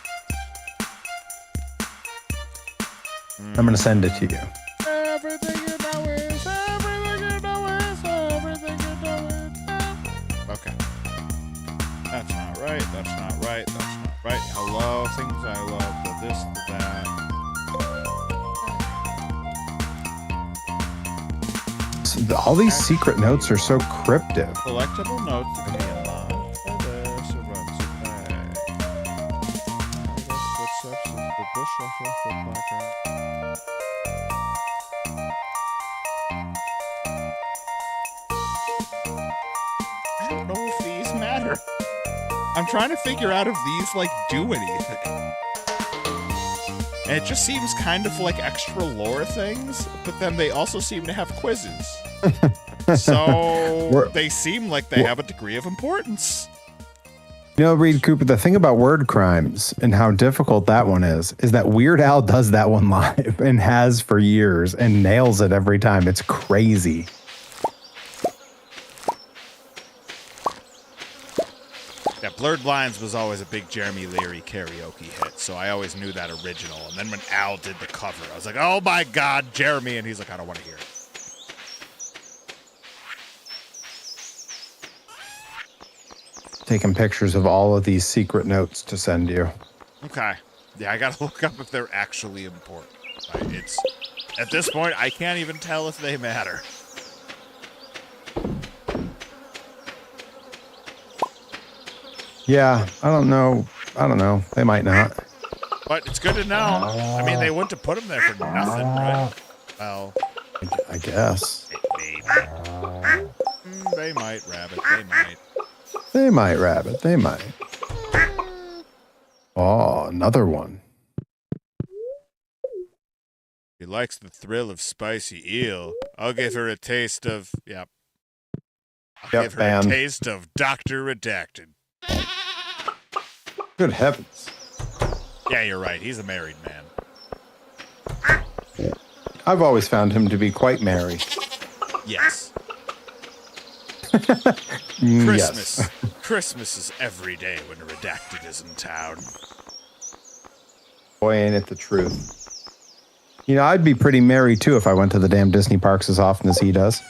I'm going to send it to you. Everything you know is, everything you know is, everything you know is. Okay. That's not right, that's not right, that's not right. Hello, things I love, the this, the that. All these secret notes are so cryptic. Collectible notes to be unlocked. This runs footsteps of the bush of the placard. I don't know if these matter. I'm trying to figure out if these, like, do anything. And it just seems kind of like extra lore things, but then they also seem to have quizzes. So they seem like they have a degree of importance. You know, Reed Cooper, the thing about word crimes and how difficult that one is that Weird Al does that one live and has for years and nails it every time. It's crazy. Yeah, Blurred Lines was always a big Jeremy Leary karaoke hit, so I always knew that original. And then when Al did the cover, I was like, oh my God, Jeremy. And he's like, I don't want to hear it. Taking pictures of all of these secret notes to send you. Okay. Yeah, I gotta look up if they're actually important. It's at this point, I can't even tell if they matter. Yeah, I don't know. They might not. But it's good to know. I mean, they wouldn't have put them there for nothing, right? Well, I guess. Maybe. They might, Rabbit. They might. They might, Rabbit. They might. Oh, another one. She likes the thrill of spicy eel. I'll give her a taste of... Yep. I'll give her a taste of Dr. Redacted. Good heavens. Yeah, you're right. He's a married man. I've always found him to be quite merry. Yes. Christmas. Yes. Christmas is every day when Redacted is in town. Boy, ain't it the truth. You know, I'd be pretty merry, too, if I went to the damn Disney parks as often as he does.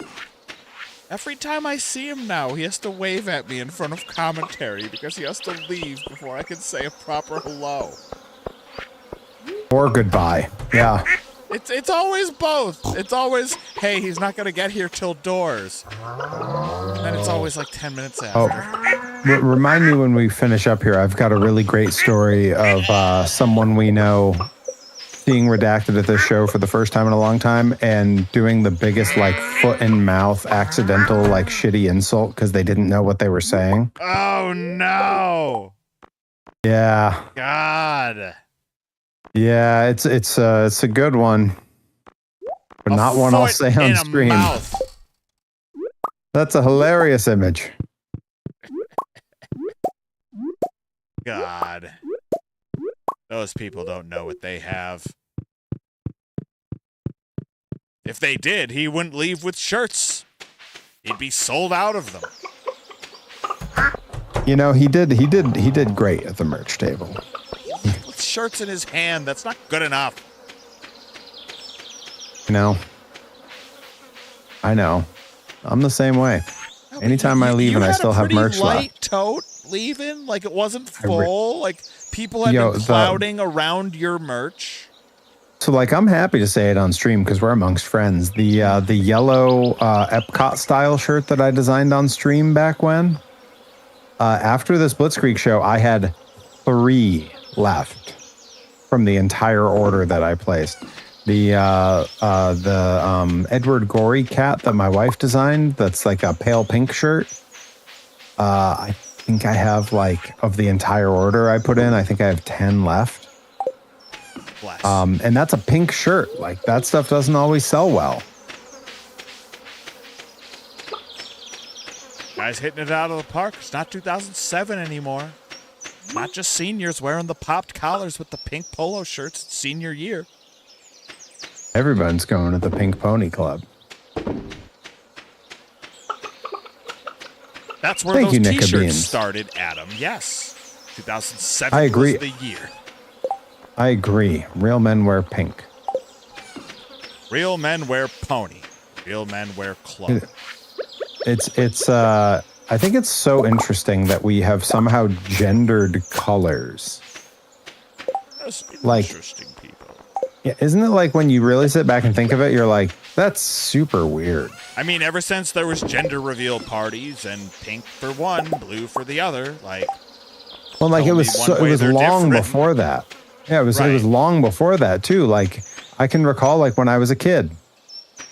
Every time I see him now, he has to wave at me in front of commentary because he has to leave before I can say a proper hello. Or goodbye. Yeah. It's always both. It's always, hey, he's not going to get here till doors. And it's always like 10 minutes after. Oh, remind me when we finish up here. I've got a really great story of someone we know seeing Redacted at this show for the first time in a long time and doing the biggest, like, foot and mouth accidental, like, shitty insult because they didn't know what they were saying. Oh, no. Yeah. God. Yeah, it's a good one, but not one I'll say on stream. Mouth. That's a hilarious image. God. Those people don't know what they have. If they did, he wouldn't leave with shirts. He'd be sold out of them. You know, he did great at the merch table. With shirts in his hand, that's not good enough. You know, I know. I'm the same way. No, anytime I leave and I still have merch left. Light tote leaving, like it wasn't full, like people have been clouding around your merch. So, like, I'm happy to say it on stream because we're amongst friends. The yellow Epcot style shirt that I designed on stream back when, after this Blitzkrieg show, I had 3 left from the entire order that I placed. The Edward Gorey cat that my wife designed, that's like a pale pink shirt. I think I have like of the entire order I put in, I think I have 10 left. Bless. And that's a pink shirt. Like that stuff doesn't always sell well. Guys hitting it out of the park. It's not 2007 anymore. Not just seniors wearing the popped collars with the pink polo shirts. It's senior year. Everyone's going to the Pink Pony Club. That's where those t-shirts started, Adam. Yes. 2007 I agree. was the year. I agree. Real men wear pink. Real men wear pony. Real men wear club. I think it's so interesting that we have somehow gendered colors. That's like, interesting, people. Yeah, isn't it like when you really sit back and think of it, you're like, that's super weird. I mean, ever since there was gender reveal parties and pink for one, blue for the other, like. Well, like it was long before that. Yeah, it was long before that too. Like I can recall, like when I was a kid,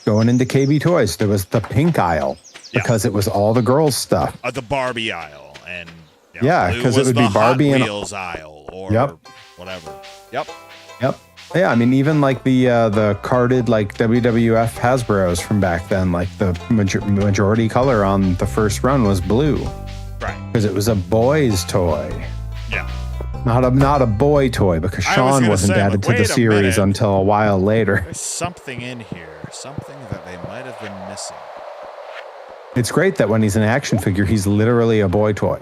going into KB Toys, there was the pink aisle because it was all the girls' stuff. The Barbie aisle, and because it would be Barbie Hot and Wheels aisle or whatever. Yep. Yeah, I mean, even like the carded like WWF Hasbro's from back then, like the majority color on the first run was blue, right? Because it was a boy's toy. Yeah. Not a boy toy, because Sean wasn't added to the series until a while later. There's something in here, something that they might have been missing. It's great that when he's an action figure, he's literally a boy toy.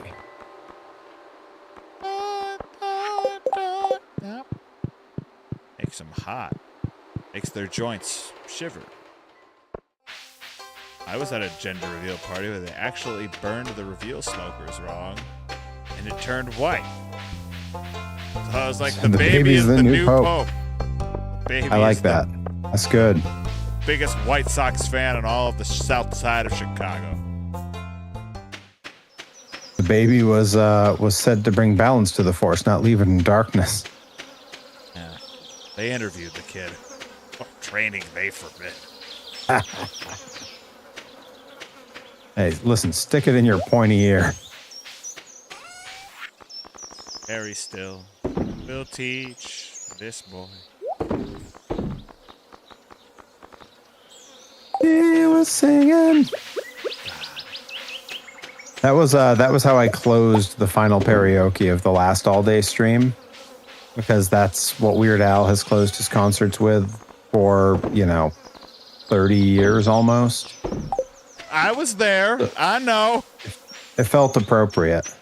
Makes them hot. Makes their joints shiver. I was at a gender reveal party where they actually burned the reveal smokers wrong, and it turned white. So I was like, the baby is the new pope. Baby, I like that. That's good. Biggest White Sox fan in all of the south side of Chicago. The baby was said to bring balance to the force, not leave it in darkness. Yeah. They interviewed the kid. Oh, training they forbid. Hey, listen, stick it in your pointy ear. Very still. Will teach this boy. He was singing. That was how I closed the final karaoke of the last all-day stream, because that's what Weird Al has closed his concerts with for 30 years almost. I was there. I know. It felt appropriate.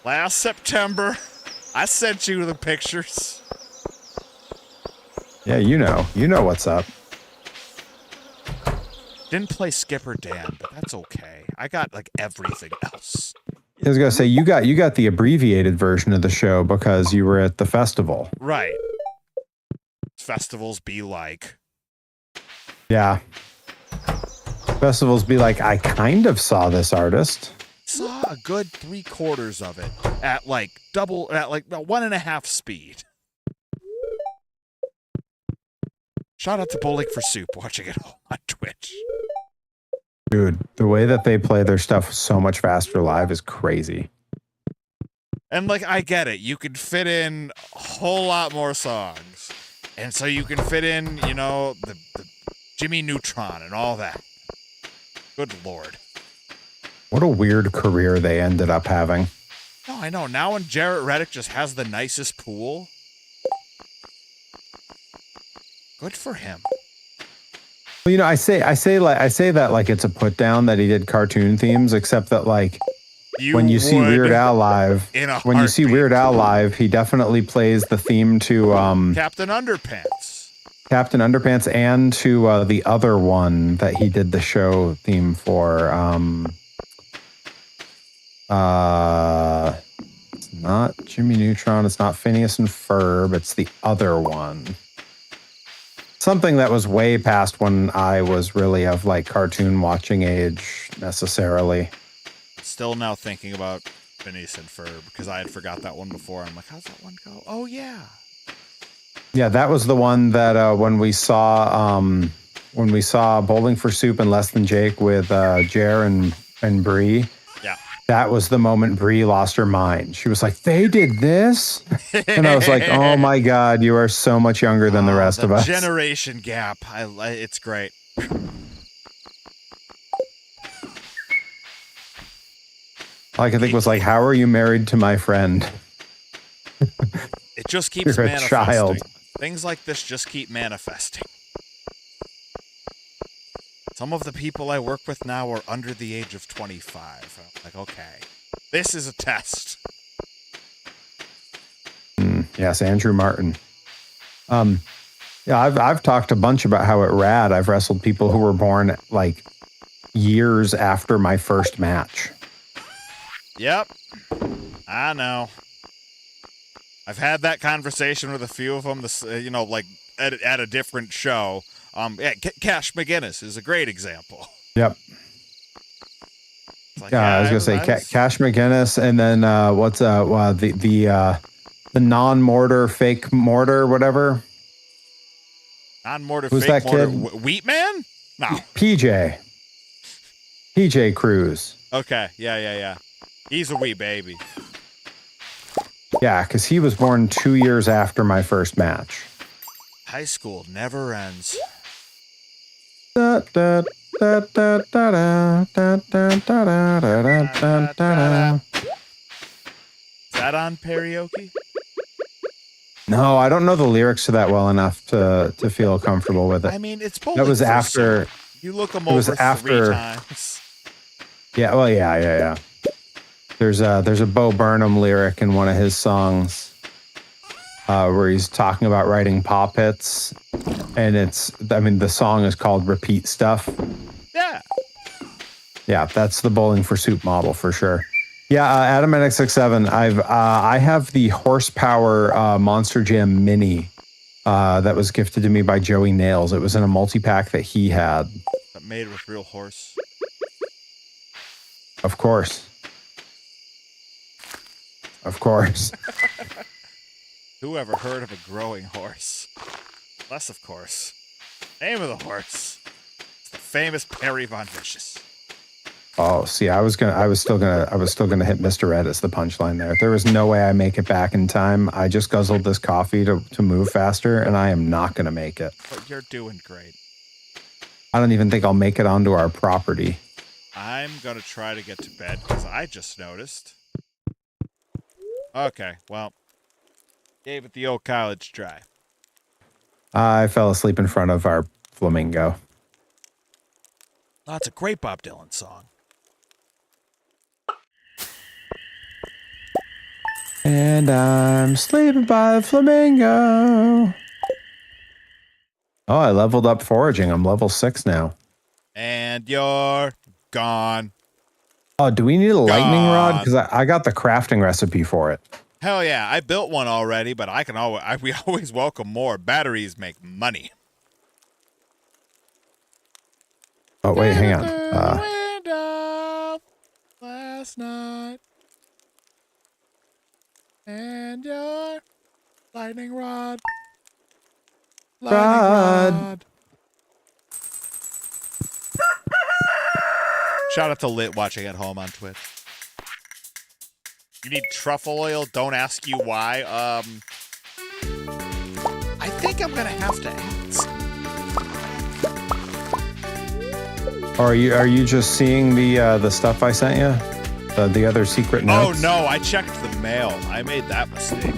Last September, I sent you the pictures. Yeah, you know what's up. Didn't play Skipper Dan, but that's okay. I got like everything else. I was gonna say you got the abbreviated version of the show because you were at the festival. Right. Festivals be like. Yeah. Festivals be like, I kind of saw this artist. Saw a good 3/4 of it at like 1.5 speed. Shout out to Bowling for Soup watching it all on Twitch. Dude, the way that they play their stuff so much faster live is crazy. And like, I get it. You could fit in a whole lot more songs. And so you can fit in, the Jimmy Neutron and all that. Good Lord. What a weird career they ended up having. No, I know. Now when Jarrett Reddick just has the nicest pool. Good for him. Well, I say that like it's a put down that he did cartoon themes, except that like when you see Weird Al live, he definitely plays the theme to Captain Underpants. Captain Underpants, and to the other one that he did the show theme for. It's not Jimmy Neutron. It's not Phineas and Ferb. It's the other one. Something that was way past when I was really of like cartoon watching age necessarily. Still now thinking about Phineas and Ferb because I had forgot that one before. I'm like, how's that one go? Oh yeah. Yeah, that was the one that when we saw Bowling for Soup and Less Than Jake with Jer and Bree. Yeah. That was the moment Bree lost her mind. She was like, "They did this?" And I was like, "Oh my God, you are so much younger than the rest of us." Generation gap. It's great. Like I think was like, "How are you married to my friend?" It just keeps You're a manifesting. child. Things like this just keep manifesting. Some of the people I work with now are under the age of 25. I'm like, okay, this is a test. Yes, Andrew Martin. Yeah, I've talked a bunch about how at Rad I've wrestled people who were born like years after my first match. Yep, I know. I've had that conversation with a few of them. Like at a different show. Cash McGinnis is a great example. Yep. Like, yeah, I was gonna say Cash McGinnis, and then what's the non-mortar fake mortar whatever. Non-mortar Who's fake that mortar. kid? Wheat Man? No. PJ Cruz. Okay. Yeah. He's a wee baby. Yeah, because he was born 2 years after my first match. High school never ends. Da, da, da, da, da, da, da, da, da, da, da. Is that on karaoke? No, I don't know the lyrics to that well enough to feel comfortable with it. I mean, it's both. That was after. You look them over 3 times. Yeah, well, yeah. There's a Bo Burnham lyric in one of his songs where he's talking about writing pop hits, and the song is called "Repeat Stuff." Yeah, that's the Bowling for Soup model for sure. Yeah, Adam NX67. I have the Horsepower Monster Jam Mini that was gifted to me by Joey Nails. It was in a multi-pack that he had. That made with real horse. Of course. Who ever heard of a growing horse? Less, of course. Name of the horse. It's the famous Perry Von Vicious. Oh, see, I was still gonna hit Mr. Ed as the punchline there. There was no way I make it back in time. I just guzzled this coffee to move faster, and I am not gonna make it. But you're doing great. I don't even think I'll make it onto our property. I'm gonna try to get to bed because I just noticed. Okay, well, gave it the old college try. I fell asleep in front of our flamingo. Oh, it's a great Bob Dylan song. And I'm sleeping by the flamingo. Oh, I leveled up foraging. I'm level 6 now. And you're gone. Oh, do we need a lightning rod? Because I got the crafting recipe for it. Hell yeah, I built one already, but we always welcome more. Batteries make money. Oh, wait, hang on. Window last night. And your lightning rod. Rod. Shout out to Lit watching at home on Twitch. You need truffle oil? Don't ask you why. I think I'm gonna have to ask. Are you just seeing the stuff I sent you? The other secret notes? Oh no, I checked the mail. I made that mistake.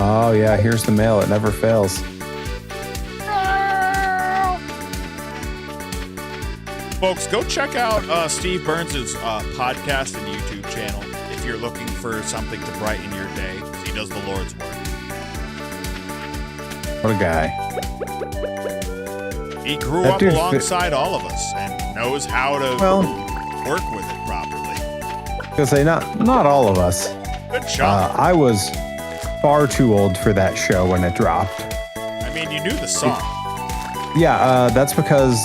Oh yeah, here's the mail. It never fails. Folks, go check out Steve Burns' podcast and YouTube channel if you're looking for something to brighten your day. He does the Lord's work. What a guy. He grew up alongside all of us and knows how to work with it properly. Because not all of us. Good job. I was far too old for that show when it dropped. I mean, you knew the song. That's because...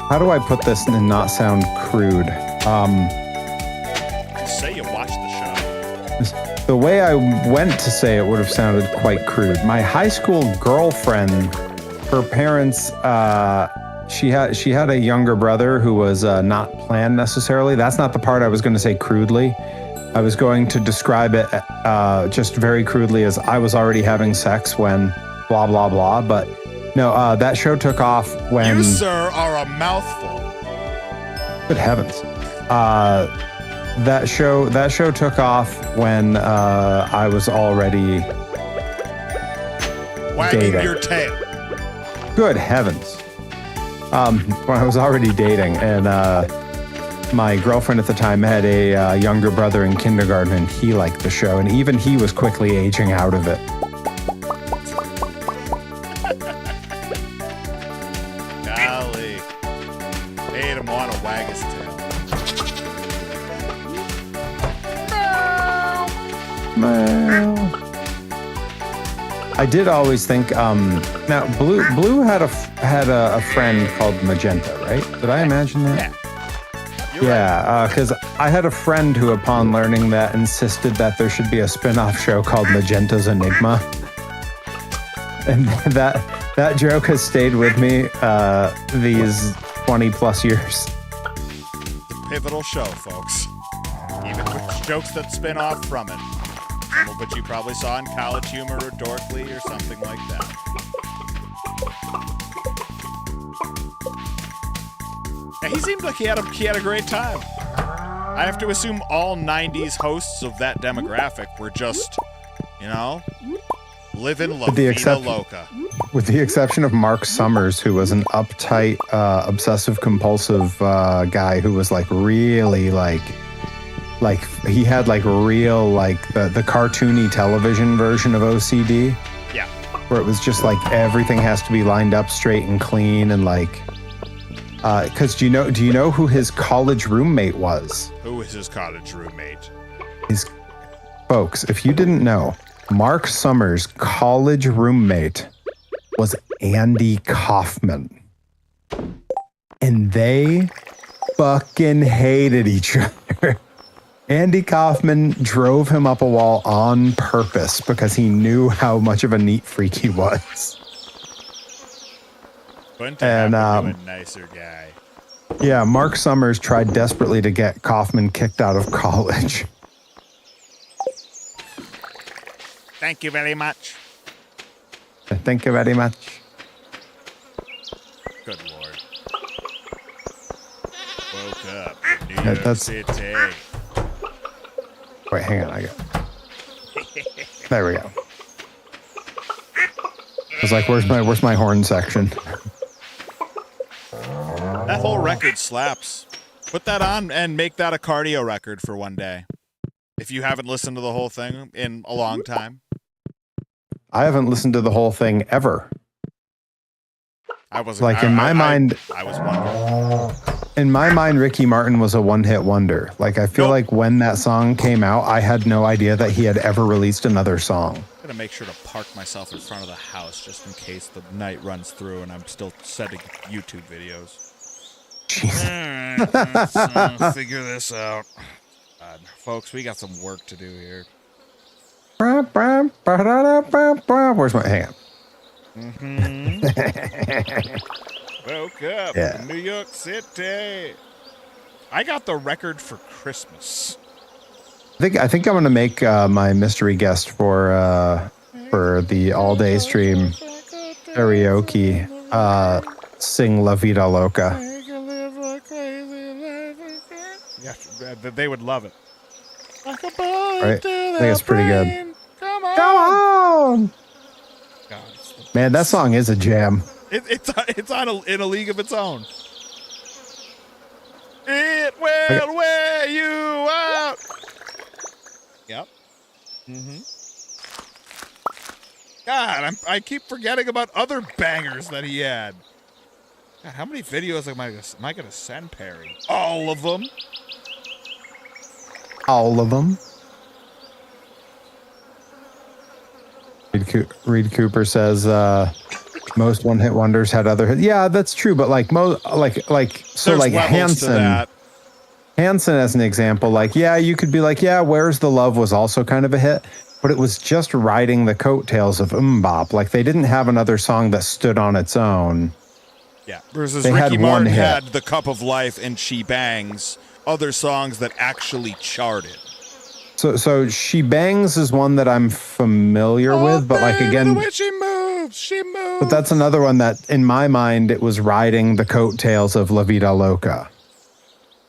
How do I put this and not sound crude? Just say you watched the show. The way I went to say it would have sounded quite crude. My high school girlfriend, her parents, she had a younger brother who was not planned necessarily. That's not the part I was going to say crudely. I was going to describe it just very crudely as I was already having sex when blah, blah, blah. But no, that show took off when... You, sir, are a mouthful. Good heavens. That show took off when I was already wagging dating. Your tail. Good heavens. When I was already dating, and my girlfriend at the time had a younger brother in kindergarten, and he liked the show, and even he was quickly aging out of it. Golly. Made him want to wag his tail. I did always think. Now, Blue had a friend called Magenta, right? Did I imagine that? Yeah. Because I had a friend who, upon learning that, insisted that there should be a spin-off show called Magenta's Enigma, and that joke has stayed with me these 20 plus years. Pivotal show, folks. Even with jokes that spin off from it. Some of which you probably saw in College Humor or Dorkly or something like that. Now, he seemed like he had a great time. I have to assume all 90s hosts of that demographic were just, living La Vida Loca. With the exception of Mark Summers, who was an uptight, obsessive-compulsive guy who was really he had real the cartoony television version of OCD. Yeah. Where it was just everything has to be lined up straight and clean and because do you know who his college roommate was? Who is his college roommate? Folks, if you didn't know, Mark Summers' college roommate was Andy Kaufman. And they fucking hated each other. Andy Kaufman drove him up a wall on purpose because he knew how much of a neat freak he was. Couldn't have a nicer guy. Yeah, Mark Summers tried desperately to get Kaufman kicked out of college. Thank you very much. Thank you very much. Good Lord. Woke up. New York City. Wait, hang on. There we go. I was like, where's my horn section? That whole record slaps. Put that on and make that a cardio record for one day. If you haven't listened to the whole thing in a long time. I haven't listened to the whole thing ever. I was in my mind. I was wondering. In my mind, Ricky Martin was a one-hit wonder. I feel like when that song came out, I had no idea that he had ever released another song. I'm gonna make sure to park myself in front of the house just in case the night runs through and I'm still setting YouTube videos. Let's figure this out. God, folks, we got some work to do here. Where's my hang on? Woke up in New York City. I got the record for Christmas. I think I'm gonna make my mystery guest for the all day stream karaoke sing La Vida Loca. Yeah, they would love it. Right? I think it's pretty good. Come on! God, man, that song is a jam. It's in a league of its own. It will wear you out. Yep. God, I keep forgetting about other bangers that he had. God, how many videos am I gonna send Perry? All of them. All of them. Reed Cooper says most one-hit wonders had other hits. Yeah, that's true. But Hanson. Hanson as an example, like, yeah, you could be like, yeah, Where's the Love was also kind of a hit, but it was just riding the coattails of Bop. Like, they didn't have another song that stood on its own. Yeah. Versus They Ricky had Martin one hit. had The Cup of Life and She Bangs, other songs that actually charted. So She Bangs is one that I'm familiar with, but like, again, the way she moves. But that's another one that, in my mind, it was riding the coattails of La Vida Loca.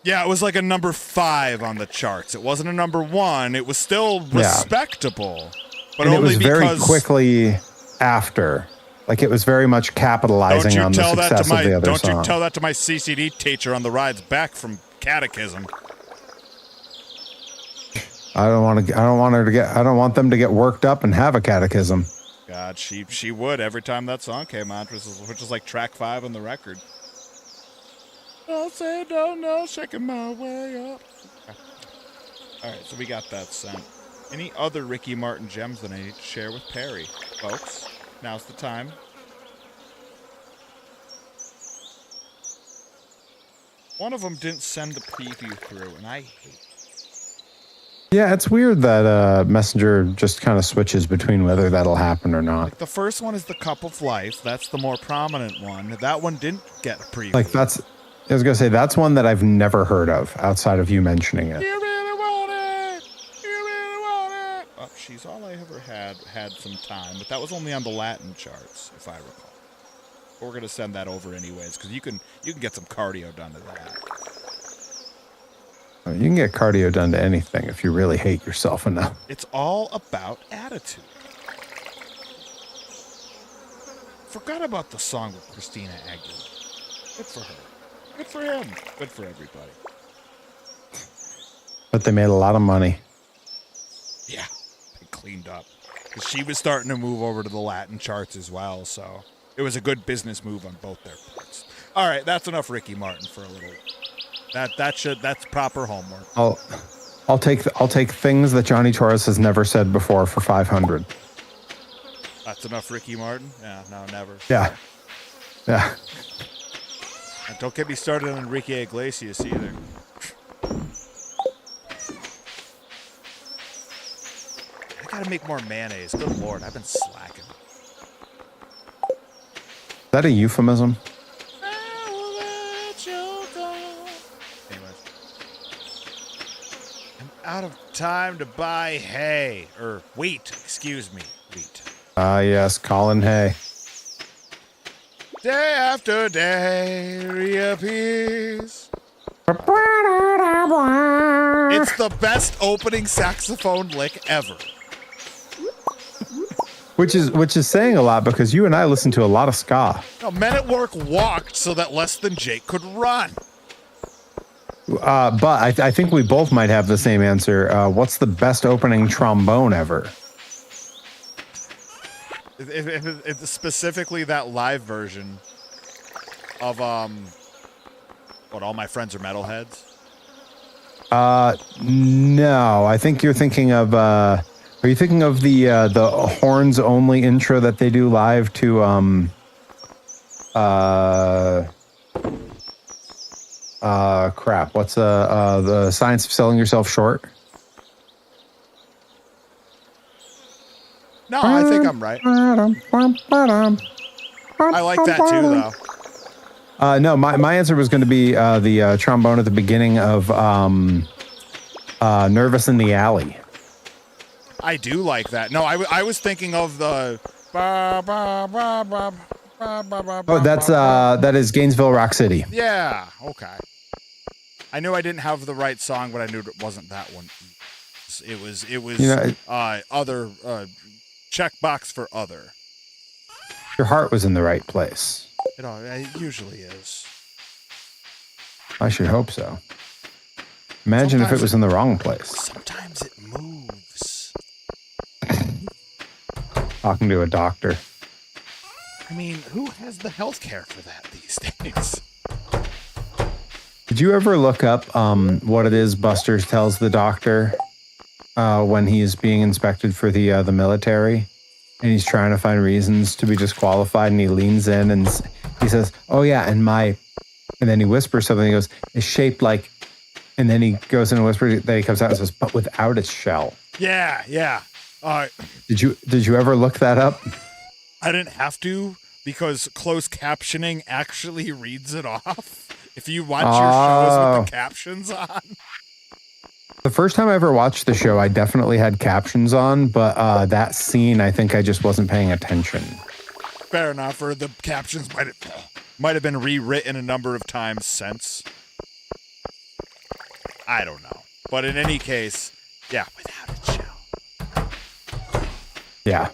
Yeah, it was like a number 5 on the charts. It wasn't a number 1. It was still respectable. But and only it was very quickly after. Like, it was very much capitalizing on the success of the other song. Don't you tell that to my CCD teacher on the rides back from catechism. I don't want them to get worked up and have a catechism. God, she would every time that song came on, which is like track 5 on the record. Don't say don't know, shaking my way up. Okay. All right, so we got that sent. Any other Ricky Martin gems that I need to share with Perry, folks? Now's the time. One of them didn't send the preview through, and I hate it. Yeah, it's weird that Messenger just kind of switches between whether that'll happen or not. Like the first one is The Cup of Life. That's the more prominent one. That one didn't get a preview. Like, I was going to say, that's one that I've never heard of outside of you mentioning it. You really want it. You really want it. Oh, She's All I Ever had some time, but that was only on the Latin charts, if I recall. But we're going to send that over anyways, because you can get some cardio done to that. You can get cardio done to anything if you really hate yourself enough. It's all about attitude. Forgot about the song with Christina Aguilera. Good for her. Good for him. Good for everybody. But they made a lot of money. Yeah, they cleaned up. Because she was starting to move over to the Latin charts as well, so it was a good business move on both their parts. All right, that's enough Ricky Martin for a little. That's proper homework. I'll take things that Johnny Torres has never said before for 500. That's enough Ricky Martin? Yeah, no, never. Yeah. And don't get me started on Enrique Iglesias either. I gotta make more mayonnaise. Good Lord, I've been slacking. Is that a euphemism? Out of time to buy hay. Or wheat, excuse me. Wheat. Yes, Colin Hay. Day after day reappears. It's the best opening saxophone lick ever. Which is saying a lot because you and I listen to a lot of ska. No, Men at Work walked so that Less Than Jake could run. But I think we both might have the same answer. What's the best opening trombone ever? If specifically that live version of what, All My Friends Are Metalheads? No, I think you're thinking of. Are you thinking of the horns only intro that they do live to crap? What's the Science of Selling Yourself Short? No, I think I'm right. I like that too, though. No, my answer was going to be the trombone at the beginning of Nervous in the Alley. I do like that. No, I was thinking of the. Oh, that is Gainesville Rock City. Yeah. Okay. I knew I didn't have the right song, but I knew it wasn't that one. It was other checkbox for other. Your heart was in the right place. It usually is. I should hope so. Imagine if it was in the wrong place. Sometimes it moves. Talking to a doctor. I mean, who has the health care for that these days? Did you ever look up what it is Buster tells the doctor when he's being inspected for the military? And he's trying to find reasons to be disqualified, and he leans in and he says, "Oh yeah, and then he whispers something. He goes, "It's shaped like And then he goes in and whispers, then he comes out and says, but without its shell. Yeah. Did you ever look that up? I didn't have to because closed captioning actually reads it off. If you watch your shows with the captions on. The first time I ever watched the show, I definitely had captions on, but that scene, I think I just wasn't paying attention. Fair enough, or the captions might have been rewritten a number of times since. I don't know. But in any case, yeah, without a shell. Yeah.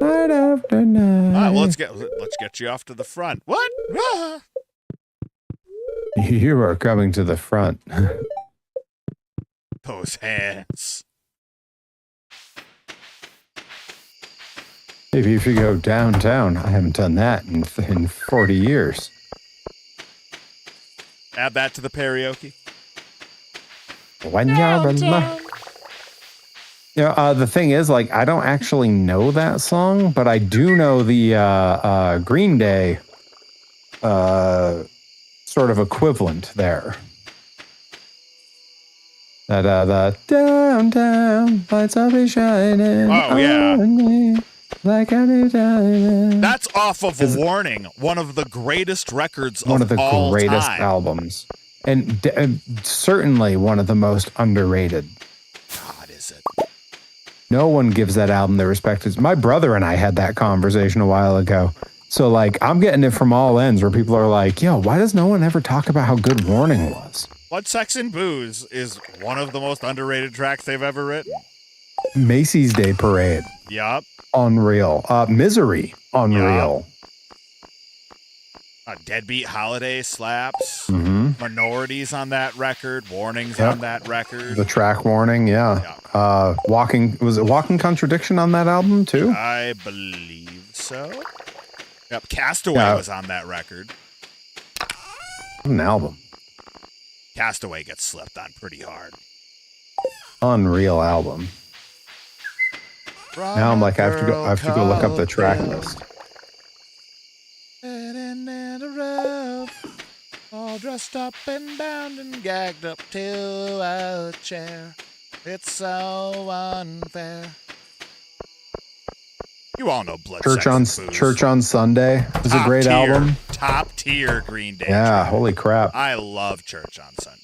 Night after night. All right, well, let's get you off to the front. What? Ah! You are coming to the front. Those hands. Maybe if you go downtown, I haven't done that in 40 years. Add that to the karaoke. When you're alone. You know, the thing is, like, I don't actually know that song, but I do know the Green Day sort of equivalent there. That the downtown lights will be shining. Oh yeah. Me like a new diamond. That's off of Warning, one of the greatest records one of the all greatest time. albums, and certainly one of the most underrated. God, is it? No one gives that album the respect. My brother and I had that conversation a while ago. So, like, I'm getting it from all ends where people are like, yo, why does no one ever talk about how good Warning was? Blood, Sex, and Booze is one of the most underrated tracks they've ever written. Macy's Day Parade. Yup. Unreal. Misery. Unreal. Deadbeat Holiday slaps. Mm-hmm. Minorities on that record. Warnings on that record. The track Warning, yeah. Was it Walking Contradiction on that album, too? I believe so. Yep, Castaway was on that record. An album. Castaway gets slept on pretty hard. Unreal album. Now I'm like, I have to go look up the track list. All dressed up and bound and gagged up to a chair. It's so unfair. You all know Blood, Sex, and Booze. Church on Sunday is a great album. Top tier Green Day. Yeah, track. holy crap. I love Church on Sunday.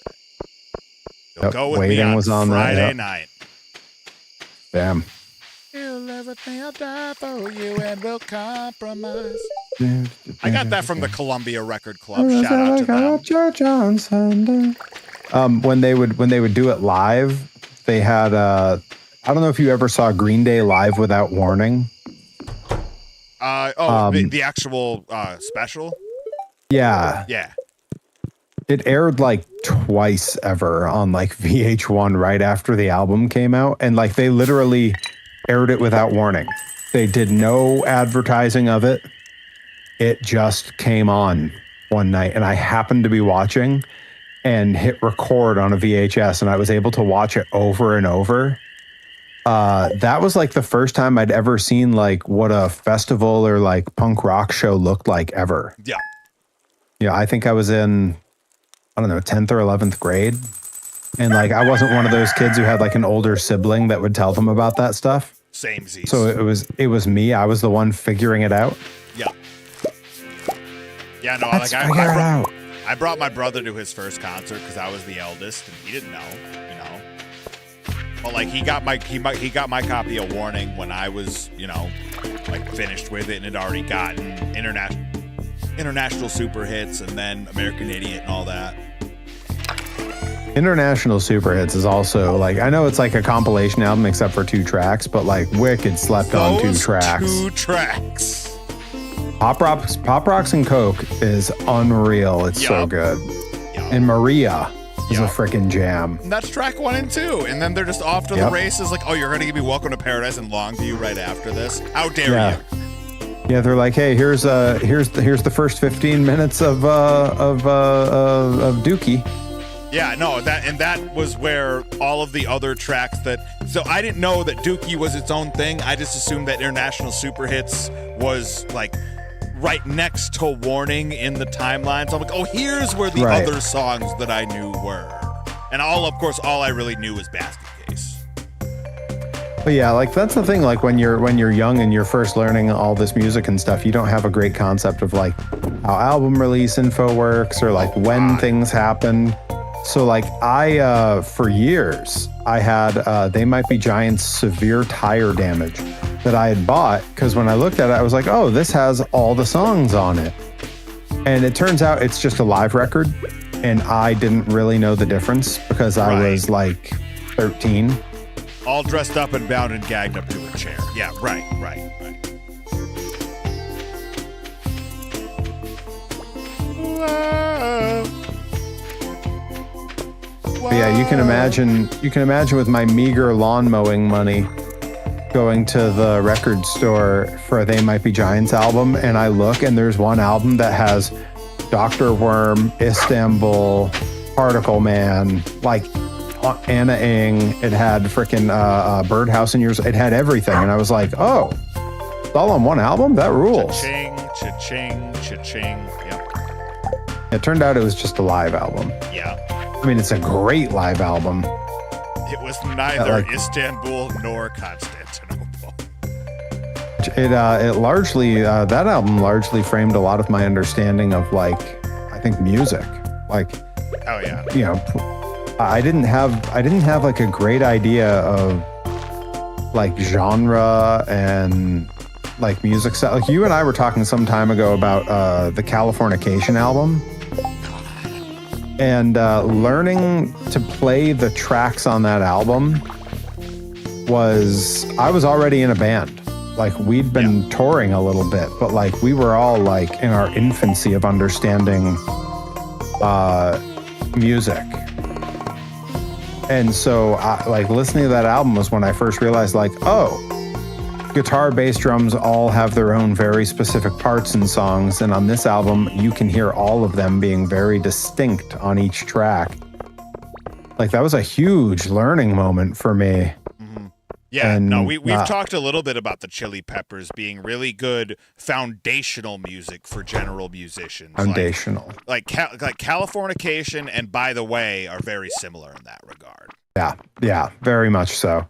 Yep, Go with Waiting me on was on Friday night. Damn. You'll everything I'll die for you and we'll compromise. I got that from the Columbia Record Club. Shout out to them. Church on Sunday. When they would do it live, they had I don't know if you ever saw Green Day live without Warning. The actual special? Yeah. Yeah. It aired like twice ever on like VH1 right after the album came out. And like they literally aired it without Warning. They did no advertising of it. It just came on one night and I happened to be watching and hit record on a VHS and I was able to watch it over and over. That was like the first time I'd ever seen like what a festival or like punk rock show looked like ever. Yeah. Yeah, I think I was in, I don't know, 10th or 11th grade. And like, I wasn't one of those kids who had like an older sibling that would tell them about that stuff. Same Z. So it was me. I was the one figuring it out. Yeah. Yeah, no, Let's like figure it out. I brought my brother to his first concert because I was the eldest and he didn't know, you know. But like he got my copy of Warning when I was, you know, like finished with it and had already gotten international super hits and then American Idiot and all that. International Super Hits is also like, I know it's like a compilation album except for 2 tracks, but like Wicked slept on 2 tracks. 2 tracks. Pop Rocks and Coke is unreal. It's so good. And Maria is a freaking jam. And that's track 1 and 2. And then they're just off to the races like, oh, you're going to give me Welcome to Paradise and Longview right after this? How dare you? Yeah, they're like, hey, here's the first 15 minutes of Dookie. Yeah, no, that was where all of the other tracks so I didn't know that Dookie was its own thing. I just assumed that International Super Hits was like right next to warning in the timeline. So I'm like, oh, here's where the Right. other songs that I knew were. And all I really knew was Basket Case. But yeah, like that's the thing. Like when you're young and you're first learning all this music and stuff, you don't have a great concept of like how album release info works or like when things happen. So like I for years I had They Might Be Giants' Severe Tire Damage that I had bought because when I looked at it, I was like, oh, this has all the songs on it. And it turns out it's just a live record, and I didn't really know the difference because I was like 13. All dressed up and bound and gagged up to a chair. Yeah, right. But yeah, you can imagine with my meager lawn mowing money going to the record store for a They Might Be Giants album, and I look and there's one album that has Dr. Worm, Istanbul, Particle Man, like Anna Ing, it had freaking Birdhouse in Yours, it had everything, and I was like, oh, it's all on one album? That rules. Cha-ching, cha-ching, cha-ching. Yep. It turned out it was just a live album. Yeah. I mean, it's a great live album. It was neither Istanbul nor Constantinople. It largely that album largely framed a lot of my understanding of like I think music. Like, oh yeah, you know, I didn't have like a great idea of like genre and like music style. Like you and I were talking some time ago about the Californication album. And learning to play the tracks on that album I was already in a band. Like we'd been touring a little bit, but like we were all like in our infancy of understanding music. And so like listening to that album was when I first realized like, oh, guitar, bass, drums all have their own very specific parts and songs. And on this album, you can hear all of them being very distinct on each track. Like that was a huge learning moment for me. Mm-hmm. Yeah, and, no, we've talked a little bit about the Chili Peppers being really good foundational music for general musicians. Foundational. Like Californication and By the Way are very similar in that regard. Yeah, very much so.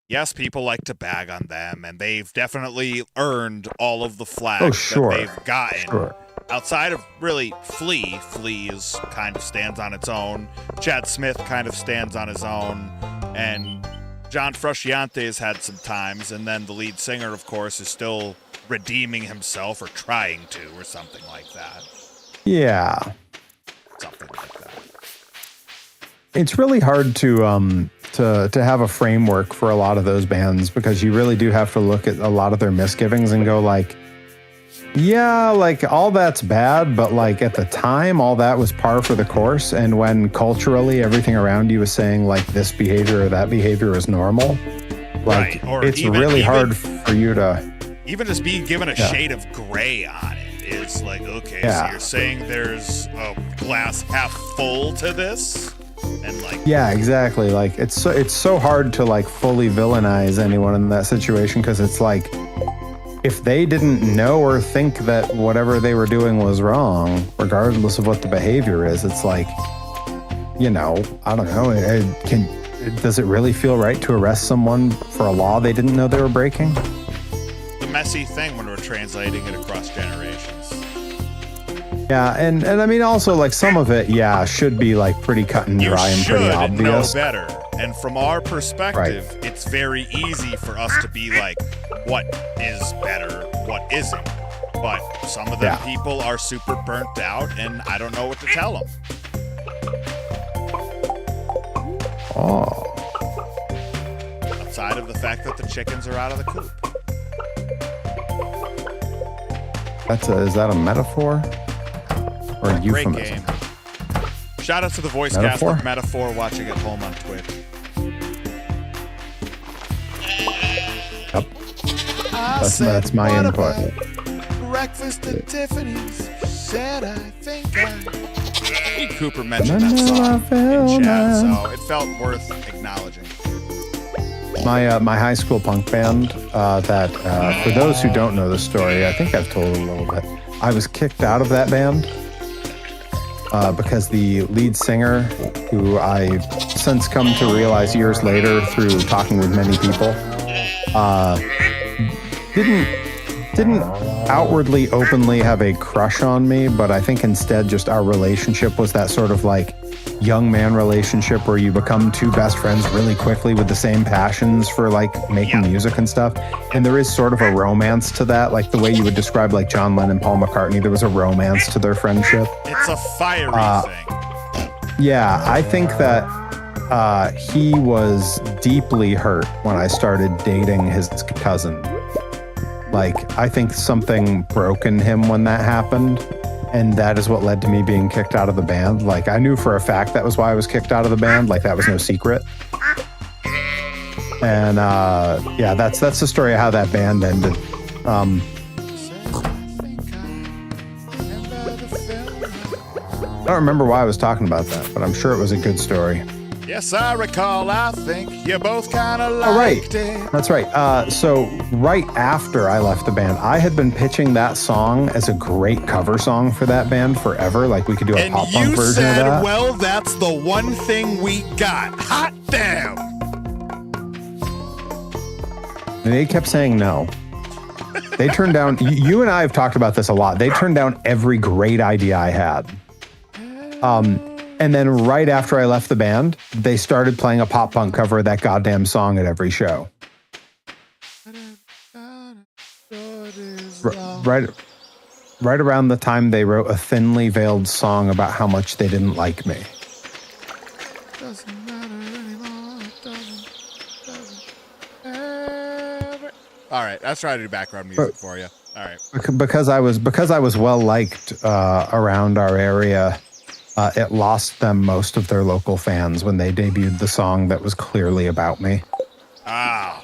Yes, people like to bag on them, and they've definitely earned all of the flack that they've gotten. Sure. Outside of really Flea is kind of stands on its own. Chad Smith kind of stands on his own, and John Frusciante has had some times, and then the lead singer, of course, is still redeeming himself or trying to, or something like that. Yeah, something like that. It's really hard to have a framework for a lot of those bands because you really do have to look at a lot of their misgivings and go like, yeah, like all that's bad, but like at the time, all that was par for the course. And when culturally everything around you is saying like this behavior or that behavior is normal, like it's really hard for you to even just being given a shade of gray on it is like, okay, so you're saying there's a glass half full to this? And like, yeah, exactly. Like it's so hard to like fully villainize anyone in that situation because it's like if they didn't know or think that whatever they were doing was wrong, regardless of what the behavior is, it's like, you know, I don't know. Does it really feel right to arrest someone for a law they didn't know they were breaking? The messy thing when we're translating it across generations. Yeah, and I mean also like some of it, should be like pretty cut and dry and pretty obvious. You should know better. And from our perspective, it's very easy for us to be like, what is better, what isn't. But some of the people are super burnt out, and I don't know what to tell them. Oh. Outside of the fact that the chickens are out of the coop. Is that a metaphor? Or a euphemism? Great game. Shout out to the voice cast of Metaphor watching at home on Twitch. Yep. That's my input. Breakfast at Tiffany's. Said I think Cooper mentioned that song in chat, so it felt worth acknowledging. My high school punk band that for those who don't know the story, I think I've told a little bit. I was kicked out of that band because the lead singer, who I've since come to realize years later through talking with many people, didn't outwardly openly have a crush on me, but I think instead just our relationship was that sort of like young man relationship where you become two best friends really quickly with the same passions for like making music and stuff. And there is sort of a romance to that, like the way you would describe like John Lennon, Paul McCartney. There was a romance to their friendship. It's a fiery thing. Yeah, I think that he was deeply hurt when I started dating his cousin. Like, I think something broke in him when that happened. And that is what led to me being kicked out of the band. Like, I knew for a fact that was why I was kicked out of the band. Like, that was no secret. And yeah, that's the story of how that band ended. I don't remember why I was talking about that, but I'm sure it was a good story. Yes, I recall. I think you both kind of liked it. That's right. So right after I left the band, I had been pitching that song as a great cover song for that band forever. Like we could do a pop punk version said, of that. Well, that's the one thing we got. Hot damn. And they kept saying no. They turned down, you and I have talked about this a lot. They turned down every great idea I had. And then right after I left the band, they started playing a pop punk cover of that goddamn song at every show. Right around the time they wrote a thinly veiled song about how much they didn't like me. Doesn't matter anymore. Doesn't ever. All right, let's try to do background music for you. All right. Because I was well liked around our area. It lost them most of their local fans when they debuted the song that was clearly about me. Ah.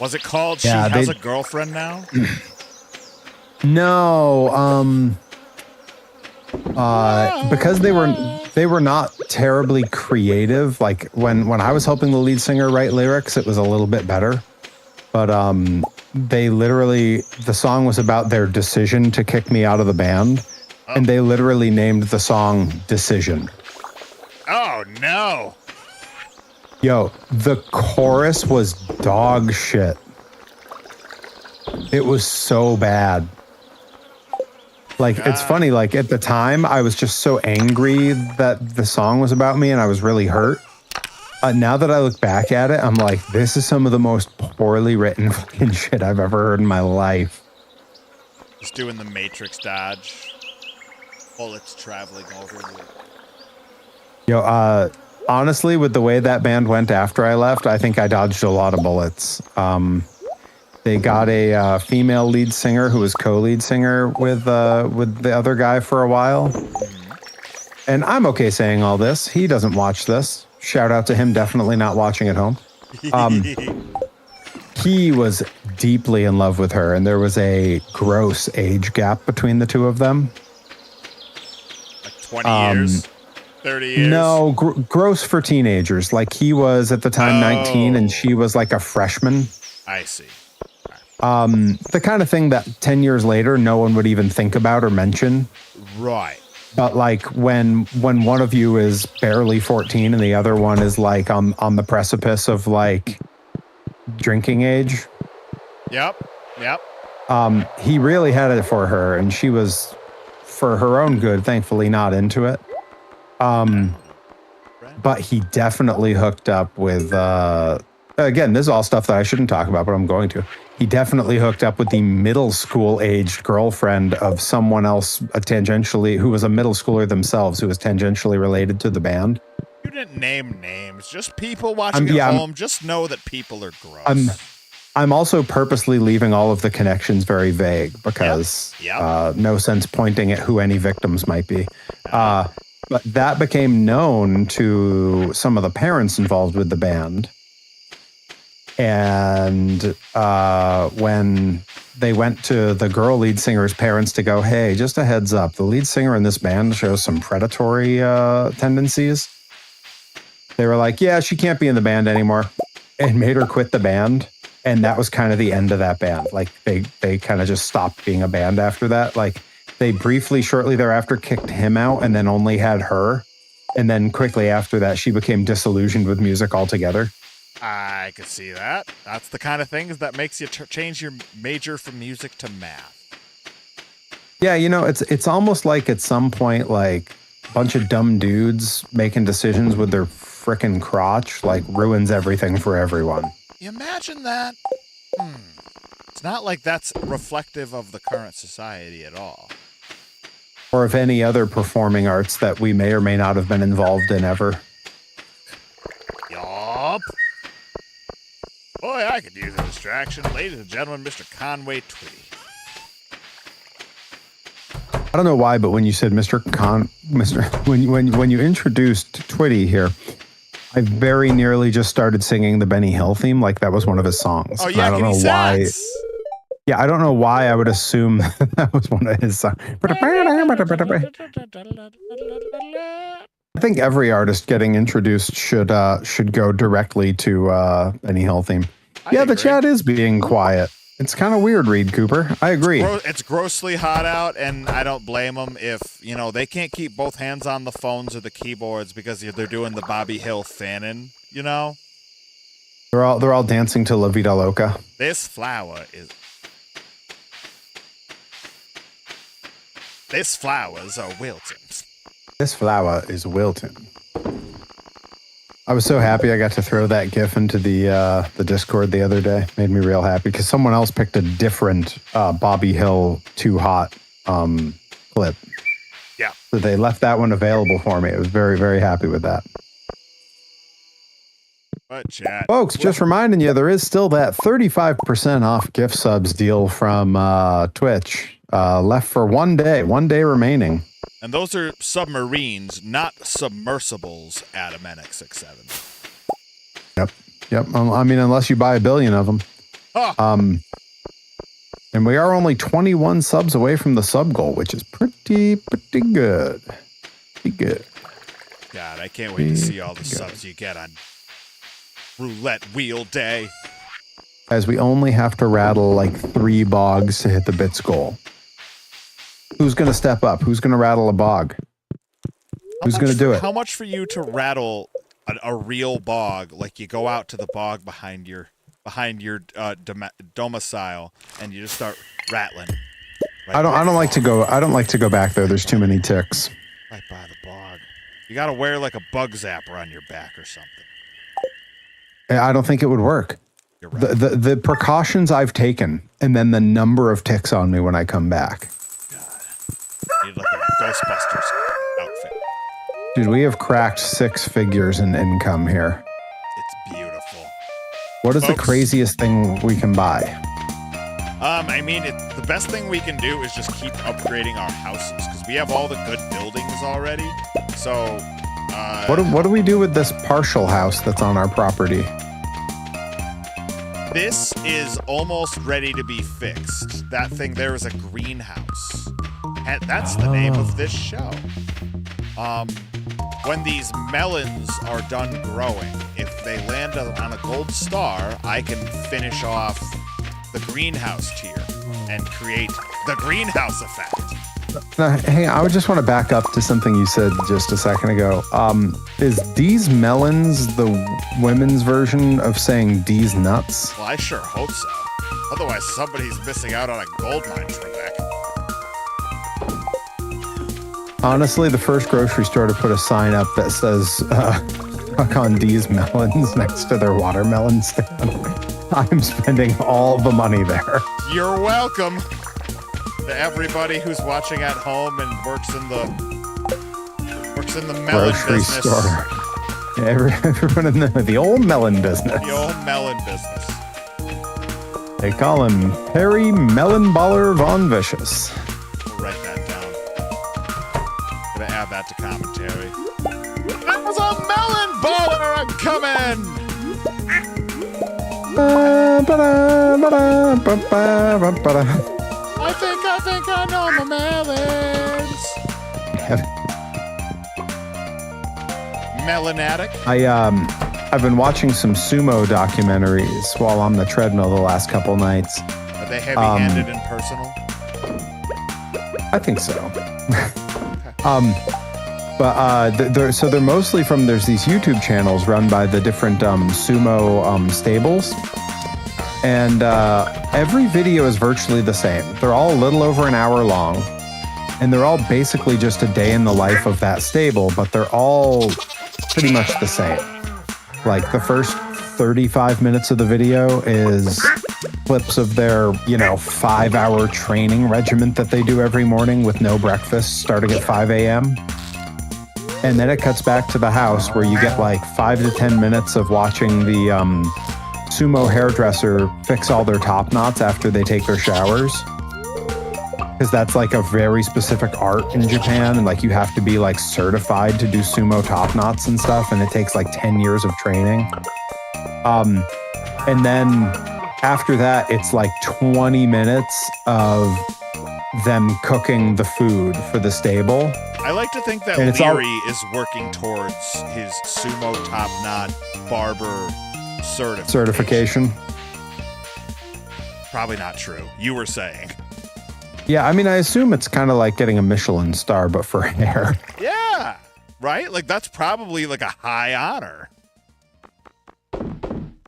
Was it called She Has a Girlfriend Now? No. Because they were not terribly creative. Like when I was helping the lead singer write lyrics, it was a little bit better. But the song was about their decision to kick me out of the band. And they literally named the song Decision. Oh, no. Yo, the chorus was dog shit. It was so bad. Like, it's funny, like, at the time, I was just so angry that the song was about me and I was really hurt. Now that I look back at it, I'm like, this is some of the most poorly written fucking shit I've ever heard in my life. Just doing the Matrix dodge. Bullets traveling over you. Yo, honestly, with the way that band went after I left, I think I dodged a lot of bullets. They got a female lead singer who was co-lead singer with the other guy for a while. And I'm okay saying all this. He doesn't watch this. Shout out to him, definitely not watching at home. He was deeply in love with her, and there was a gross age gap between the two of them. 20 years? 30 years? No, gross for teenagers. Like he was at the time 19 and she was like a freshman. I see. The kind of thing that 10 years later no one would even think about or mention. Right. But like when one of you is barely 14 and the other one is like on the precipice of like drinking age. Yep. He really had it for her, and she was, for her own good, thankfully not into it. But he definitely hooked up with, again, this is all stuff that I shouldn't talk about, but I'm going to. He definitely hooked up with the middle school aged girlfriend of someone else who was a middle schooler themselves, who was tangentially related to the band. You didn't name names, just people watching at home. Just know that people are gross. I'm also purposely leaving all of the connections very vague because no sense pointing at who any victims might be. But that became known to some of the parents involved with the band. And when they went to the girl lead singer's parents to go, hey, just a heads up, the lead singer in this band shows some predatory tendencies. They were like, yeah, she can't be in the band anymore. and made her quit the band. And that was kind of the end of that band. Like they kind of just stopped being a band after that. Like they briefly, shortly thereafter, kicked him out and then only had her. And then quickly after that, she became disillusioned with music altogether. I could see that. That's the kind of things that makes you change your major from music to math. Yeah, you know, it's almost like at some point, like a bunch of dumb dudes making decisions with their frickin' crotch, like ruins everything for everyone. You imagine that? It's not like that's reflective of the current society at all. Or of any other performing arts that we may or may not have been involved in ever. Yup. Boy, I could use a distraction. Ladies and gentlemen, Mr. Conway Twitty. I don't know why, but when you said when you introduced Twitty here, I very nearly just started singing the Benny Hill theme like that was one of his songs. Oh yeah, I don't know why. Yeah, I don't know why I would assume that was one of his songs. I think every artist getting introduced should go directly to Benny Hill theme. Yeah, the chat is being quiet. It's kind of weird, Reed Cooper. I agree. It's grossly hot out, and I don't blame them if, you know, they can't keep both hands on the phones or the keyboards because they're doing the Bobby Hill fanning, you know? They're all dancing to La Vida Loca. This flower's are wilting. This flower is wilting. I was so happy I got to throw that GIF into the Discord the other day. Made me real happy because someone else picked a different Bobby Hill Too Hot clip. Yeah. So they left that one available for me. I was very, very happy with that. But chat. Folks, just reminding you, there is still that 35% off gift subs deal from Twitch. Left for 1 day. 1 day remaining. And those are submarines, not submersibles, Adam NX67. Yep. I mean, unless you buy a billion of them. Huh. And we are only 21 subs away from the sub goal, which is pretty good. Pretty good. God, I can't wait to see all the subs you get on Roulette Wheel Day. As we only have to rattle like 3 bogs to hit the bits goal. Who's going to step up? Who's going to rattle a bog? Who's going to do it? How much for you to rattle a real bog? Like you go out to the bog behind your domicile and you just start rattling. Right I don't like to go. I don't like to go back there. There's too many ticks. Right by the bog. You got to wear like a bug zapper on your back or something. I don't think it would work. You're right. The precautions I've taken, and then the number of ticks on me when I come back. You need like a Ghostbusters outfit. Dude, we have cracked 6 figures in income here. It's beautiful. What is the craziest thing we can buy? I mean, the best thing we can do is just keep upgrading our houses because we have all the good buildings already. So, what do we do with this partial house that's on our property? This is almost ready to be fixed. That thing there is a greenhouse. And that's the name of this show. When these melons are done growing, if they land on a gold star, I can finish off the greenhouse tier and create the greenhouse effect. Hey, I would just want to back up to something you said just a second ago. Is D's melons the women's version of saying D's nuts? Well, I sure hope so. Otherwise, somebody's missing out on a gold mine, Trebek. Honestly, the first grocery store to put a sign up that says "Fuck on D's melons" next to their watermelon stand. I'm spending all the money there. You're welcome. To everybody who's watching at home and works in the melon grocery business. Store. Yeah, everyone in the old melon business. The old melon business. They call him Perry Melon Baller Von Vicious. We'll write that down. Gonna add that to commentary. That was a melon baller! I'm coming! I think I know my melons. Melanatic. I've been watching some sumo documentaries while on the treadmill the last couple nights. Are they heavy-handed and personal? I think so. So they're mostly from, there's these YouTube channels run by the different sumo stables. And every video is virtually the same. They're all a little over an hour long. And they're all basically just a day in the life of that stable, but they're all pretty much the same. Like the first 35 minutes of the video is clips of their, 5-hour training regimen that they do every morning with no breakfast starting at 5 a.m. And then it cuts back to the house where you get like 5 to 10 minutes of watching the sumo hairdresser fix all their top knots after they take their showers. Because that's like a very specific art in Japan, and like you have to be like certified to do sumo top knots and stuff, and it takes like 10 years of training. And then after that, it's like 20 minutes of them cooking the food for the stable. I like to think that Leary is working towards his sumo top knot barber certification. Probably not true. You were saying. Yeah, I mean, I assume it's kind of like getting a Michelin star, but for hair. Yeah, right? Like, that's probably like a high honor.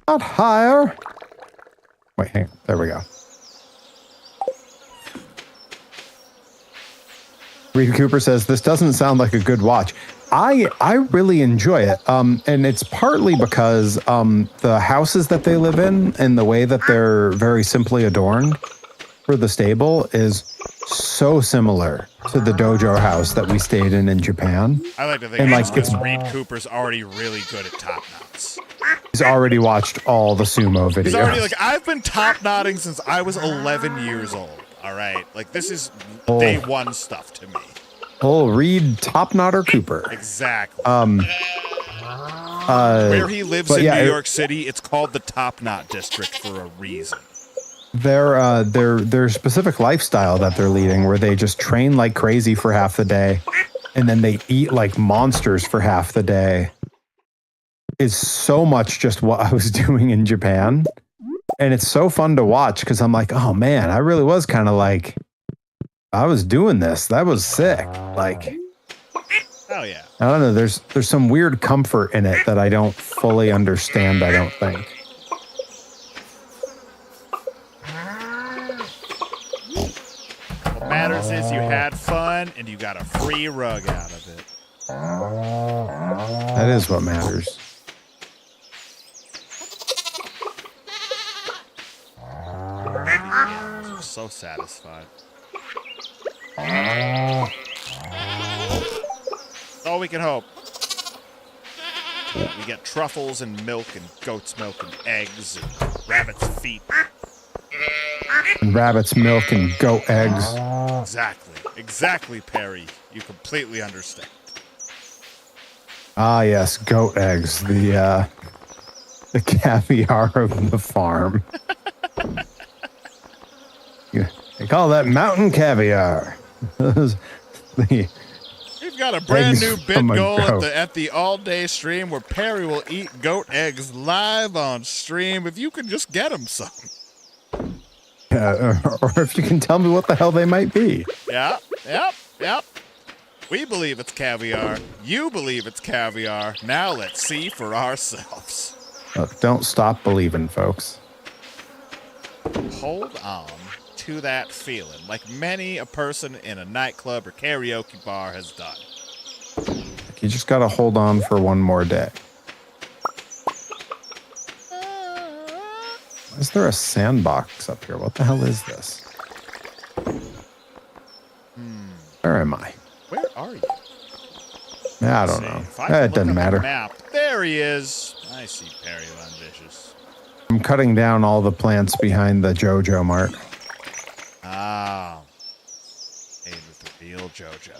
Not higher. Wait, hang on. There we go. Reed Cooper says, this doesn't sound like a good watch. I really enjoy it. And it's partly because the houses that they live in and the way that they're very simply adorned for the stable is so similar to the dojo house that we stayed in Japan. I like to think because Reed Cooper's already really good at top knots. He's already watched all the sumo videos. He's already like, I've been top knotting since I was 11 years old. All right. Like, this is day one stuff to me. Oh, Reed Top Knotter Cooper. Exactly. Where he lives in New York City, it's called the Top Knot District for a reason. Their specific lifestyle that they're leading, where they just train like crazy for half the day, and then they eat like monsters for half the day, is so much just what I was doing in Japan. And it's so fun to watch because I'm like, oh man, I really was kind of like, I was doing this. That was sick. Like, oh yeah. I don't know. There's some weird comfort in it that I don't fully understand. I don't think. What matters is you had fun and you got a free rug out of it. That is what matters. I'm so satisfied. All we can hope. We get truffles and milk and goat's milk and eggs and rabbit's feet. And rabbit's milk and goat eggs. Exactly, Perry. You completely understand. Ah, yes, goat eggs. The caviar of the farm. They call that mountain caviar. We've got a brand new bit goal at the all-day stream where Perry will eat goat eggs live on stream if you can just get him some. Or if you can tell me what the hell they might be. Yep. We believe it's caviar. You believe it's caviar. Now let's see for ourselves. Look, don't stop believing, folks. Hold on to that feeling, like many a person in a nightclub or karaoke bar has done. You just gotta hold on for one more day. Is there a sandbox up here? What the hell is this? Where am I? Where are you? I don't know. It doesn't matter. Map. There he is. I see Perry Ambitious. I'm cutting down all the plants behind the JoJo Mart. Ah. Made with the real JoJo.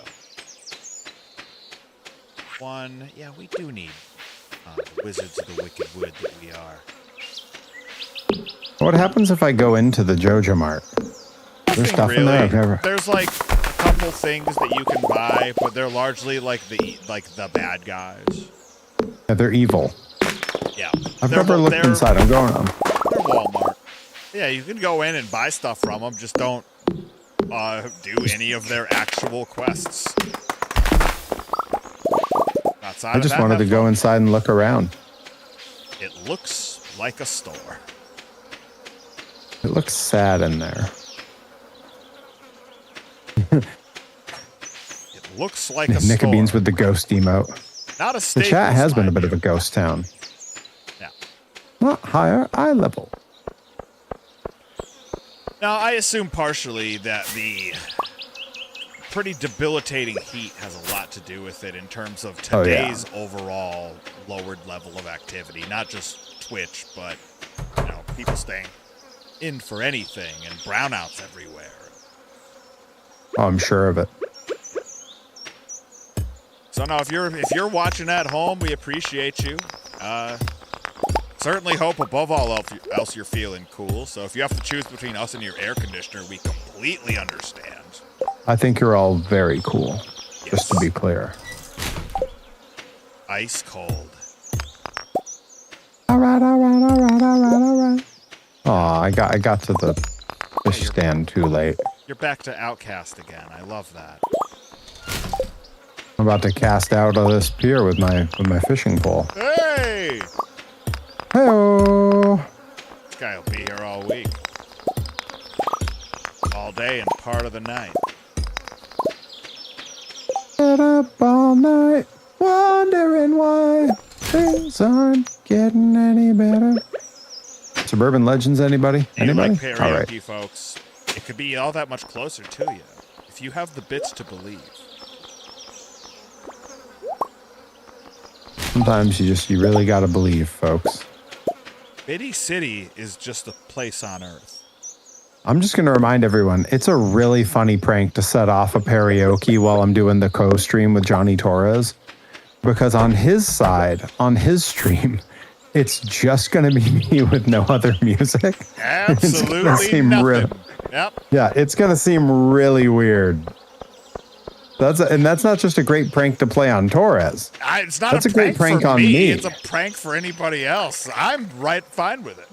Yeah, we do need the wizards of the wicked wood that we are. What happens if I go into the JoJo Mart? There's stuff in there. There's like a couple things that you can buy, but they're largely like the bad guys. Yeah, they're evil. Yeah. I've never looked inside. I'm going on. They're Walmart. Yeah, you can go in and buy stuff from them. Just don't do any of their actual quests. Outside I just wanted to go inside and look around. It looks like a store. It looks sad in there. It looks like a store. Nicka Beans with the ghost emote. Not a The chat has been a bit of a ghost town. Yeah. Not higher eye level. Now, I assume partially that the pretty debilitating heat has a lot to do with it in terms of today's overall lowered level of activity. Not just Twitch, but, people staying in for anything and brownouts everywhere. Oh, I'm sure of it. So no, if you're watching at home, we appreciate you. Certainly hope above all else you're feeling cool. So if you have to choose between us and your air conditioner, we completely understand. I think you're all very cool. Yes. Just to be clear. Ice cold. All right. Oh, I got to the fish stand too late. You're back to Outcast again. I love that. I'm about to cast out of this pier with my fishing pole. Hey! Hey-oh! This guy will be here all week. All day and part of the night. Get up all night, wondering why things aren't getting any better. Suburban Legends, anybody? Anybody? You like karaoke, folks. It could be all that much closer to you if you have the bits to believe. Sometimes you really gotta believe, folks. Biddy City is just a place on Earth. I'm just gonna remind everyone, it's a really funny prank to set off a karaoke while I'm doing the co-stream with Johnny Torres. Because on his side, on his stream, it's just gonna be me with no other music. Absolutely nothing. Yep. Yeah, it's gonna seem really weird. That's not just a great prank to play on Torres. It's not That's a great prank on me. It's a prank for anybody else. I'm fine with it.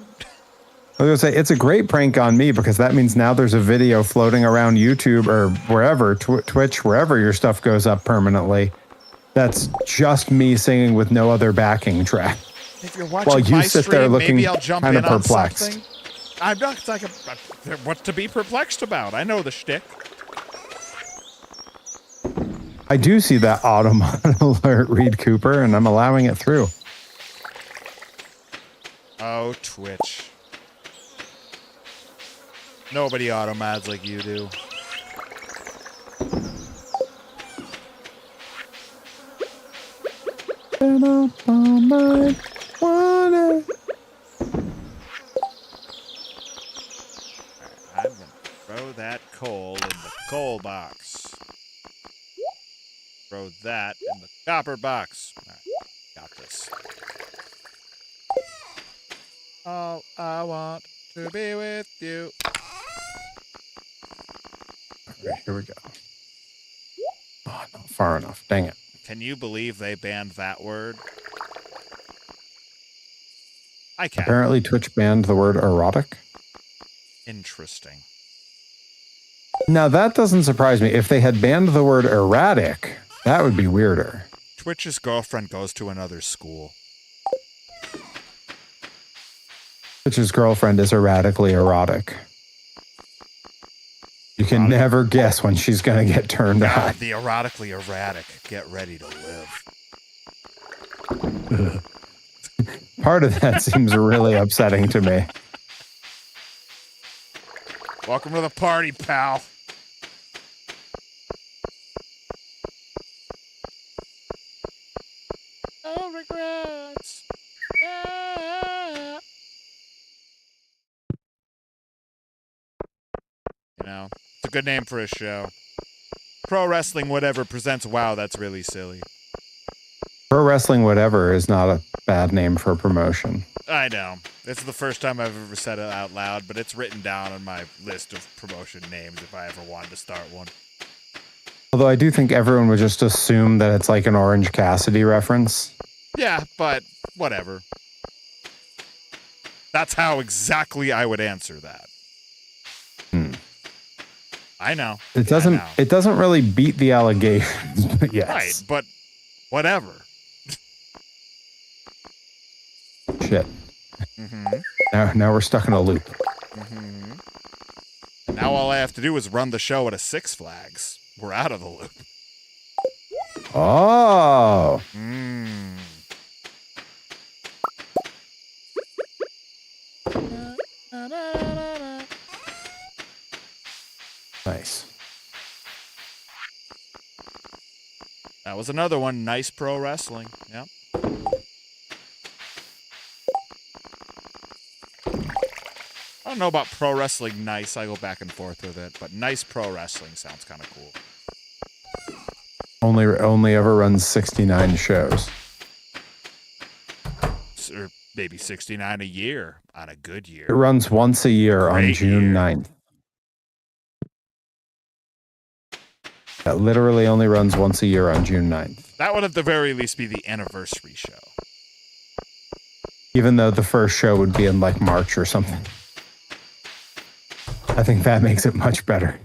I was gonna say, it's a great prank on me because that means now there's a video floating around YouTube or wherever, Twitch, wherever your stuff goes up permanently. That's just me singing with no other backing track. If you're watching while you my sit stream, there looking maybe I'll jump kind in of on perplexed. something. I'm not like what's to be perplexed about? I know the shtick. I do see that auto alert, Reed Cooper, and I'm allowing it through. Oh, Twitch. Nobody auto-mods like you do. Been up all night, wanna... I'm going to throw that coal in the coal box. Throw that in the copper box. All right, got this. All I want to be with you. Okay, here we go. Oh, not far enough. Dang it. Can you believe they banned that word? I can. Apparently Twitch banned the word erotic. Interesting. Now that doesn't surprise me. If they had banned the word erratic, that would be weirder. Twitch's girlfriend goes to another school. Twitch's girlfriend is erratically erotic. You can never guess when she's going to get turned on. The erotically erratic. Get ready to live. Part of that seems really upsetting to me. Welcome to the party, pal. No regrets. Yeah. You know, it's a good name for a show. Pro Wrestling Whatever presents WoW. That's really silly. Pro Wrestling Whatever is not a bad name for a promotion. I know. It's the first time I've ever said it out loud, but it's written down on my list of promotion names if I ever wanted to start one. Although I do think everyone would just assume that it's like an Orange Cassidy reference. Yeah, but whatever. That's how exactly I would answer that. I know. It doesn't really beat the allegations, but yes. Right, but whatever. Shit. Now we're stuck in a loop. Now all I have to do is run the show at a Six Flags. We're out of the loop. Oh. Nice. That was another one. Nice pro wrestling. Yep. I don't know about pro wrestling nice. I go back and forth with it, but nice pro wrestling sounds kind of cool. Only ever runs 69 shows. Or maybe 69 a year on a good year. It runs once a year on June 9th. That literally only runs once a year on June 9th. That would at the very least be the anniversary show. Even though the first show would be in like March or something. I think that makes it much better.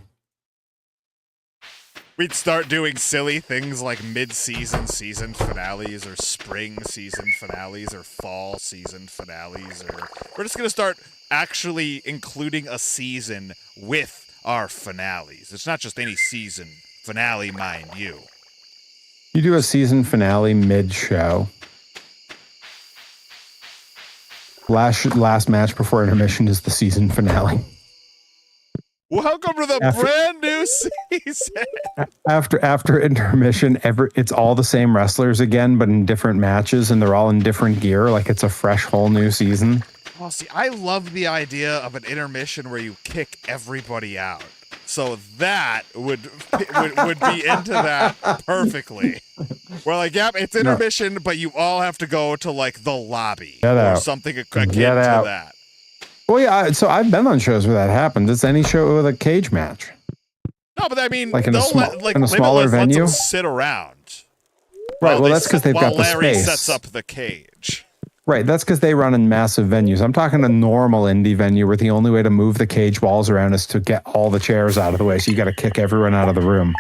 We'd start doing silly things like mid-season season finales or spring season finales or fall season finales. Or we're just going to start actually including a season with our finales. It's not just any season finale, mind you. You do a season finale mid-show. Last match before intermission is the season finale. Welcome to the brand new season. After intermission, it's all the same wrestlers again, but in different matches, and they're all in different gear. Like it's a fresh, whole new season. Well, see, I love the idea of an intermission where you kick everybody out. So that would be into that perfectly. We're like, yep, it's intermission, but you all have to go to like the lobby or something akin to that. Well, yeah. So I've been on shows where that happens. It's any show with a cage match. No, but I mean, like in a smaller venue, let them sit around. Right. Well, that's because they've got the Larry space. Sets up the cage. Right. That's because they run in massive venues. I'm talking a normal indie venue where the only way to move the cage walls around is to get all the chairs out of the way. So you got to kick everyone out of the room.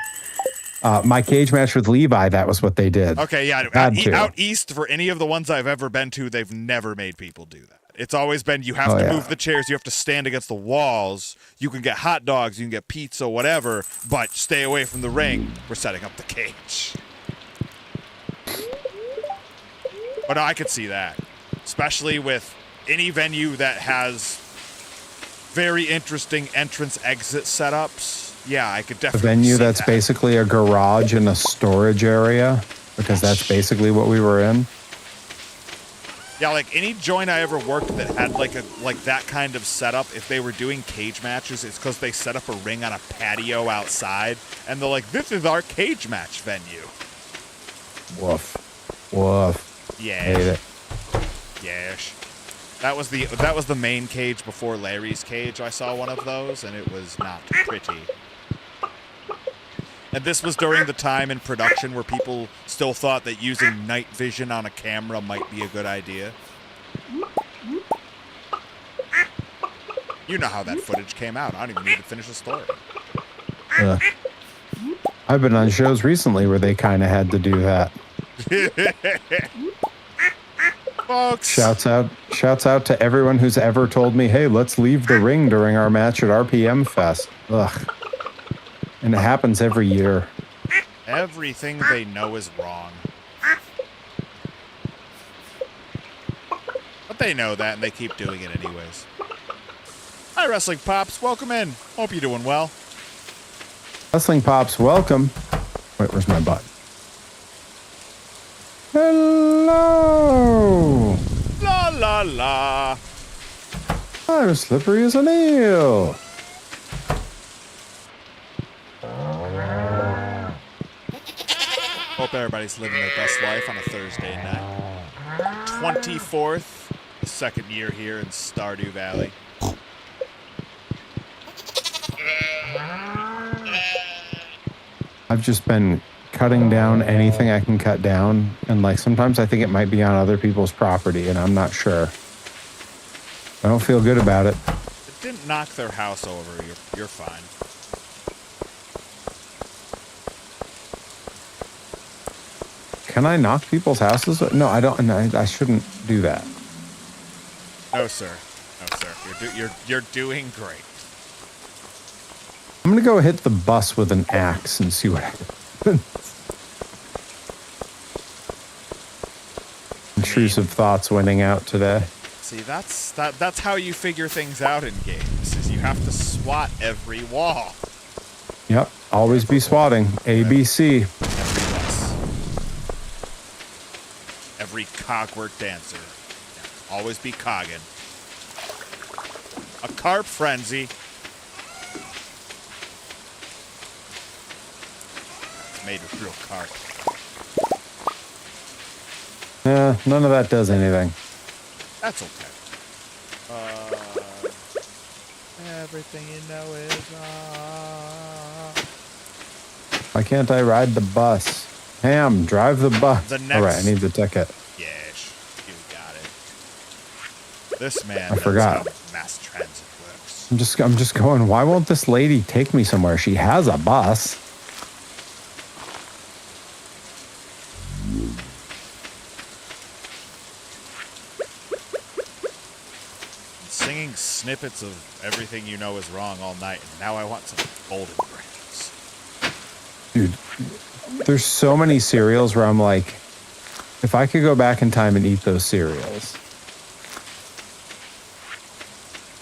My cage match with Levi, that was what they did. Okay, yeah. Out east, for any of the ones I've ever been to, they've never made people do that. It's always been you have to move the chairs, you have to stand against the walls. You can get hot dogs, you can get pizza, whatever, but stay away from the ring. We're setting up the cage. But I could see that. Especially with any venue that has very interesting entrance-exit setups. Yeah, I could definitely see a venue see that's basically a garage and a storage area, because that's basically what we were in. Yeah, like any joint I ever worked that had like that kind of setup, if they were doing cage matches, it's because they set up a ring on a patio outside, and they're like, this is our cage match venue. Woof. Woof. Yeah. Hate it. Yes. That was the main cage before Larry's cage. I saw one of those, and it was not pretty. And this was during the time in production where people still thought that using night vision on a camera might be a good idea. You know how that footage came out. I don't even need to finish the story. I've been on shows recently where they kind of had to do that. Folks. Shouts out to everyone who's ever told me, hey, let's leave the ring during our match at RPM Fest. Ugh. And it happens every year. Everything they know is wrong. But they know that, and they keep doing it anyways. Hi, Wrestling Pops. Welcome in. Hope you're doing well. Wrestling Pops, welcome. Wait, where's my butt? Hello. La, la, la. I'm slippery as an eel. Hope everybody's living their best life on a Thursday night. 24th, the second year here in Stardew Valley. I've just been cutting down anything I can cut down, and like sometimes I think it might be on other people's property, and I'm not sure. I don't feel good about it. It didn't knock their house over. You're fine. Can I knock people's houses? No, I don't. I shouldn't do that. No, sir. No, sir. You're doing great. I'm gonna go hit the bus with an axe and see what happens. Intrusive thoughts winning out today. See, that's how you figure things out in games. Is you have to swat every wall. Yep. Always be swatting. ABC. Every bus. Every cogwork dancer. Yeah, always be cogging. A carp frenzy. Made with real carp. Yeah, none of that does anything. That's okay. Everything you know is Why can't I ride the bus? Ham, drive the bus. The next... All right, I need the ticket. Yes, you got it. This man I knows forgot. how mass transit works. I'm just going, why won't this lady take me somewhere? She has a bus. Singing snippets of everything you know is wrong all night, and now I want some golden grams. Dude, there's so many cereals where I'm like, if I could go back in time and eat those cereals.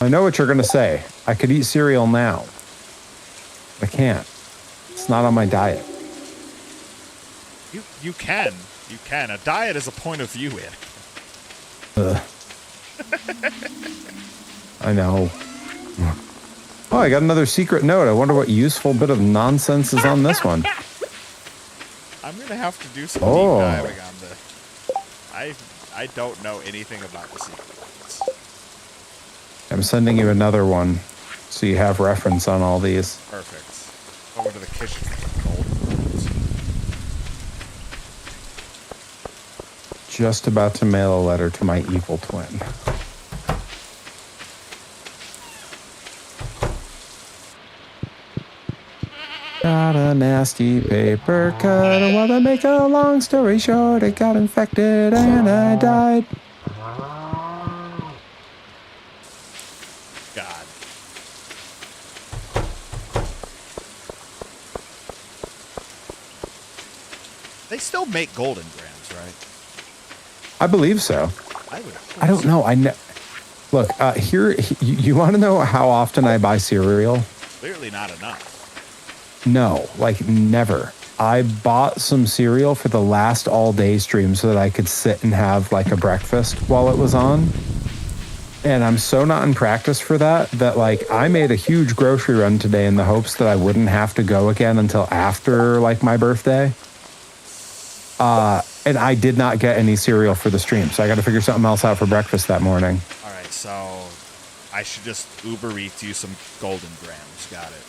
I know what you're going to say. I could eat cereal now. I can't. It's not on my diet. You can. You can. A diet is a point of view in. Ugh. I know. Oh, I got another secret note. I wonder what useful bit of nonsense is on this one. I'm going to have to do some deep diving on this. I don't know anything about the secrets. I'm sending you another one so you have reference on all these. Perfect. Over to the kitchen for golden grams. Just about to mail a letter to my evil twin. Got a nasty paper cut. Well, to make a long story short, it got infected and I died. God. They still make golden grams, right? I believe so. I don't know. Look, here, you want to know how often I buy cereal? Clearly not enough. No, like never. I bought some cereal for the last all-day stream so that I could sit and have like a breakfast while it was on. And I'm so not in practice for that like I made a huge grocery run today in the hopes that I wouldn't have to go again until after like my birthday. And I did not get any cereal for the stream, so I got to figure something else out for breakfast that morning. All right, so I should just Uber Eats you some golden grams. Got it.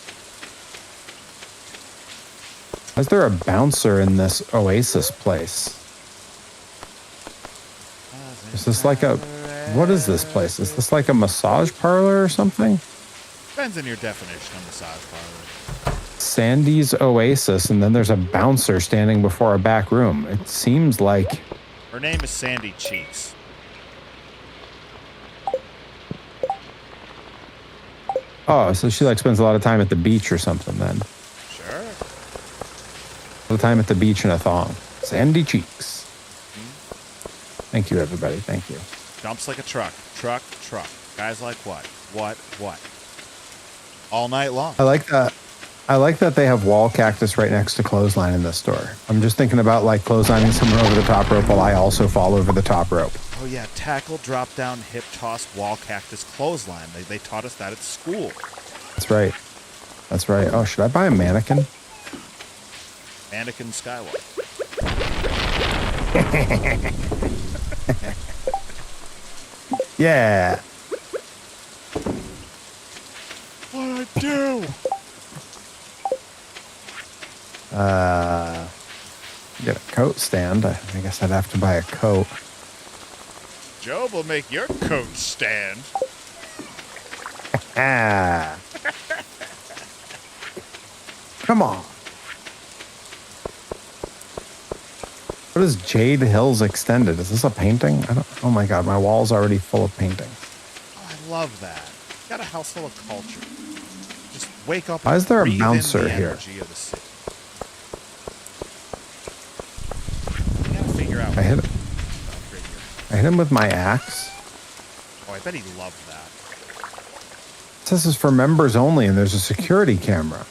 Is there a bouncer in this Oasis place? Is this like what is this place? Is this like a massage parlor or something? Depends on your definition of massage parlor. Sandy's Oasis, and then there's a bouncer standing before a back room. It seems like... Her name is Sandy Cheeks. Oh, so she like spends a lot of time at the beach or something then. Sure. All the time at the beach in a thong. Sandy Cheeks. Thank you, everybody. Thank you. Dumps like a truck. Truck. Guys like what? What? All night long. I like that. I like that they have wall cactus right next to clothesline in this store. I'm just thinking about like clotheslining someone over the top rope while I also fall over the top rope. Oh yeah, tackle, drop down, hip toss, wall cactus, clothesline. They taught us that at school. That's right. That's right. Oh, should I buy a mannequin? Mannequin Skywalker. Yeah. What'd I do? Get a coat stand. I guess I'd have to buy a coat. Job will make your coat stand. Ah. Come on. What is Jade Hills Extended? Is this a painting? I don't. Oh my god, my wall's already full of paintings. Oh, I love that. Got a house full of culture. Just wake up. Why is there a breathe in bouncer the here? energy of the city. You gotta figure out. I hit him. I hit him with my axe. Oh, I bet he loved that. This is for members only, and there's a security camera.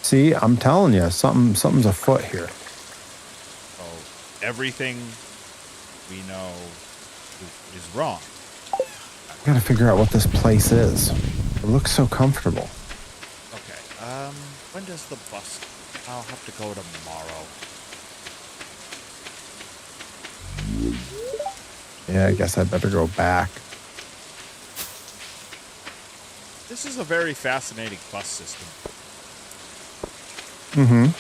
See, I'm telling you, something's afoot here. So everything we know is wrong. I gotta figure out what this place is. It looks so comfortable. Okay. When does the bus? I'll have to go tomorrow. Yeah, I guess I'd better go back. This is a very fascinating bus system. Mm-hmm.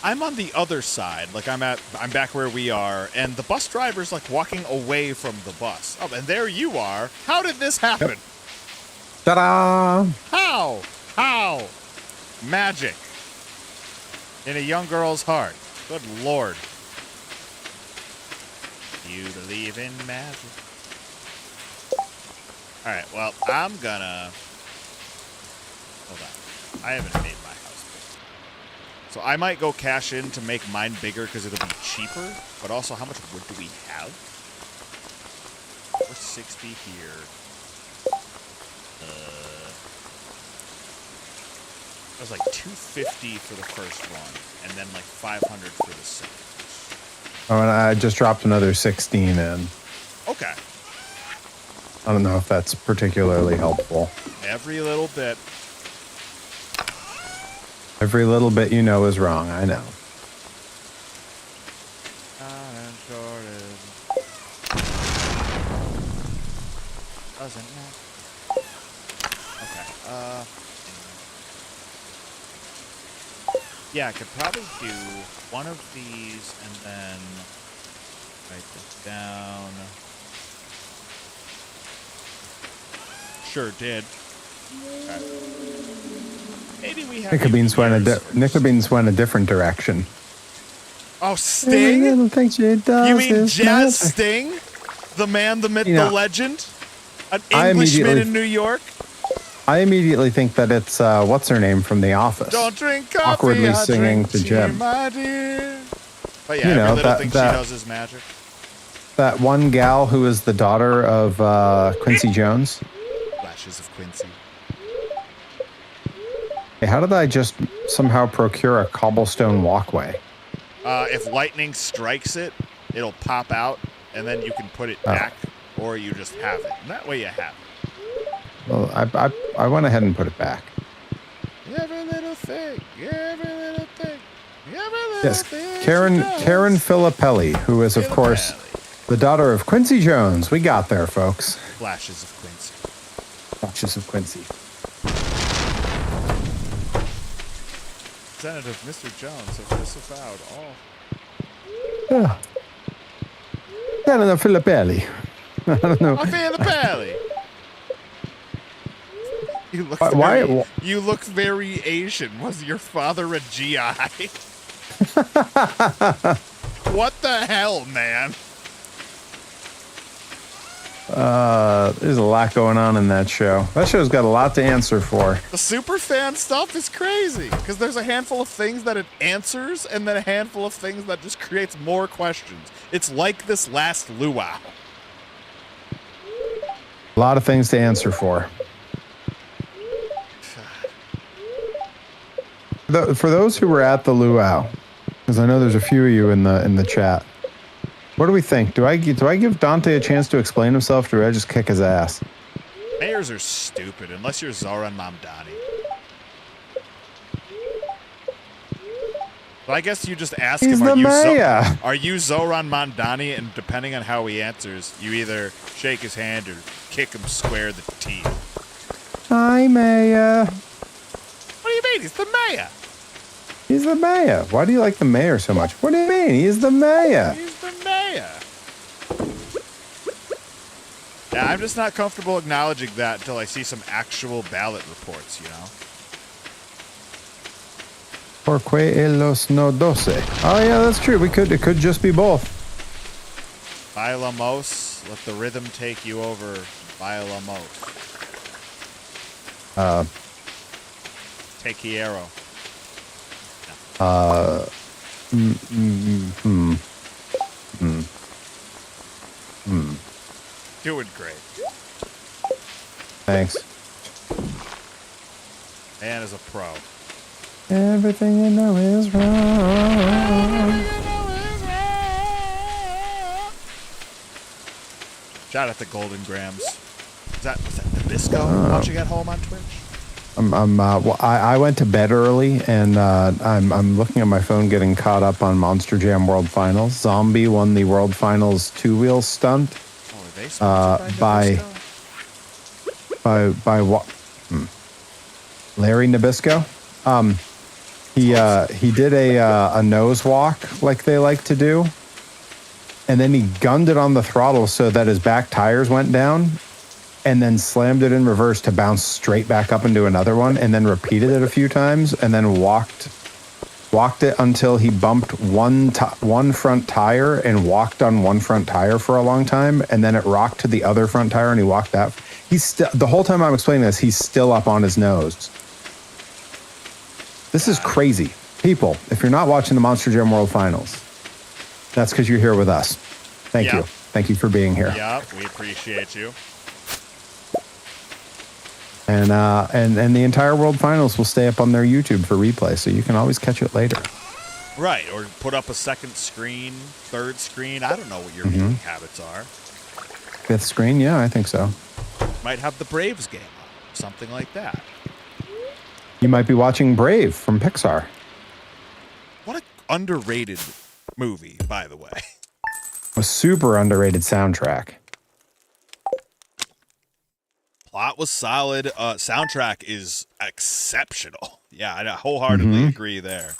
I'm on the other side, like I'm back where we are, and the bus driver's like walking away from the bus. Oh, and there you are. How did this happen? Yep. Ta-da! How? Magic. In a young girl's heart. Good Lord. You believe in magic. Alright, well, I'm gonna... Hold on. I haven't made my house big. So I might go cash in to make mine bigger because it'll be cheaper. But also, how much wood do we have? 460 here. It was like 250 for the first one, and then like 500 for the second. Oh, and I just dropped another 16 in. Okay. I don't know if that's particularly helpful. Every little bit. Every little bit you know is wrong, I know. Doesn't matter. Okay. Yeah, I could probably do one of these and then write this down. Sure did. Okay. Maybe we have. Nickabeans went a different direction. Oh, Sting? I don't think she does. You mean Jazz Sting? The man, the myth, the legend? An Englishman in New York? I immediately think that it's what's her name from The Office. Don't drink coffee, awkwardly singing drink to Jim. My dear. But yeah, you know, every little thing she does is magic. That one gal who is the daughter of Quincy Jones. Flashes of Quincy. Hey, how did I just somehow procure a cobblestone walkway? If lightning strikes it, it'll pop out, and then you can put it back, or you just have it. And that way you have it. Well, I went ahead and put it back. Every little thing, every little thing, every little thing. Yes, Karen Filippelli, who is, of course, the daughter of Quincy Jones. We got there, folks. Flashes of Quincy. Flashes of Quincy. Representative Mr. Jones has disavowed all. Yeah. Karen Filippelli. I don't know. Filippelli. You look very Asian. Was your father a GI? What the hell, man? There's a lot going on in that show. That show's got a lot to answer for. The superfan stuff is crazy because there's a handful of things that it answers and then a handful of things that just creates more questions. It's like this last luau. A lot of things to answer for. For those who were at the luau, because I know there's a few of you in the chat, what do we think? Do I give Dante a chance to explain himself, or do I just kick his ass? Mayors are stupid unless you're Zoran Mamdani. Well, I guess you just ask him, are you Zoran Mamdani? And depending on how he answers, you either shake his hand or kick him square the teeth. Hi, Mayor. What do you mean? He's the mayor. He's the mayor. Why do you like the mayor so much? What do you mean? He's the mayor. He's the mayor. Yeah, I'm just not comfortable acknowledging that until I see some actual ballot reports, you know? Porque ellos no doce. Oh yeah, that's true. It could just be both. Bailamos, let the rhythm take you over. Bailamos. Te quiero. Doing great. Thanks. Man is a pro. Everything you know is wrong. Shout out to Golden Grams. Was that Nabisco watching at home on Twitch? Well, I went to bed early, and I'm looking at my phone, getting caught up on Monster Jam World Finals. Zombie won the World Finals two-wheel stunt. Oh, are they sponsored by what? Larry Nabisco. He did a nose walk like they like to do, and then he gunned it on the throttle so that his back tires went down, and then slammed it in reverse to bounce straight back up into another one, and then repeated it a few times, and then walked it until he bumped one front tire and walked on one front tire for a long time, and then it rocked to the other front tire, and he walked that. He's still, the whole time I'm explaining this, he's still up on his nose. This is crazy. People, if you're not watching the Monster Jam World Finals, that's because you're here with us. Thank you. Thank you for being here. Yeah, we appreciate you. And the entire World Finals will stay up on their YouTube for replay, so you can always catch it later. Right, or put up a second screen, third screen. I don't know what your viewing habits are. Fifth screen, yeah, I think so. Might have the Braves game on, something like that. You might be watching Brave from Pixar. What an underrated movie, by the way. A super underrated soundtrack. Plot was solid. Soundtrack is exceptional. Yeah, I wholeheartedly agree there.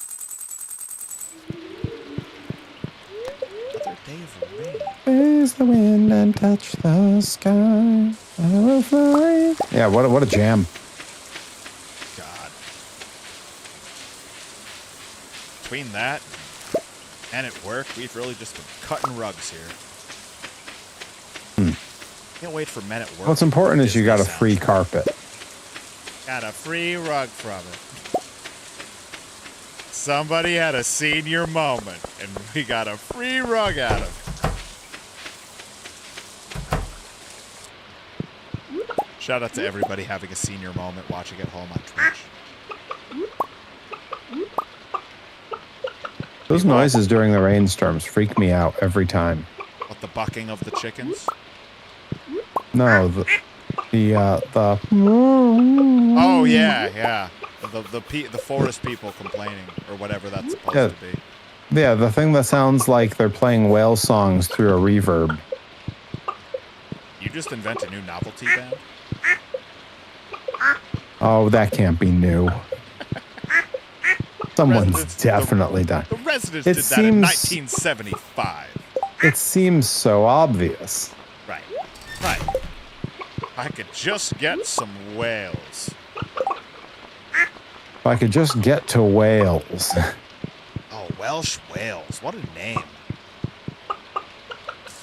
Another day of rain. Raise the wind and touch the sky. I will fly. Yeah, what a jam. God. Between that and at work, we've really just been cutting rugs here. Can't wait for men at work. What's important is you got a free carpet. Got a free rug from it. Somebody had a senior moment, and we got a free rug out of it. Shout out to everybody having a senior moment watching at home on Twitch. Those noises during the rainstorms freak me out every time. What, the bucking of the chickens? No, the Oh yeah. The forest people complaining or whatever that's supposed to be. Yeah, the thing that sounds like they're playing whale songs through a reverb. You just invent a new novelty band? Oh, that can't be new. Someone's definitely done. The Residents did that in 1975. It seems so obvious. Right. I could just get some whales. If I could just get to Wales. Oh, Welsh whales. What a name.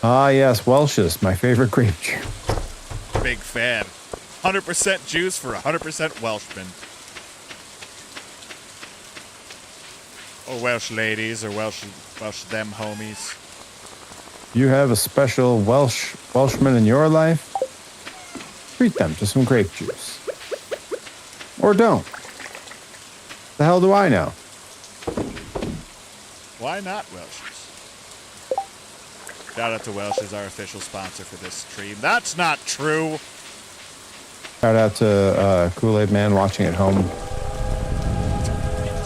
Ah, yes, Welsh's, my favorite grape juice. Big fan. 100% juice for 100% Welshman. Or Welsh ladies, or Welsh them homies. You have a special Welshman in your life? Treat them to some grape juice. Or don't. The hell do I know? Why not Welsh's? Shout out to Welsh's, our official sponsor for this stream. That's not true. Shout out to Kool-Aid Man watching at home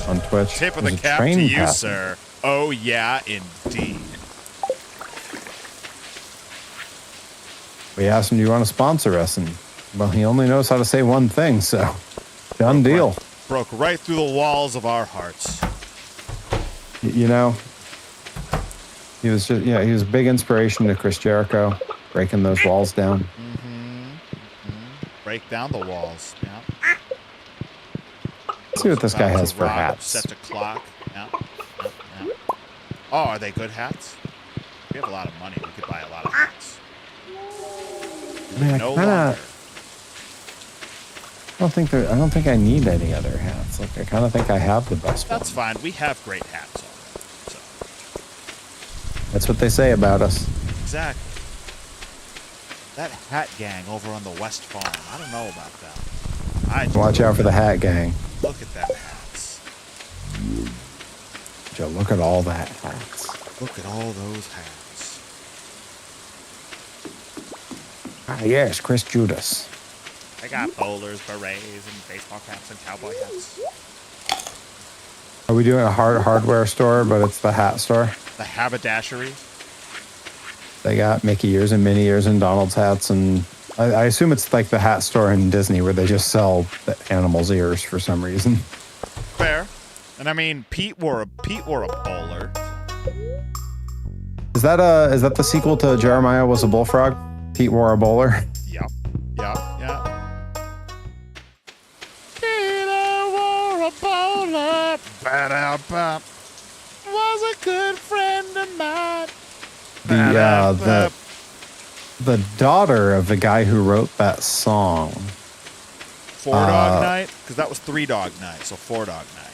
on Twitch. Tip of the cap to you, sir. Oh, yeah, indeed. We asked him, do you want to sponsor us? And, well, he only knows how to say one thing, so done deal. Broke right through the walls of our hearts. You know, he was just, he was a big inspiration to Chris Jericho, breaking those walls down. Mm-hmm. Break down the walls. Yeah. Let's see what this guy has for hats. Sets a clock. Yeah. Yeah. Oh, are they good hats? We have a lot of money. We could buy a lot of hats. I don't think I need any other hats. Like I kind of think I have the best one. That's fine. We have great hats already. So. That's what they say about us. Exactly. That hat gang over on the West Farm. I don't know about that. Watch out for the hat gang. Look at that hats. Joe, look at all that hats. Look at all those hats. Ah, yes, Chris Judas. I got bowlers, berets, and baseball caps and cowboy hats. Are we doing a hardware store, but it's the hat store? The haberdashery. They got Mickey ears and Minnie ears and Donald's hats, and I assume it's like the hat store in Disney where they just sell the animals' ears for some reason. Fair. And I mean, Pete wore a bowler. Is that the sequel to Jeremiah Was a Bullfrog? Pete wore a bowler. Yep. Peter wore a bowler. Ba-da-ba. Was a good friend of mine. The daughter of the guy who wrote that song. 4 Dog Night? Because that was 3 Dog Night, so 4 Dog Night.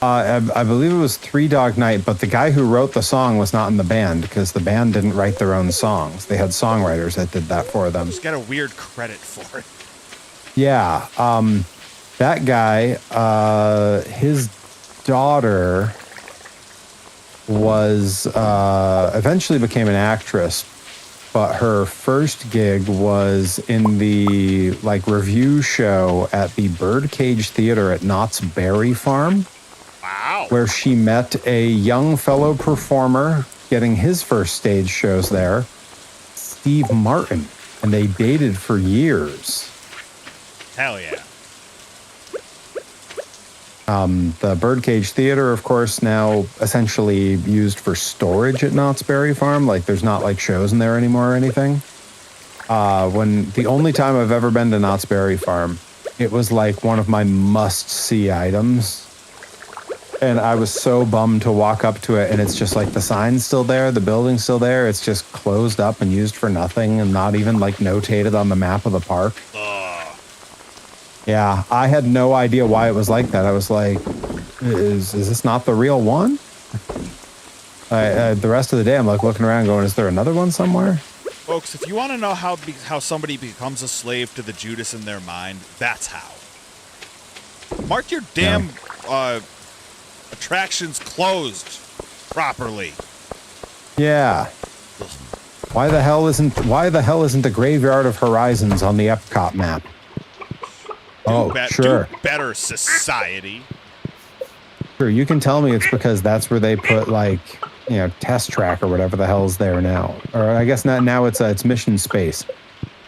I believe it was 3 Dog Night, but the guy who wrote the song was not in the band because the band didn't write their own songs. They had songwriters that did that for them. Just got a weird credit for it. Yeah. That guy, his daughter was eventually became an actress, but her first gig was in the review show at the Birdcage Theater at Knott's Berry Farm. Wow. Where she met a young fellow performer getting his first stage shows there, Steve Martin, and they dated for years. Hell yeah. The Birdcage Theater, of course, now essentially used for storage at Knott's Berry Farm. Like, there's not shows in there anymore or anything. When the only time I've ever been to Knott's Berry Farm, it was one of my must-see items. And I was so bummed to walk up to it, and it's just the sign's still there, the building's still there. It's just closed up and used for nothing, and not even notated on the map of the park. Yeah, I had no idea why it was like that. I was like, is this not the real one? The rest of the day, I'm looking around going, is there another one somewhere? Folks, if you want to know how somebody becomes a slave to the Judas in their mind, that's how. Mark your damn attractions closed properly. Yeah. Why the hell isn't the Graveyard of Horizons on the Epcot map? Sure. Do better, society. Sure, you can tell me it's because that's where they put Test Track or whatever the hell is there now. Or I guess now it's Mission Space.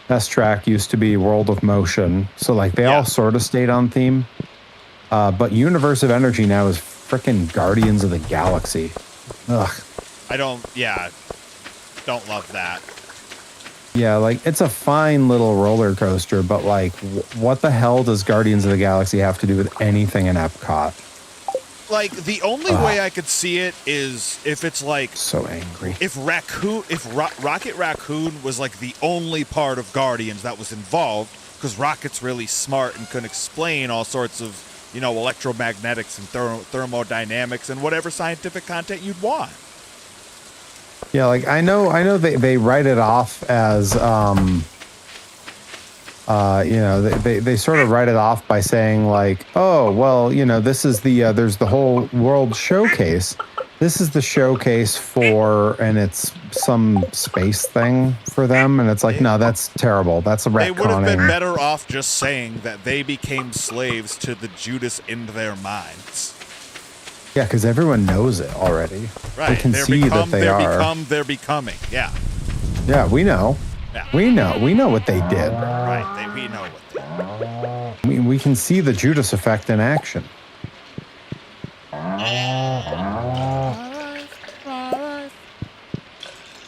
Test Track used to be World of Motion, so they all sort of stayed on theme. But Universe of Energy now is frickin' Guardians of the Galaxy. Ugh. Don't love that. Yeah, it's a fine little roller coaster, but what the hell does Guardians of the Galaxy have to do with anything in Epcot? The only way I could see it is if it's so angry. If Rocket Raccoon was the only part of Guardians that was involved, because Rocket's really smart and can explain all sorts of, electromagnetics and thermodynamics and whatever scientific content you'd want. Yeah, I know they write it off as they sort of write it off by saying oh, well, this is there's the whole world showcase. This is the showcase for, and it's some space thing for them, and it's no, that's terrible. That's a retconning. They would have been better off just saying that they became slaves to the Judas in their minds. Yeah, because everyone knows it already. Right. They can see that they are. They're becoming. Yeah. Yeah, we know. Yeah. We know what they did. Right. We know what they did. We can see the Judas effect in action.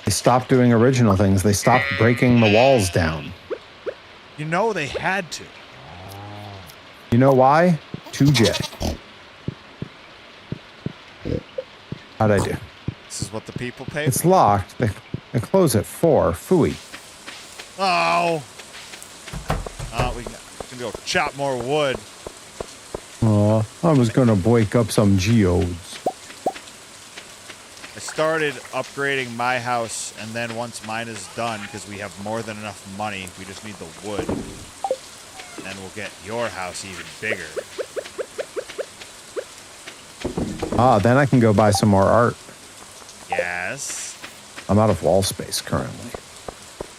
They stopped doing original things. They stopped breaking the walls down. You know they had to. You know why? 2J. How'd I do? This is what the people pay It's for. locked. They close at 4. Phooey. Oh. We can go chop more wood. I was gonna wake up some geodes. I started upgrading my house, and then once mine is done, because we have more than enough money, we just need the wood. And then we'll get your house even bigger. Then I can go buy some more art. Yes. I'm out of wall space currently.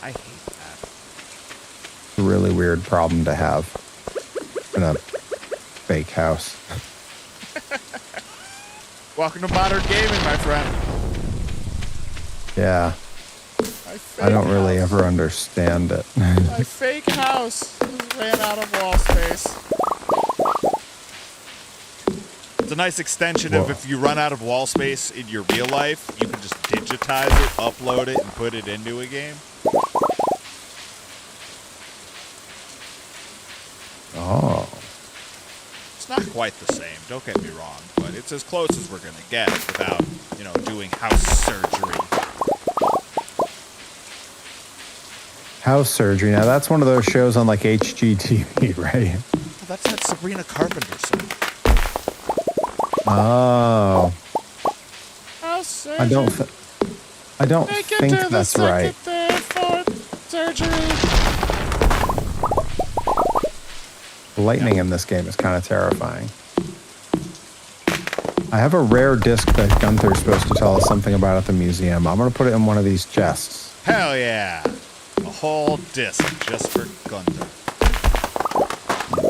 I hate that. It's a really weird problem to have in a fake house. Welcome to modern gaming, my friend. Yeah. I don't really ever understand it. My fake house ran out of wall space. It's a nice extension of if you run out of wall space in your real life, you can just digitize it, upload it, and put it into a game. Oh. It's not quite the same, don't get me wrong, but it's as close as we're going to get without, doing house surgery. House surgery. Now that's one of those shows on like HGTV, right? Well, that's that Sabrina Carpenter song. Oh. House surgery. I don't think that's right. Surgery. The lightning in this game is kind of terrifying. I have a rare disc that Gunther's supposed to tell us something about at the museum. I'm going to put it in one of these chests. Hell yeah. A whole disc just for Gunther.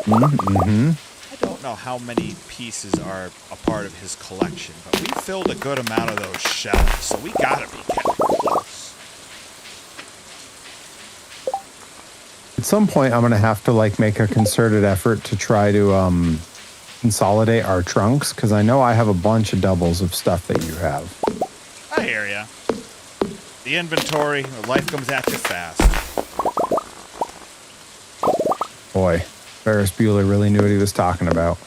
Mm-hmm. I don't know how many pieces are a part of his collection, but we filled a good amount of those shelves, so we gotta be getting close. At some point, I'm going to have to make a concerted effort to try to consolidate our trunks, because I know I have a bunch of doubles of stuff that you have. I hear ya. The inventory, life comes at you fast. Boy, Ferris Bueller really knew what he was talking about.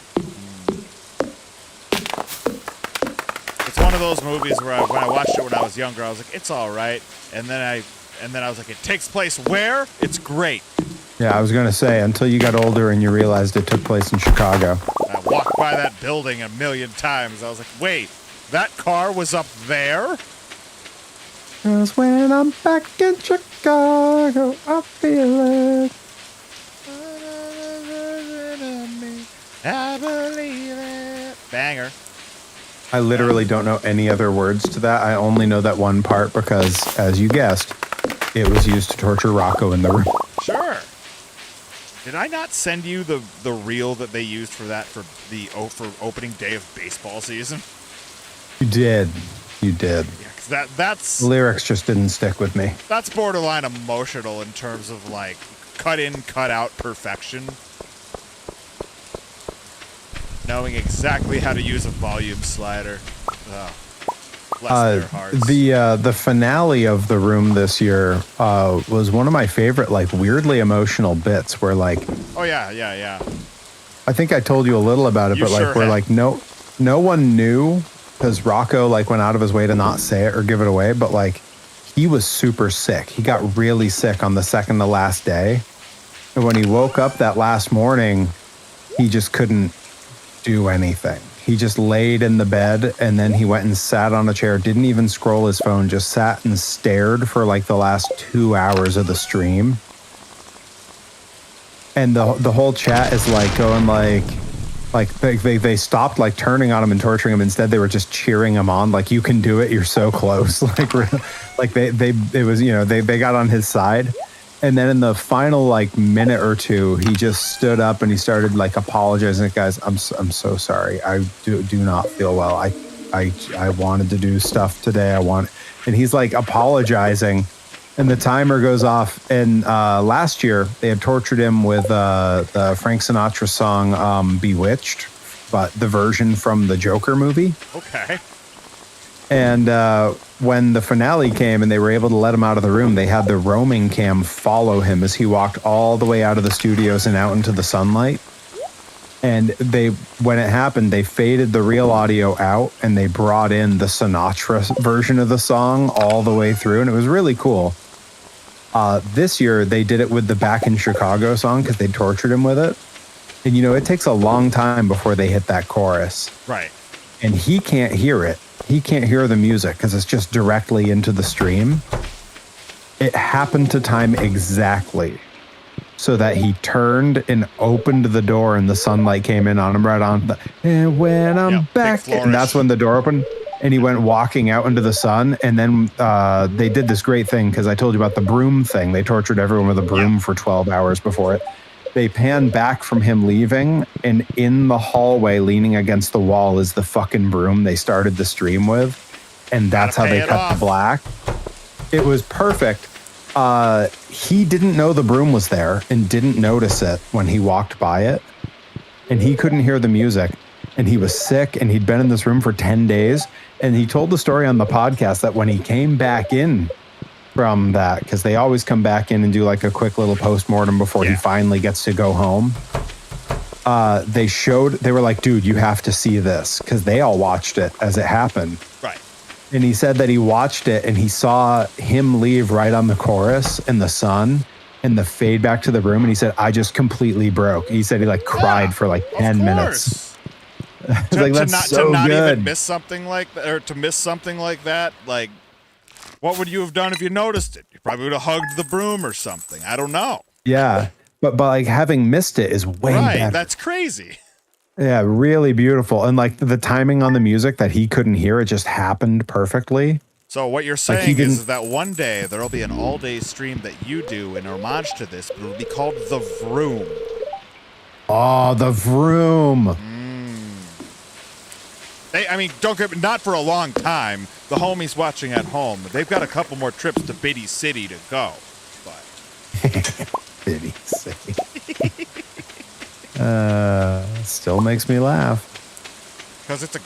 It's one of those movies where when I watched it when I was younger, I was like, it's all right. And then I was like, it takes place where? It's great. Yeah, I was going to say, until you got older and you realized it took place in Chicago. I walked by that building a million times. I was like, wait, that car was up there? 'Cause when I'm back in Chicago, I feel it. I believe it. Banger. I literally don't know any other words to that. I only know that one part because, as you guessed, it was used to torture Rocco in the room. Sure. Did I not send you the reel that they used for that for opening day of baseball season? You did. You did. Yeah, 'cause that's The lyrics just didn't stick with me. that's borderline emotional in terms of cut in, cut out perfection. Knowing exactly how to use a volume slider. Oh, bless their hearts. The finale of The Room this year was one of my favorite, weirdly emotional bits where, Oh, yeah. I think I told you a little about it, You but sure where have. no one knew because Rocco went out of his way to not say it or give it away, but he was super sick. He got really sick on the second to last day. And when he woke up that last morning, he just couldn't do anything. He just laid in the bed and then he went and sat on a chair, didn't even scroll his phone, just sat and stared for the last 2 hours of the stream. And the whole chat is going they stopped turning on him and torturing him. Instead, they were just cheering him on. You can do it. You're so close. They got on his side. And then in the final minute or two, he just stood up and he started apologizing. Guys, I'm so sorry. I do not feel well. I wanted to do stuff today. And he's apologizing. And the timer goes off. And last year they had tortured him with the Frank Sinatra song "Bewitched," but the version from the Joker movie. Okay. And when the finale came and they were able to let him out of the room, they had the roaming cam follow him as he walked all the way out of the studios and out into the sunlight. And when it happened, they faded the real audio out and they brought in the Sinatra version of the song all the way through. And it was really cool. This year, they did it with the Back in Chicago song because they tortured him with it. And, it takes a long time before they hit that chorus. Right. And he can't hear it. He can't hear the music because it's just directly into the stream. It happened to time exactly so that he turned and opened the door and the sunlight came in on him right on. And when I'm back, and that's when the door opened. And he went walking out into the sun. And then they did this great thing because I told you about the broom thing. They tortured everyone with a broom for 12 hours before it. They pan back from him leaving, and in the hallway, leaning against the wall, is the fucking broom they started the stream with. And that's how they cut the black. It was perfect. He didn't know the broom was there and didn't notice it when he walked by it. And he couldn't hear the music. And he was sick, and he'd been in this room for 10 days. And he told the story on the podcast that when he came back in from that, because they always come back in and do like a quick little postmortem before he finally gets to go home. They were like, dude, you have to see this, because they all watched it as it happened. Right. And he said that he watched it and he saw him leave right on the chorus in the sun and the fade back to the room. And he said, I just completely broke. He said he cried for 10 minutes. to not even miss something like that, or to miss something like that, what would you have done if you noticed it? You probably would have hugged the broom or something. I don't know. Yeah. But having missed it is way better. That's crazy. Yeah, really beautiful. And the timing on the music that he couldn't hear, it just happened perfectly. So what you're saying is that one day there'll be an all-day stream that you do in homage to this, but it'll be called The Vroom. Oh, The Vroom. Don't get me, not for a long time. The homies watching at home, they've got a couple more trips to Biddy City to go. But Biddy City. Still makes me laugh. Because it's the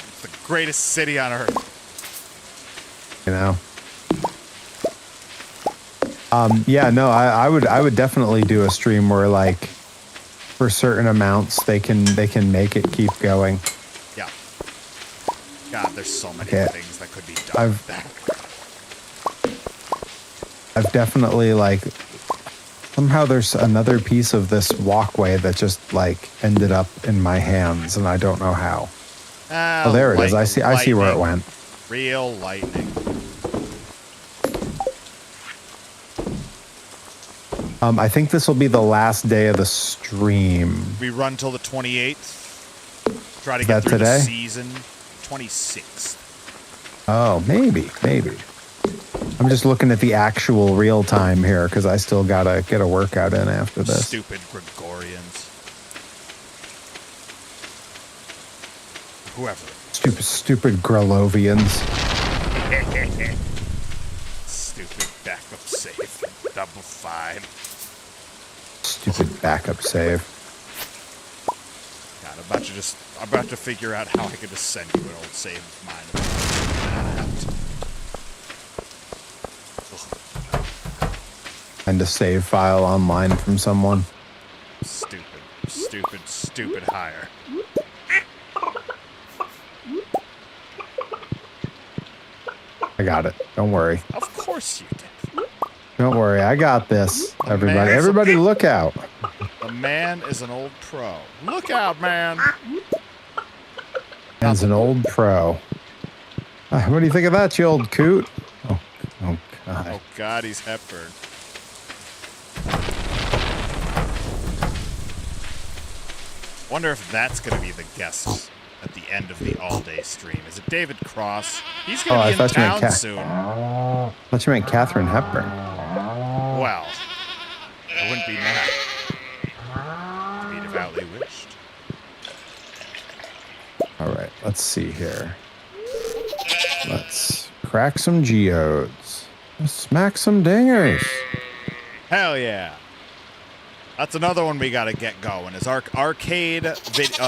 greatest city on earth. I would definitely do a stream where for certain amounts they can make it keep going. Yeah. God, there's so many things that could be done with that. I've definitely somehow there's another piece of this walkway that just ended up in my hands and I don't know how. Oh, there it is. I see where it went. Real lightning. I think this will be the last day of the stream. We run till the 28th. Try to get through the season. 26th. Oh, maybe. I'm just looking at the actual real time here because I still gotta get a workout in after this. Stupid Gregorians. Whoever. Stupid Grolovians. Stupid backup save. Double 5. Stupid backup save. God, I'm about to figure out how I can just send you an old save of mine. And a save file online from someone. Stupid hire. I got it. Don't worry. Of course you did. Don't worry. I got this. Everybody look out. The man is an old pro. Look out, man. As an old pro. What do you think of that, you old coot? Oh, God. Oh, God, he's Hepburn. Wonder if that's going to be the guest at the end of the all-day stream. Is it David Cross? He's going to be in town soon. I thought you meant Katharine Hepburn. Well, I wouldn't be mad. To be devoutly wished. All right, let's see here. Let's crack some geodes. Let's smack some dingers. Hell yeah. That's another one we gotta get going. Is arcade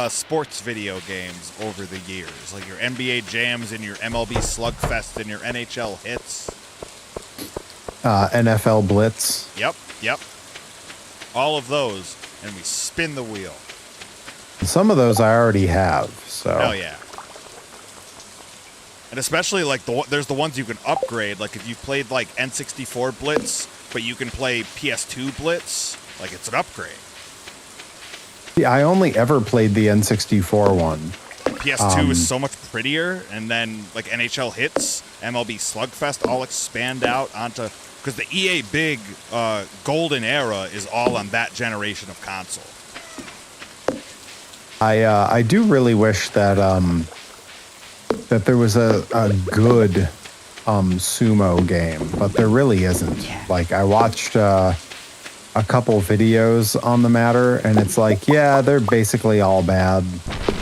sports video games over the years, like your NBA Jams and your MLB Slugfest and your NHL Hits. NFL Blitz. Yep. All of those, and we spin the wheel. Some of those I already have. So. Hell yeah. And especially like there's the ones you can upgrade. Like if you played like N64 Blitz, but you can play PS2 Blitz. Like, it's an upgrade. Yeah, I only ever played the N64 one. PS2 is so much prettier, and then, like, NHL Hits, MLB Slugfest all expand out onto... Because the EA Big golden era is all on that generation of console. I do really wish that that there was a good sumo game, but there really isn't. Yeah. Like, I watched... a couple videos on the matter, and it's like, yeah, they're basically all bad.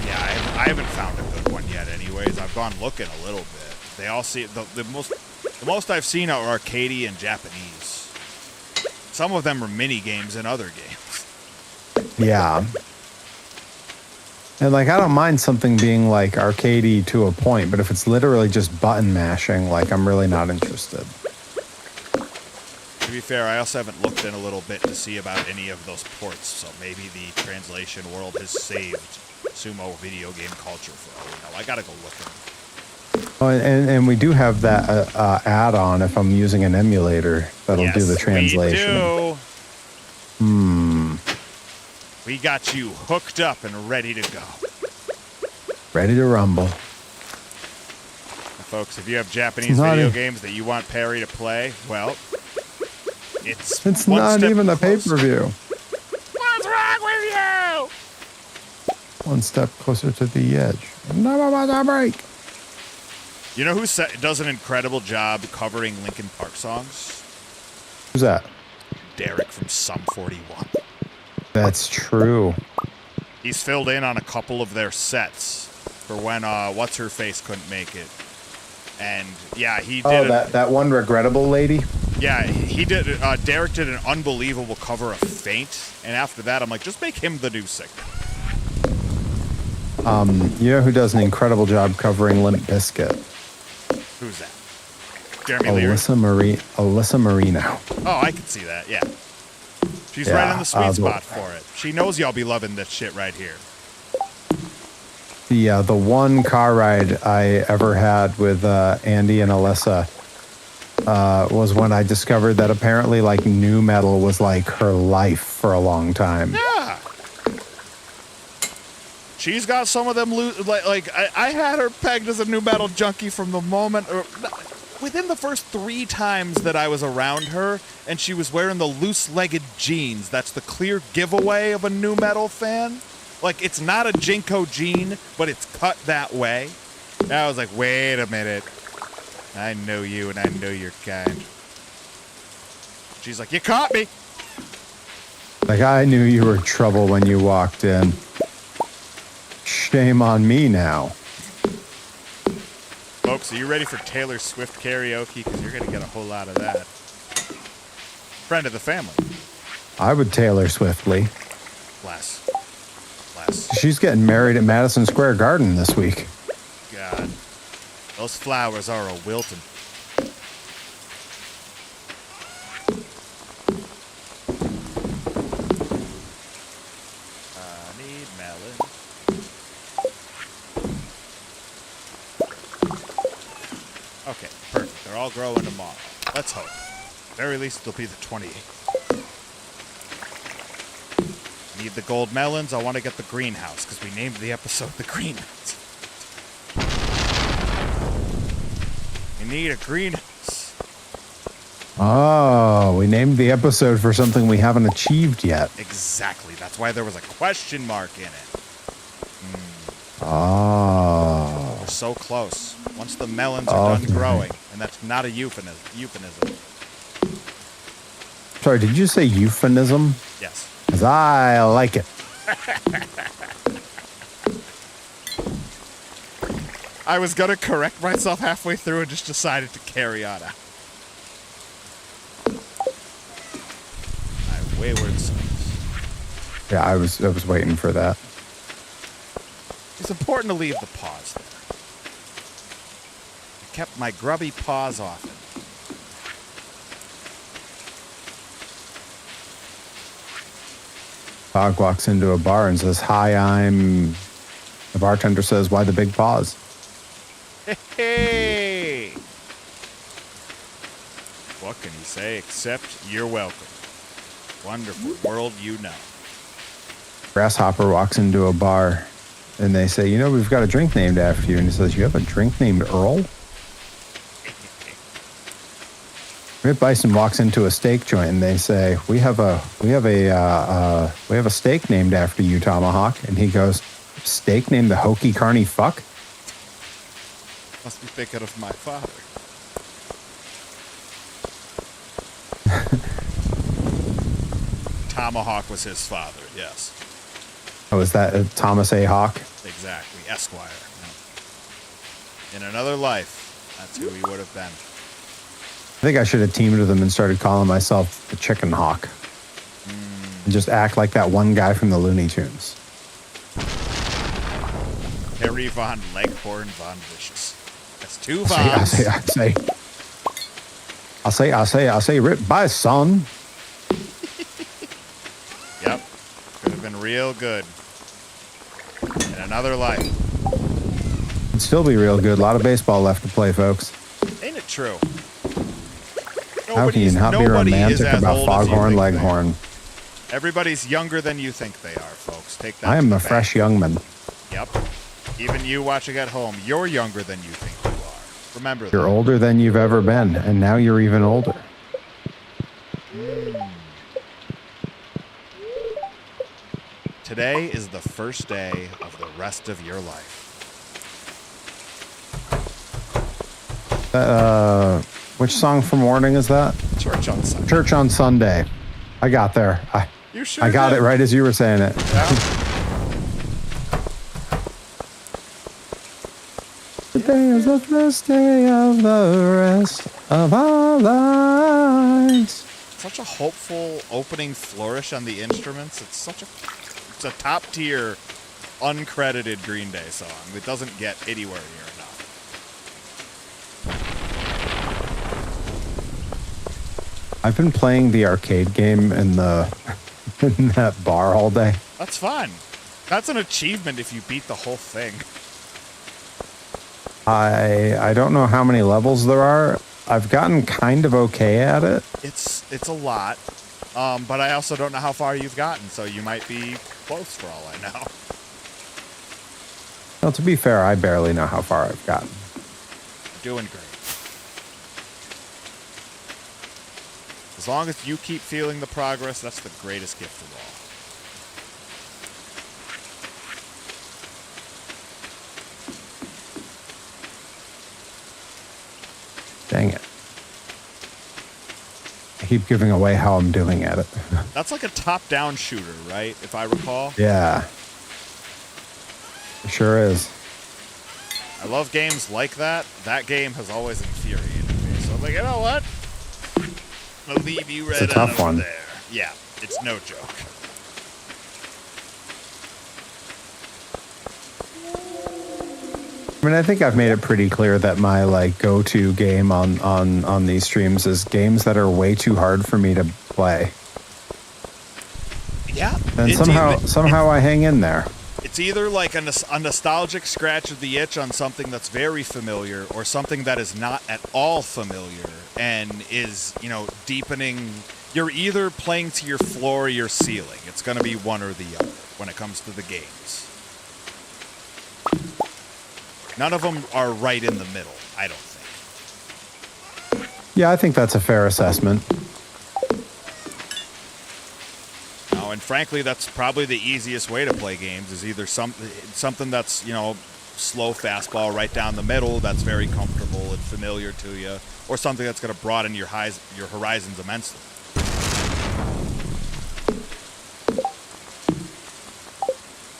Yeah, I haven't found a good one yet anyways. I've gone looking a little bit. They all see the most I've seen are arcadey and Japanese. Some of them are mini games in other games. Yeah. And like, I don't mind something being like arcadey to a point, but if it's literally just button mashing, like, I'm really not interested. To be fair, I also haven't looked in a little bit to see about any of those ports, so maybe the translation world has saved sumo video game culture for all we know. I gotta go looking. Oh, and we do have that add-on if I'm using an emulator that'll do the translation. We do. We got you hooked up and ready to go. Ready to rumble. Now, folks, if you have Japanese video games that you want Perry to play, well... It's not even a pay-per-view. What's wrong with you? One step closer to the edge. Never about to break. You know who does an incredible job covering Linkin Park songs? Who's that? Derek from Sum 41. That's true. He's filled in on a couple of their sets for when What's-Her-Face couldn't make it. And, yeah, he did... that one regrettable lady? Yeah, he did. Derek did an unbelievable cover of Faint, and after that, I'm like, just make him the new singer. You know who does an incredible job covering Limp Bizkit? Who's that? Jeremy Leary? Alyssa Marino. Oh, I can see that, yeah. She's right in the sweet spot for it. She knows y'all be loving this shit right here. The one car ride I ever had with Andy and Alyssa was when I discovered that apparently like nu metal was like her life for a long time. Yeah. She's got some of them I had her pegged as a nu metal junkie from the moment within the first 3 times that I was around her, and she was wearing the loose-legged jeans. That's the clear giveaway of a nu metal fan. Like, it's not a Jinko jean, but it's cut that way. And I was like, wait a minute. I know you, and I know your kind. She's like, you caught me. Like, I knew you were trouble when you walked in. Shame on me now. Folks, are you ready for Taylor Swift karaoke? Because you're going to get a whole lot of that. Friend of the family. I would Taylor Swiftly. Bless. She's getting married at Madison Square Garden this week. God. Those flowers are a wilting. I need melon. Okay, perfect. They're all growing tomorrow. Let's hope. At the very least, it'll be the 28th. Need the gold melons. I want to get the greenhouse because we named the episode The Greenhouse. We need a greenhouse. Oh, we named the episode for something we haven't achieved yet. Exactly. That's why there was a question mark in it. Oh. We're so close. Once the melons are done growing, and that's not a euphemism. Sorry, did you say euphemism? Yes. Because I like it. I was going to correct myself halfway through and just decided to carry on out. My wayward sons. Yeah, I was waiting for that. It's important to leave the paws there. I kept my grubby paws off it. Dog walks into a bar and says, "Hi, I'm..." The bartender says, "Why the big paws?" Hey! What can he say except you're welcome? Wonderful world you know. Grasshopper walks into a bar and they say, "You know, we've got a drink named after you." And he says, "You have a drink named Earl?" Rip Bison walks into a steak joint and they say, we have a steak named after you, Tomahawk." And he goes, "Steak named the Hokey Carney Fuck?" Must be thinking of my father. Tomahawk was his father, yes. Oh, is that Thomas A. Hawk? Exactly, Esquire. In another life, that's who he would have been. I think I should have teamed with him and started calling myself the Chicken Hawk. And just act like that one guy from the Looney Tunes. Harry Von Leghorn Von Vicious. That's two Vons. I say, Rip Bison. Yep. Could have been real good. In another life. It'd still be real good. A lot of baseball left to play, folks. Ain't it true? How can you not be romantic about Foghorn Leghorn? Everybody's younger than you think they are, folks. Take that. I am a fresh young man. Yep. Even you watching at home, you're younger than you think you are. Remember that. You're older than you've ever been, and now you're even older. Today is the first day of the rest of your life. Which song from Warning is that? Church on Sunday. Church on Sunday. I got there. You sure I got did. it right as you were saying it. Yeah. Today is the first day of the rest of our lives. Such a hopeful opening flourish on the instruments. It's a top tier, uncredited Green Day song. It doesn't get anywhere near enough. I've been playing the arcade game in that bar all day. That's fun. That's an achievement if you beat the whole thing. I don't know how many levels there are. I've gotten kind of okay at it. It's a lot, but I also don't know how far you've gotten, so you might be close for all I know. Well, to be fair, I barely know how far I've gotten. Doing great. As long as you keep feeling the progress, that's the greatest gift of all. Dang it. I keep giving away how I'm doing at it. That's like a top-down shooter, right? If I recall. Yeah. It sure is. I love games like that. That game has always infuriated me. So I'm like, you know what? I'll leave you right It's a tough over one. there. Yeah, it's no joke. I mean, I think I've made it pretty clear that my go-to game on these streams is games that are way too hard for me to play. Yeah. And somehow I hang in there. It's either like a nostalgic scratch of the itch on something that's very familiar or something that is not at all familiar and is, deepening. You're either playing to your floor or your ceiling. It's going to be one or the other when it comes to the games. None of them are right in the middle, I don't think. Yeah, I think that's a fair assessment. No, and frankly, that's probably the easiest way to play games is either something that's, slow fastball right down the middle that's very comfortable and familiar to you, or something that's going to broaden your horizons immensely.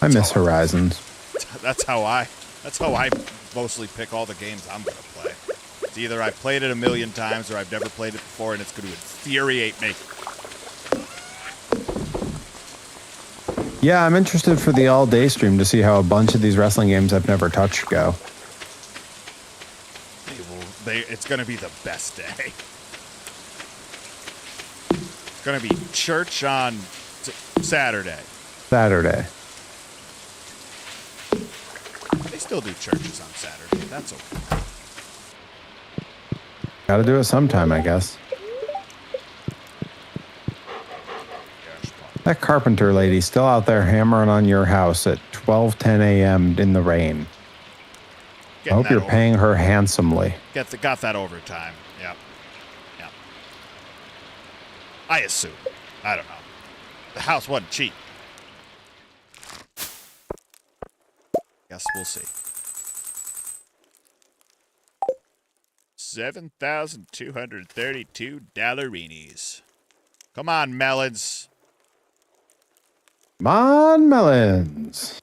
I miss Horizons. That's how I mostly pick all the games I'm going to play. It's either I've played it a million times or I've never played it before and it's going to infuriate me. Yeah, I'm interested for the all-day stream to see how a bunch of these wrestling games I've never touched go. It's going to be the best day. It's going to be church on Saturday. Saturday. They still do churches on Saturday. That's okay. Gotta do it sometime, I guess. That carpenter lady's still out there hammering on your house at 12:10 a.m. in the rain. I hope you're paying her handsomely. Got that overtime. Yep. I assume. I don't know. The house wasn't cheap. Guess we'll see. $7,232. Come on, melons. Come on, melons.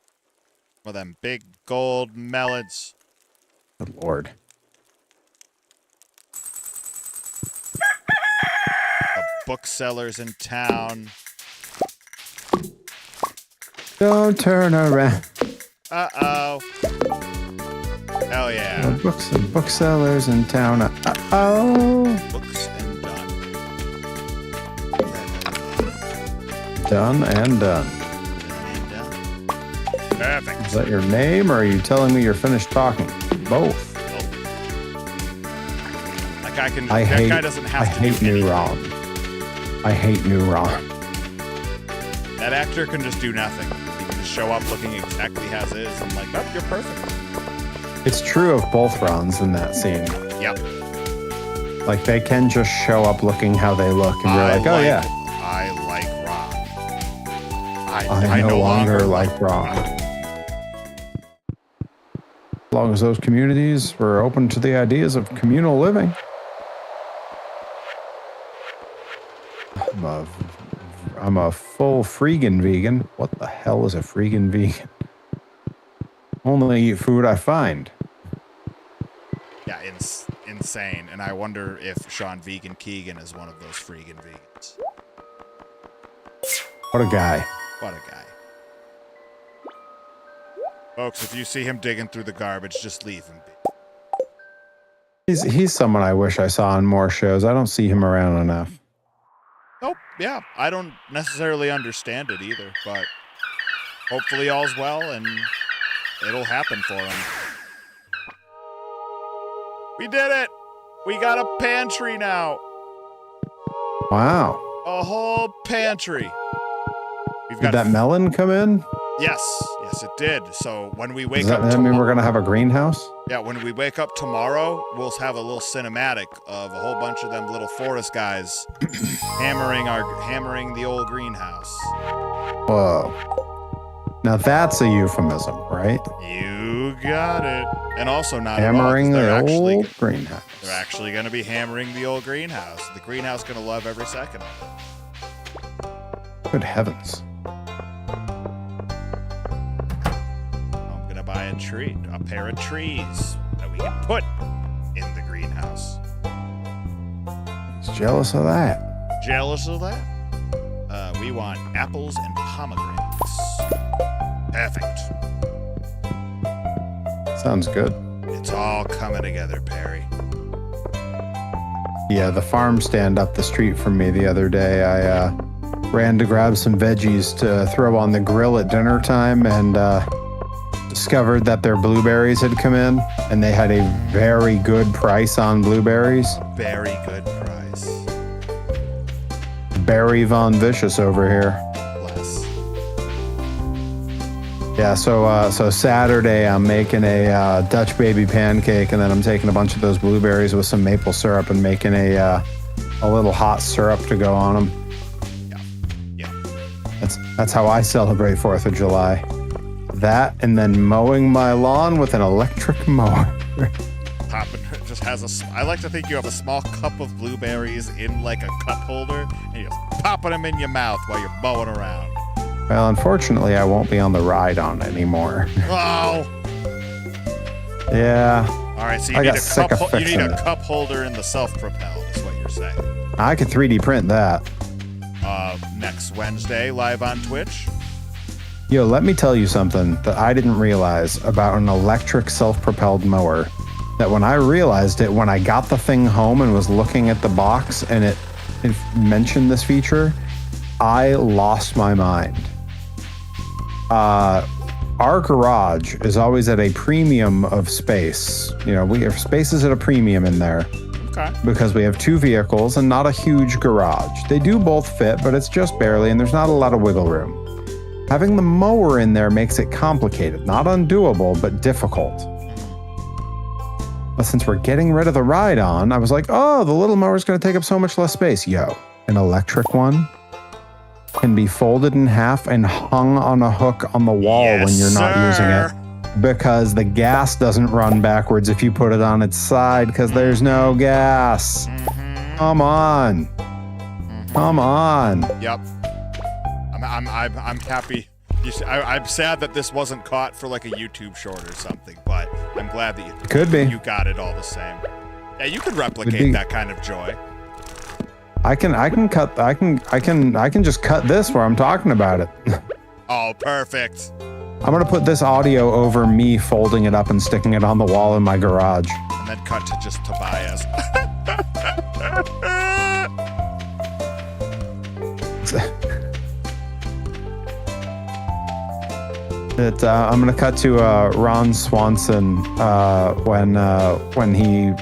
Well, them big gold melons. Good Lord. The booksellers in town. Don't turn around. Uh-oh. Hell yeah. Books and booksellers in town. Uh-oh. Books and done. Done and done. Perfect. Is that your name, or are you telling me you're finished talking? Both. That guy doesn't have to do anything. I hate New Ron. That actor can just do nothing. He can just show up looking exactly as is. I'm like, oh, you're perfect. It's true of both Rons in that scene. Yep. Like, they can just show up looking how they look, and you're like, oh, yeah. I like Ron. I no longer like Ron. As long as those communities were open to the ideas of communal living. I'm a full freegan vegan. What the hell is a freegan vegan? Only eat food I find. Yeah, insane. And I wonder if Sean Vegan Keegan is one of those freegan vegans. What a guy. What a guy. Folks, if you see him digging through the garbage, just leave him be. He's someone I wish I saw on more shows. I don't see him around enough. Nope. Yeah, I don't necessarily understand it either, but hopefully all's well and it'll happen for him. We did it! We got a pantry now. Wow. A whole pantry. Did that melon come in? Yes, it did. So when we wake up tomorrow... Does that mean we're going to have a greenhouse? Yeah, when we wake up tomorrow, we'll have a little cinematic of a whole bunch of them little forest guys hammering the old greenhouse. Whoa. Now that's a euphemism, right? You got it. And also not hammering the old greenhouse. They're actually going to be hammering the old greenhouse. The greenhouse going to love every second of it. Good heavens. I'm going to buy a pair of trees that we can put in the greenhouse. He's jealous of that. Jealous of that? We want apples and pomegranates. Perfect. Sounds good. It's all coming together, Perry. Yeah, the farm stand up the street from me the other day, I ran to grab some veggies to throw on the grill at dinner time and discovered that their blueberries had come in and they had a very good price on blueberries. Very good price. Barry Von Vicious over here. Bless. Yeah, so Saturday I'm making a Dutch baby pancake, and then I'm taking a bunch of those blueberries with some maple syrup and making a little hot syrup to go on them. Yeah. That's how I celebrate 4th of July. That and then mowing my lawn with an electric mower. I like to think you have a small cup of blueberries in like a cup holder, and you're just popping them in your mouth while you're mowing around. Well, unfortunately, I won't be on the ride on anymore. Oh. Yeah. All right, so you need a cup holder in the self-propelled, is what you're saying. I could 3D print that. Next Wednesday, live on Twitch. Yo, let me tell you something that I didn't realize about an electric self-propelled mower. That when I realized it, when I got the thing home and was looking at the box and it mentioned this feature, I lost my mind. Our garage is always at a premium of space. You know, we have spaces at a premium in there. Okay. Because we have 2 vehicles and not a huge garage. They do both fit, but it's just barely, and there's not a lot of wiggle room. Having the mower in there makes it complicated. Not undoable, but difficult. But since we're getting rid of the ride-on, I was like, oh, the little mower's going to take up so much less space. Yo, an electric one can be folded in half and hung on a hook on the wall when you're not using it. Because the gas doesn't run backwards if you put it on its side, because there's no gas. Come on. Come on. Yep. I'm happy. I'm sad that this wasn't caught for like a YouTube short or something, but I'm glad that you got it all the same. Yeah, you could replicate that kind of joy. I can just cut this where I'm talking about it. Oh, perfect. I'm gonna put this audio over me folding it up and sticking it on the wall in my garage. And then cut to just Tobias. I'm gonna cut to Ron Swanson when he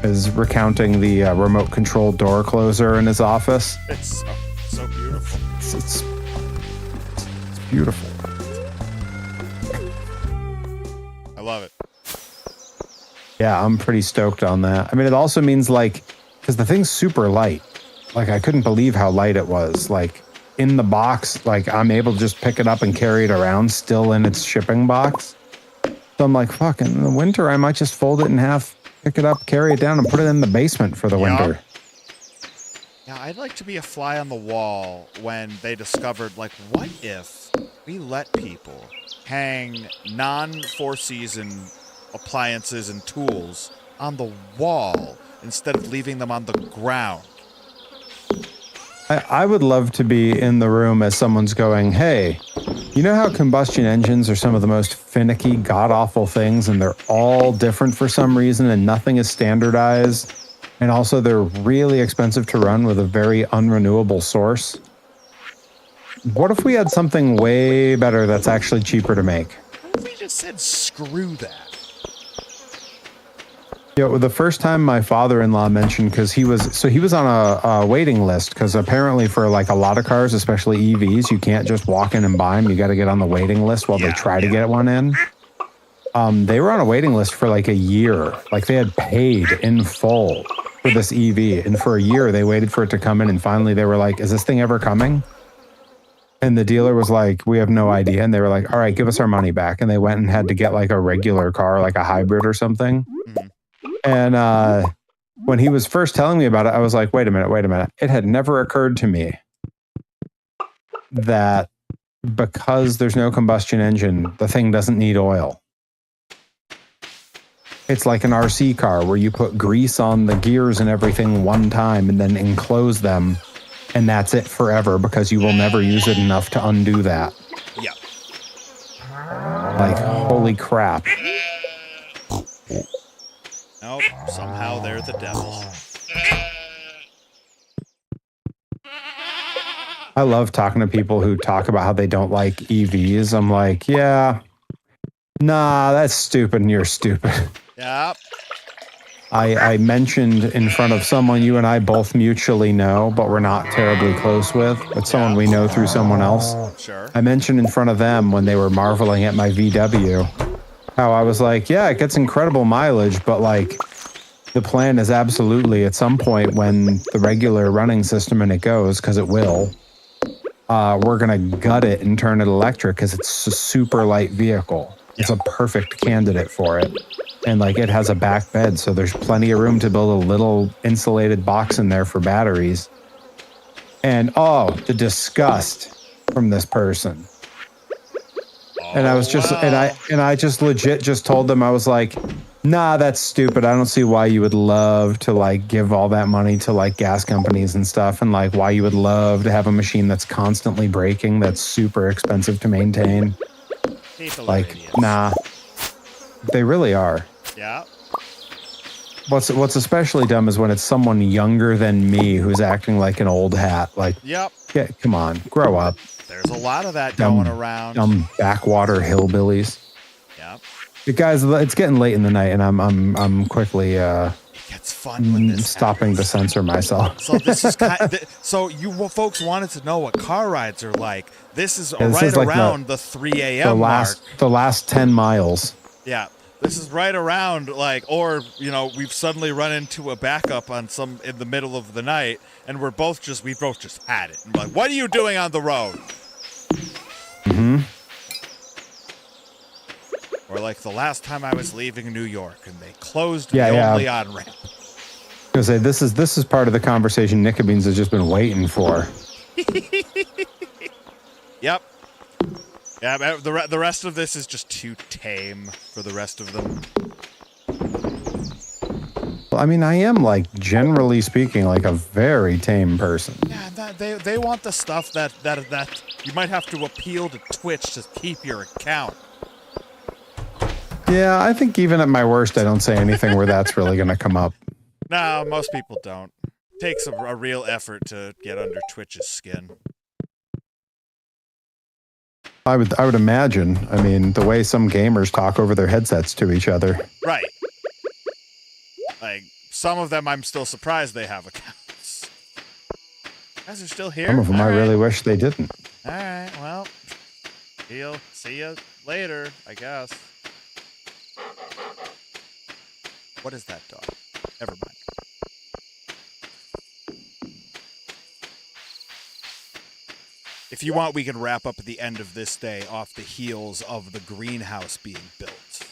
is recounting the remote control door closer in his office. It's so beautiful. It's beautiful. I love it. Yeah, I'm pretty stoked on that. I mean, it also means like, because the thing's super light. Like, I couldn't believe how light it was. Like, in the box, like, I'm able to just pick it up and carry it around still in its shipping box. So I'm like, fuck, in the winter, I might just fold it in half, pick it up, carry it down, and put it in the basement for the winter. Yeah, I'd like to be a fly on the wall when they discovered, like, what if we let people hang non-4-season appliances and tools on the wall instead of leaving them on the ground? I would love to be in the room as someone's going, hey, you know how combustion engines are some of the most finicky, god-awful things, and they're all different for some reason, and nothing is standardized, and also they're really expensive to run with a very unrenewable source? What if we had something way better that's actually cheaper to make? What if we just said, screw that? Yeah, the first time my father-in-law mentioned, because he was on a waiting list, because apparently for like a lot of cars, especially EVs, you can't just walk in and buy them. You got to get on the waiting list while they try to get one in. They were on a waiting list for like a year. Like they had paid in full for this EV, and for a year they waited for it to come in, and finally they were like, is this thing ever coming? And the dealer was like, we have no idea. And they were like, all right, give us our money back. And they went and had to get like a regular car, like a hybrid or something. Mm-hmm. And when he was first telling me about it, I was like, wait a minute. It had never occurred to me that because there's no combustion engine, the thing doesn't need oil. It's like an RC car where you put grease on the gears and everything one time and then enclose them, and that's it forever because you will never use it enough to undo that. Yeah. Like, holy crap. Nope, somehow they're the devil. I love talking to people who talk about how they don't like EVs. I'm like, yeah, nah, that's stupid and you're stupid. Yep. I mentioned in front of someone you and I both mutually know, but we're not terribly close with. It's someone we know through someone else. Sure. I mentioned in front of them when they were marveling at my VW, how I was like, yeah, it gets incredible mileage, but like the plan is absolutely at some point when the regular running system and it goes, because it will, we're going to gut it and turn it electric because it's a super light vehicle. It's a perfect candidate for it. And like it has a back bed, so there's plenty of room to build a little insulated box in there for batteries. And the disgust from this person. And I was just, and I just legit just told them, I was like, Nah, that's stupid. I don't see why you would love to like give all that money to like gas companies and stuff, and like why you would love to have a machine that's constantly breaking, that's super expensive to maintain. People are Like, idiots. nah, they really are. Yeah. What's especially dumb is when it's someone younger than me who's acting like an old hat. Like, Yep. yeah, come on, grow up. There's a lot of that Dumb, going around. dumb backwater hillbillies. Yep. Guys, it's getting late in the night, and I'm quickly It gets fun when this stopping happens. to censor myself. So this is so you folks wanted to know what car rides are like. This is Yeah, right like around the 3 a.m. mark. The last 10 miles. Yeah. This is right around like, or we've suddenly run into a backup on some in the middle of the night, and we both just had it. And like, what are you doing on the road? Mm-hmm. Or like the last time I was leaving New York and they closed the only on ramp. I was gonna say this is part of the conversation Nickabeans has just been waiting for. Yep. Yeah, the rest of this is just too tame for the rest of them. Well, I mean, I am like generally speaking like a very tame person. Yeah, they want the stuff that you might have to appeal to Twitch to keep your account. Yeah, I think even at my worst, I don't say anything where that's really going to come up. No, most people don't. It takes a real effort to get under Twitch's skin. I would imagine. I mean, the way some gamers talk over their headsets to each other. Right. Like, some of them I'm still surprised they have accounts. You guys are still here? Some of them All I right. really wish they didn't. All right, well, see you later, I guess. What is that dog? Never mind. If you want, we can wrap up at the end of this day off the heels of the greenhouse being built.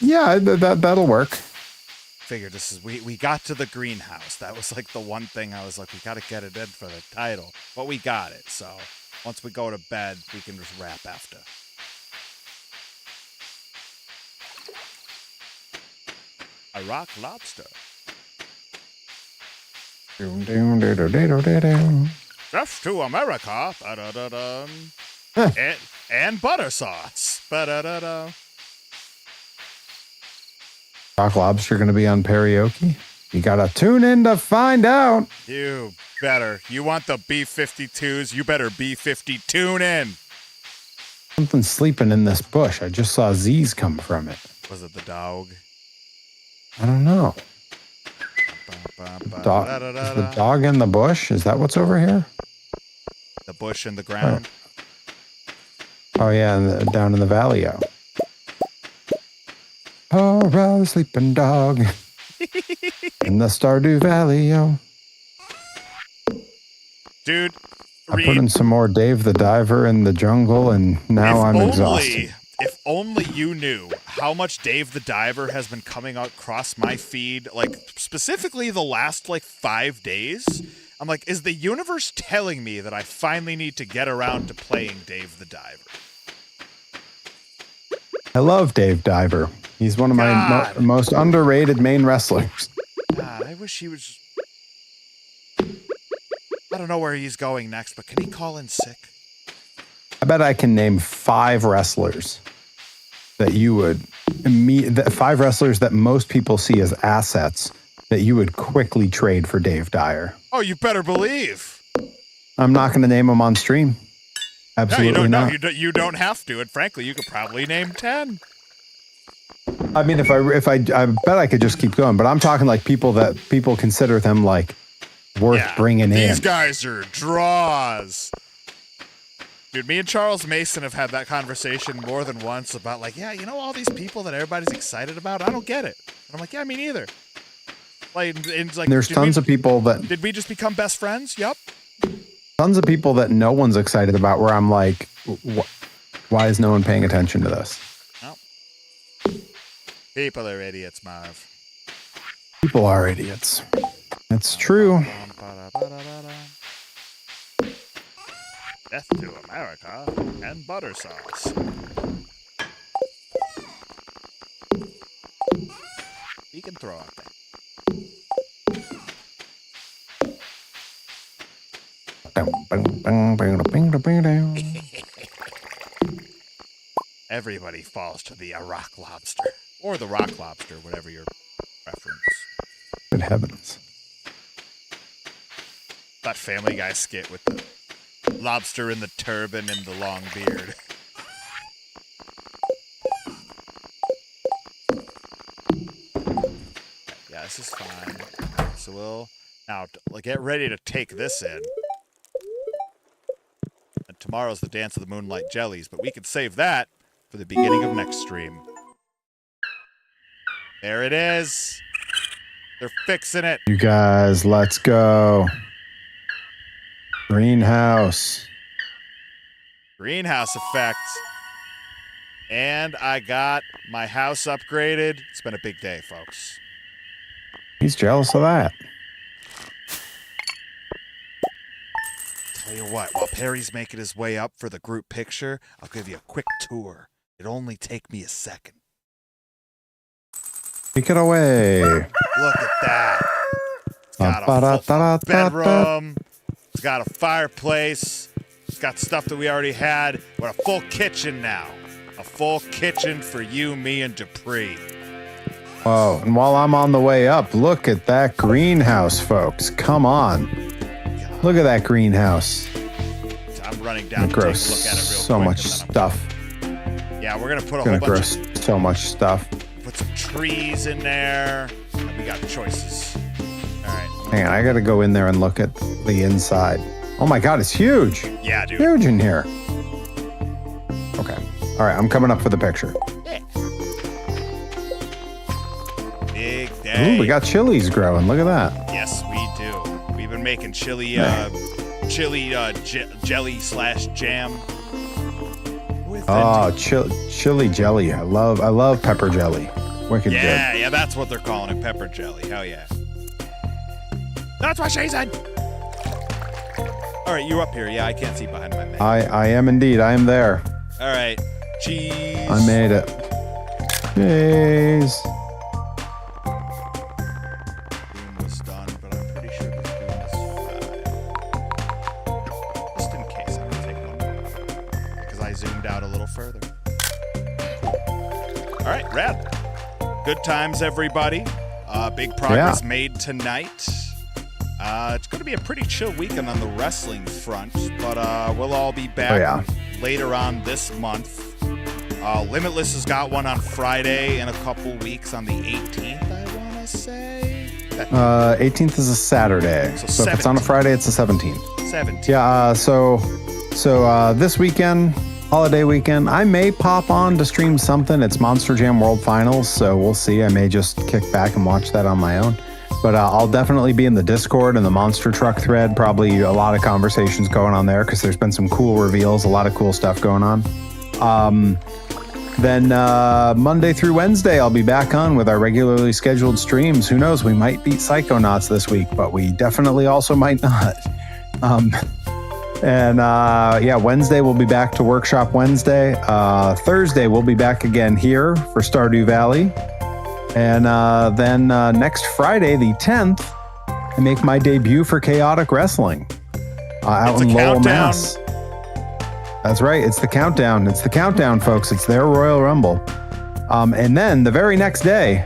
Yeah, that'll work. Figured this is we got to the greenhouse. That was like the one thing I was like, we got to get it in for the title, but we got it. So once we go to bed, we can just wrap after. A rock lobster. Just to America. Huh. And butter sauce. Ba-da-da-da. Rock Lobster going to be on karaoke? You got to tune in to find out. You better. You want the B-52s? You better B-50 tune in. Something's sleeping in this bush. I just saw Z's come from it. Was it the dog? I don't know. Is the dog in the bush? Is that what's over here? The bush in the ground? Oh, yeah, down in the valley. Oh, rouse, sleeping dog in the Stardew Valley. Dude, I put in some more Dave the Diver in the jungle, and now I'm exhausted. If only you knew how much Dave the Diver has been coming across my feed, like specifically the last 5 days. I'm like, is the universe telling me that I finally need to get around to playing Dave the Diver? I love Dave Diver. He's one of my most underrated main wrestlers. God, I wish he was. I don't know where he's going next, but can he call in sick? I bet I can name 5 wrestlers that you would 5 wrestlers that most people see as assets that you would quickly trade for Dave Dyer. Oh, you better believe. I'm not going to name them on stream. Absolutely not. No, you don't have to. And frankly, you could probably name 10. I mean, I bet I could just keep going, but I'm talking like people that people consider them worth bringing in. These guys are draws. Dude, me and Charles Mason have had that conversation more than once about all these people that everybody's excited about. I don't get it. And I'm like, yeah, me neither. There's tons of people that. Did we just become best friends? Yep. Tons of people that no one's excited about. Where I'm like, why is no one paying attention to this? Well, people are idiots, Marv. People are idiots. It's true. Death to America and butter sauce. and throw out there. Everybody falls to the rock lobster. Or the rock lobster, whatever your preference. Good heavens. That Family Guy skit with the lobster in the turban and the long beard. Yeah, this is fine. So we'll now get ready to take this in. And tomorrow's the Dance of the Moonlight Jellies, but we could save that for the beginning of next stream. There it is. They're fixing it. You guys, let's go. Greenhouse. Greenhouse effect. And I got my house upgraded. It's been a big day, folks. He's jealous of that. Tell you what, while Perry's making his way up for the group picture, I'll give you a quick tour. It'll only take me a second. Take it away. Look at that. It's got a full bedroom. It's got a fireplace. It's got stuff that we already had. We're a full kitchen now. A full kitchen for you, me, and Dupree. Whoa, and while I'm on the way up, look at that greenhouse, folks. Come on. Look at that greenhouse. I'm running down to take a look at it real quick. So much stuff. Yeah, we're going to put a whole bunch of... so much stuff. Put some trees in there. And we got choices. All right. Hang on, I got to go in there and look at the inside. Oh my God, it's huge. Yeah, dude. Huge in here. Okay. All right, I'm coming up for the picture. Yeah. Big day. Ooh, we got chilies growing. Look at that. Yes, we do. We've been making jelly / jam. Chili jelly. I love pepper jelly. Wicked good. Yeah, that's what they're calling it, pepper jelly. Hell yeah. That's what she said. All right, you up here. Yeah, I can't see behind my man. I am indeed. I am there. All right. Cheese. I made it. Cheese. Boom was done, but I'm pretty sure this boom is just in case, I'm going to take one. Because I zoomed out a little further. All right, rad. Good times, everybody. Big progress made tonight. It's going to be a pretty chill weekend on the wrestling front, but we'll all be back later on this month. Limitless has got one on Friday in a couple weeks on the 18th, I want to say. 18th is a Saturday. So if it's on a Friday, it's the 17th. 17th. Yeah, so this weekend, holiday weekend, I may pop on to stream something. It's Monster Jam World Finals, so we'll see. I may just kick back and watch that on my own. But I'll definitely be in the Discord and the Monster Truck thread. Probably a lot of conversations going on there because there's been some cool reveals, a lot of cool stuff going on. Then Monday through Wednesday, I'll be back on with our regularly scheduled streams. Who knows? We might beat Psychonauts this week, but we definitely also might not. Wednesday we'll be back to Workshop Wednesday. Thursday we'll be back again here for Stardew Valley. And then next Friday, the 10th, I make my debut for Chaotic Wrestling out in Lowell, Mass. That's right. It's the countdown. It's the countdown, folks. It's their Royal Rumble. And then the very next day,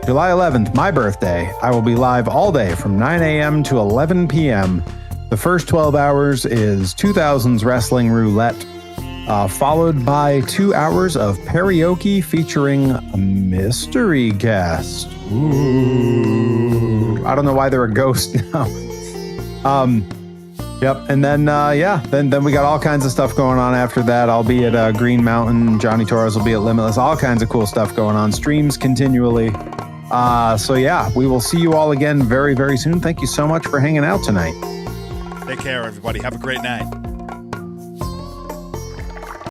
July 11th, my birthday, I will be live all day from 9 a.m. to 11 p.m. The first 12 hours is 2000s Wrestling Roulette, followed by 2 hours of karaoke featuring a mystery guest. Ooh. I don't know why they're a ghost now. Yep. And then, then we got all kinds of stuff going on after that. I'll be at Green Mountain. Johnny Torres will be at Limitless. All kinds of cool stuff going on. Streams continually. We will see you all again very, very soon. Thank you so much for hanging out tonight. Take care, everybody. Have a great night.